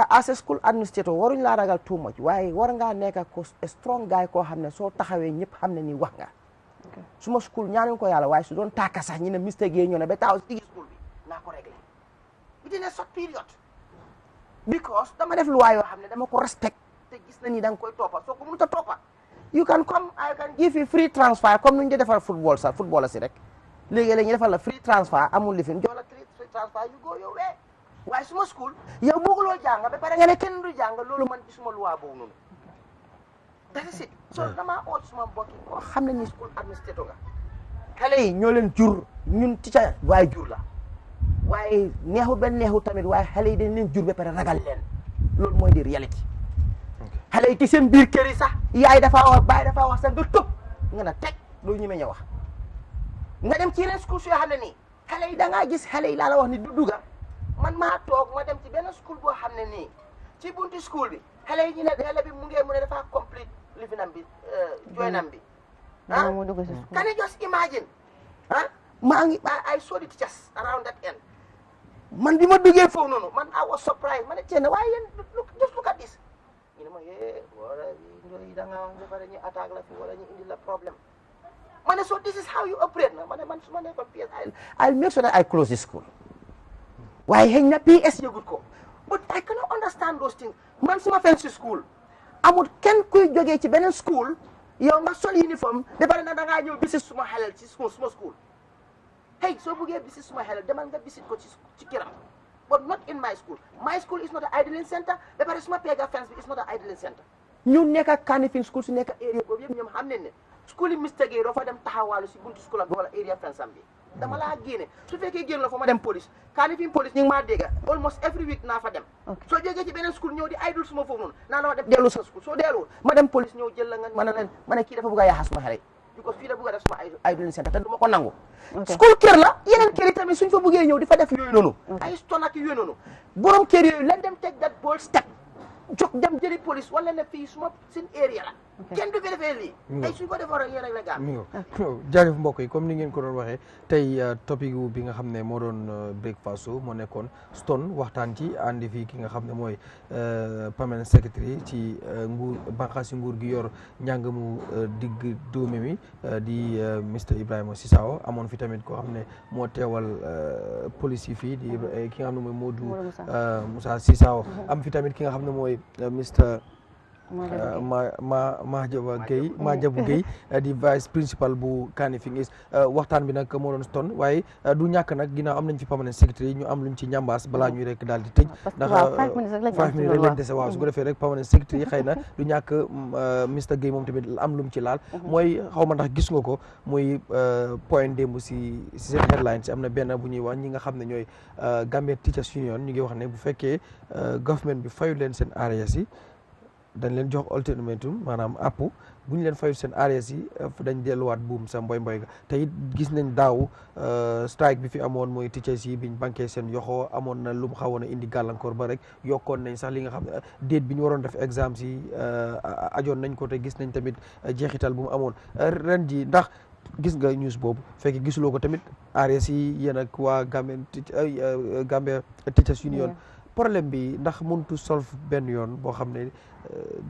as a school administrator waruñ laa ragal too much waaye war ngaa nekk ko strong guy koo xam ne soo taxawee ñëpp xam ne ni wax nga suma school ñaanuñ ko yàlla waaye su doon taaka sax ñu ne mistake yi ñoo ne ba taxaw si tigi school bi naa ko réglé within a short period because dama def loi yoo xam ne dama ko respect te gis na ni da nga koy toppa soo ko mënut a toppa you can come I can give you free transfer comme nu ñu defal football si rek léegi-léegi ñu defal la free transfer amul lifin jox la free transfer you go your way waaye suma school yow bëgguloo jàng ba pare nga ne kenn du jàng loolu man ci suma loi boobu noonu that's it so dama oot suma mbokki koo xam ne ni school administrateur nga xale yi ñoo leen jur ñun teacher waaye jur la waaye neexul benn neexul tamit waaye xale yi dañ leen jur ba pare ragal leen loolu mooy di réalité xale yi ci seen biir kër yi sax yaay dafa wax baay dafa wax sax nga tëb nga na teg loolu ñu meñ a wax nga dem ci yeneen school yoo xam ne nii xale yi da ngaa gis xale yi laa la wax ni du dugga man maa toog ma dem ci benn school boo xam ne nii ci buntu school bi xale yi ñu ne xale bi mu ne dafa complete lifinam bi joinam bi can you just imagine maa ngi I saw the teachers around that end man bi ma duggee foofu noonu man I was surprised ma ne ceene waaye yéen just look at this ñu ne ma wala yi da nga wax ba pare ñu attaque la fi wala ñu indi la problème ma ne so this is how you operate na ma ne man su ma nekkoon PS I'll make sure that I close this school waaye xëy na PS yëgut ko but I cannot understand those things man suma fen si school amul kenn kuy jógee ci beneen school yow nga sol uniforme ba pare na da ngaa ñëw bisit suma xelal ci suma school hey soo buggee bisit suma xelal demal nga bisit ko ci kiram but not in my school is not an idling center ba pare suma pega fence bi is not an idling center ñu nekk Kanifing school su nekk area boobu yëpp ñoom xam nañ ne school yi mistake yi doo fa dem taxawaalu si buntu school am bi wala area fence am bi dama laa génne su fekkee génn la fa ma dem police Kanifing police ñu ngi maa dégga almost every week naa fa dem soo jógee ci beneen school ñëw di idle suma foofu noonu naa la ma dem dellu sa school soo delluwul ma dem police ñëw jël la nga ma ne kii dafa bëgg a yaaxa suma xale because fii da bëgg a def suma idling center te du ma ko nangu school kër la yeneen kër yi tamit suñ fa bëggee ñëw di fa def yooyu noonu ay ston ak yooyu noonu borom kër yooyu let them take that bold step jóg dem jëli police wala ne fii suma seen area la kenn du fi defee lii ay suñ ko defoo rek yéen rek la gaam jaajëf mbokk yi comme ni ngeen ko doon waxee tey topic bi nga xam ne moo doon breakfast show moo nekkoon stone waxtaan ci andi fii ki nga xam ne mooy permanent secretary ci banqaasi nguur gi yor njàng mu digg dóomi mi di Mr Ibrahima Sissaho amoon fi tamit koo xam ne moo teewal police yi fii di ki nga xam ne mooy Modou Moussa Sissaho am fi tamit ki nga xam ne mooy Mr Majabu Gueye di vice principal bu Kanifing East waxtaan bi nag moo doon stone waaye du ñàkk nag ginnaaw am nañ fi permanent secretary ñu am luñ ci ñambaas balaa ñuy rek daal di tëj ndax 5 minutes rek lañ dese waaw su ko defee rek permanent secretary xëy na du ñàkk Mr Gueye moom tamit am lum ci laal mooy xaw ma ndax gis nga ko muy point démb si seen headline si am na benn bu ñuy wax ñi nga xam ne ñooy Gambian Teachers Union ñu ngi wax ne bu fekkee government bi fayu leen seen areas yi dañ leen jox ultimatum maanaam app bu ñu leen fayul seen areas yi dañ delluwaat buum sa mboy ga te it gis nañ daaw strike bi fi amoon mooy teachers yi biñ banqué seen yoxoo amoon na lu mu xawoon a indi gàllankoor ba rek yokkoon nañ sax li nga xam ne déet bi ñu waroon def exams yi ajoon nañ ko te gis nañ tamit jeexital bu mu amoon ren ji ndax gis nga news boobu fekkee gisuloo ko tamit areas yi yéen ak waa Gambia Teachers Union problème bi ndax mënutu solve benn yoon boo xam ne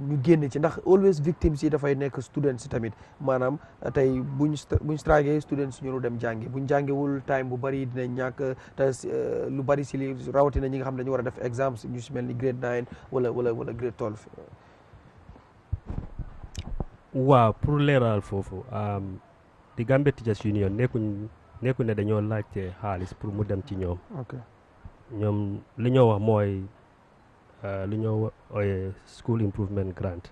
ñu génn ci ndax always victims yi dafay nekk students yi tamit maanaam tey buñ strike students ñu dem jàngi buñ jàngiwul time bu bari dinañ ñàkk te lu bari si li rawatina ñi nga xam ne dañu war a def exams ñu si mel ni grade 9 wala grade 12. waaw pour leeral foofu di Gambia Teachers Union nekkuñ ne dañoo laajte xaalis pour mu dem ci ñoom. ñoom li ñoo wax mooy li ñoo ooyee school improvement grant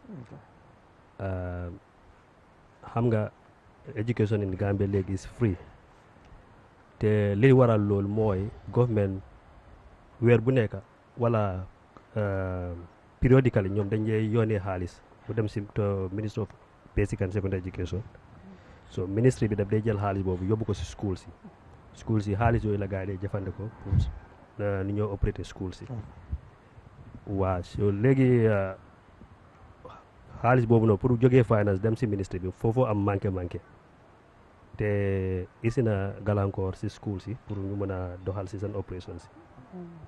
xam nga education in Gambia léegi is free te li waral loolu mooy government weer bu nekk wala periodically ñoom dañ lay yónnee xaalis bu dem si Ministry of Basic and Secondary Education so ministry bi daf day jël xaalis boobu yóbbu ko si school si xaalis yooyu la gars yi day jëfandikoo pour ni ñoo opérer school si waaw so léegi xaalis boobu noonu pour jógee finance dem si ministre bi foofu am manqué te isi na gàllankoor si school si pour ñu mën a doxal si seen opération si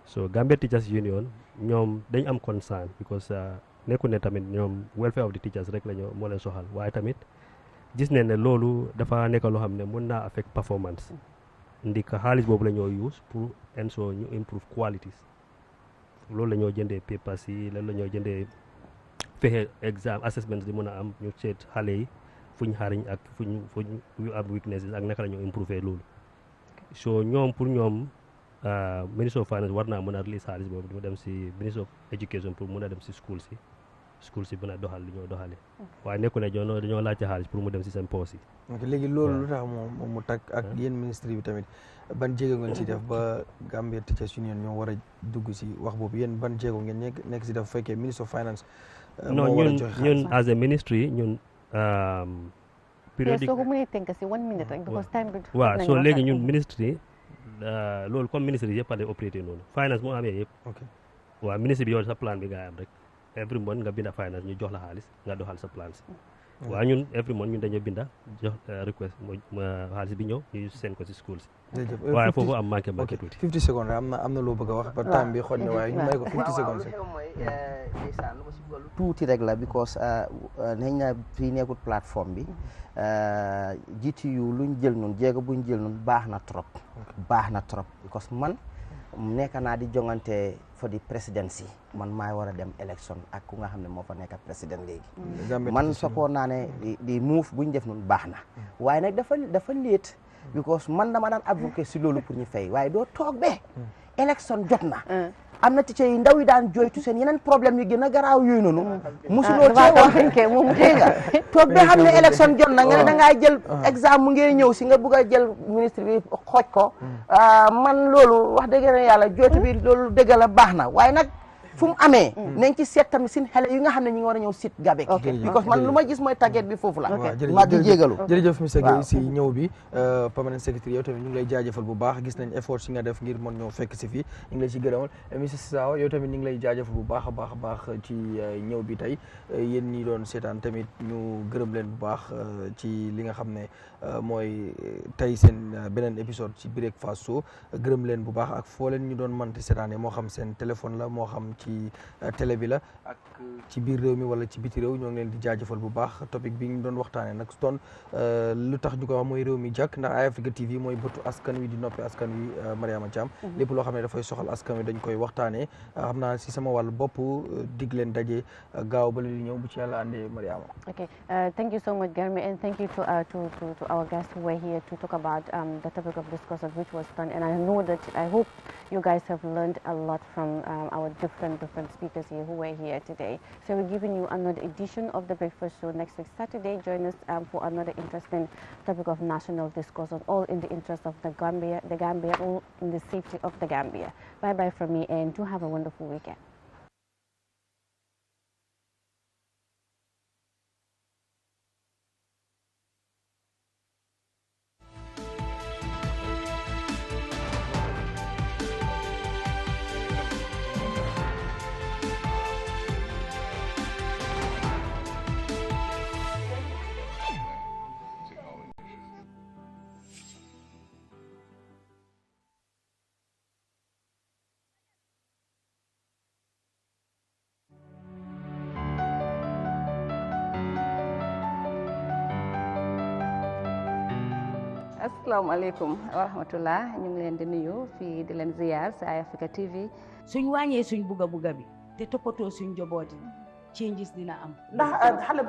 so Gambia Teachers Union ñoom dañ am concern because nekku ne tamit ñoom welfare of the teachers rek la moo leen soxal waaye tamit gis ne loolu dafa nekk loo xam ne mën naa affect performance ndi ka xaalis boobu la ñoo use pour ensure ñu improve qualities loolu la ñoo jëndee papers yi loolu la ñoo jëndee fexe exam assessments di mën a am ñu seet xale yi fuñ xariñ ak fuñ ñu am weaknesses ak naka la ñoo improve loolu so ñoom pour ñoom Ministry of Finance war naa mën a release xaalis boobu mu dem si Ministry of Education pour mën a dem si school si mën a doxal li ñoo doxalee waaye nekku ne dañoo laajte xaalis pour mu dem si seen poos yi léegi loolu lu tax moom mu tag ak yéen ministre bi tamit ban jéego ngeen si def ba Gambia Teachers Union ñoo war a dugg si wax boobu yéen ban jéego ngeen nekk si def bu fekkee Ministry of Finance non ñun as a ministry ñun périodique soo ko mënee tënk si 1 minute rek because time bi waaw so léegi ñun ministry loolu comme ministre yëpp a lay opérer noonu finance moo amee yëpp waaw ministre bi yow sa plan bi nga am rek every month nga binda finance ñu jox la xaalis nga doxal sa plan si waaw ñun every month ñun dañoo binda jox request xaalis bi ñëw ñu seen ko si school si waaye foofu am manqué tuuti 50 secondes am na loo bëgg a wax ba temps bi xoj na waaye ñu may ko 50 secondes tuuti rek la because nañ na fii nekkul plateforme bi GTU luñ jël nun jéego buñ jël nun baax na trop because man nekk naa di jongante for the presidency man maay war a dem élection ak ku nga xam ne moo fa nekk président léegi man soppoon naa ne di move buñ def nun baax na waaye nag dafa léet because man dama daan advocate si loolu pour ñu fay waaye doo toog be élection jot na am na teacher yi ndaw yi daan joytu seen yeneen problème yu gën a garaaw yooyu noonu musuloo cee wax dégg nga toog ba xam ne élection jot na nga ne da ngaa jël examen mu ngee ñëw si nga bugg a jël ministre bi xooj ko man loolu wax dëgg ne yàlla joytu bi loolu dëgg la baax na waaye nag fu mu amee nañ ci seet tamit sin xale yi nga xam ne ñu ngi war a ñëw sit gabe because man lu ma gis mooy tàgget bi foofu la maa di jégalu jërëjëf monsieur Guèye si ñëw bi permanent secretary yow tamit ñu ngi lay jaajëfal bu baax gis nañ effort si nga def ngir mën ñëw fekk si fii ñu ngi lay si gërëmal monsieur Sissawa yow tamit ñu ngi lay jaajëfal bu baax a baax ci ñëw bi tey yéen ñi doon seetaan tamit ñu gërëm leen bu baax ci li nga xam ne mooy tey seen beneen épisode ci Breakfast Show gërëm leen bu baax ak foo leen ñu doon mënti seetaane moo xam seen téléphone la moo xam ci télé bi la ak ci biir réew mi wala ci biti réew ñoo ngi leen di jaajëfal bu baax topic bi ñu doon waxtaanee nag doon lu tax ñu ko wax mooy réew mi jàkk ndax Eyeafrica TV mooy bëtu askan wi di noppi askan wi Mariama Thiam lépp loo xam ne dafay soxal askan wi dañ koy waxtaanee xam naa si sama wàllu bopp dig leen daje gaaw ba li ñëw bu ci yàlla àndee Mariama. Okay, thank you so much, Garmi, and thank you to our guests who were here to talk about the topic of discussion, which was fun. And I hope you guys have learned a lot from our different speakers here who were here today. So we're giving you another edition of the Breakfast Show next week Saturday. Join us for another interesting topic of national discussion, all in the interest of the Gambia, all in the safety of the Gambia. Bye bye from me, and do have a wonderful weekend. asalaamaaleykum wa rahmatullah ñu ngi leen di nuyu fii di leen ziyaar si Eyeafrica TV. suñ wàññee suñ buga bi te toppatoo suñ njaboot yi changes dina am. ndax xale bu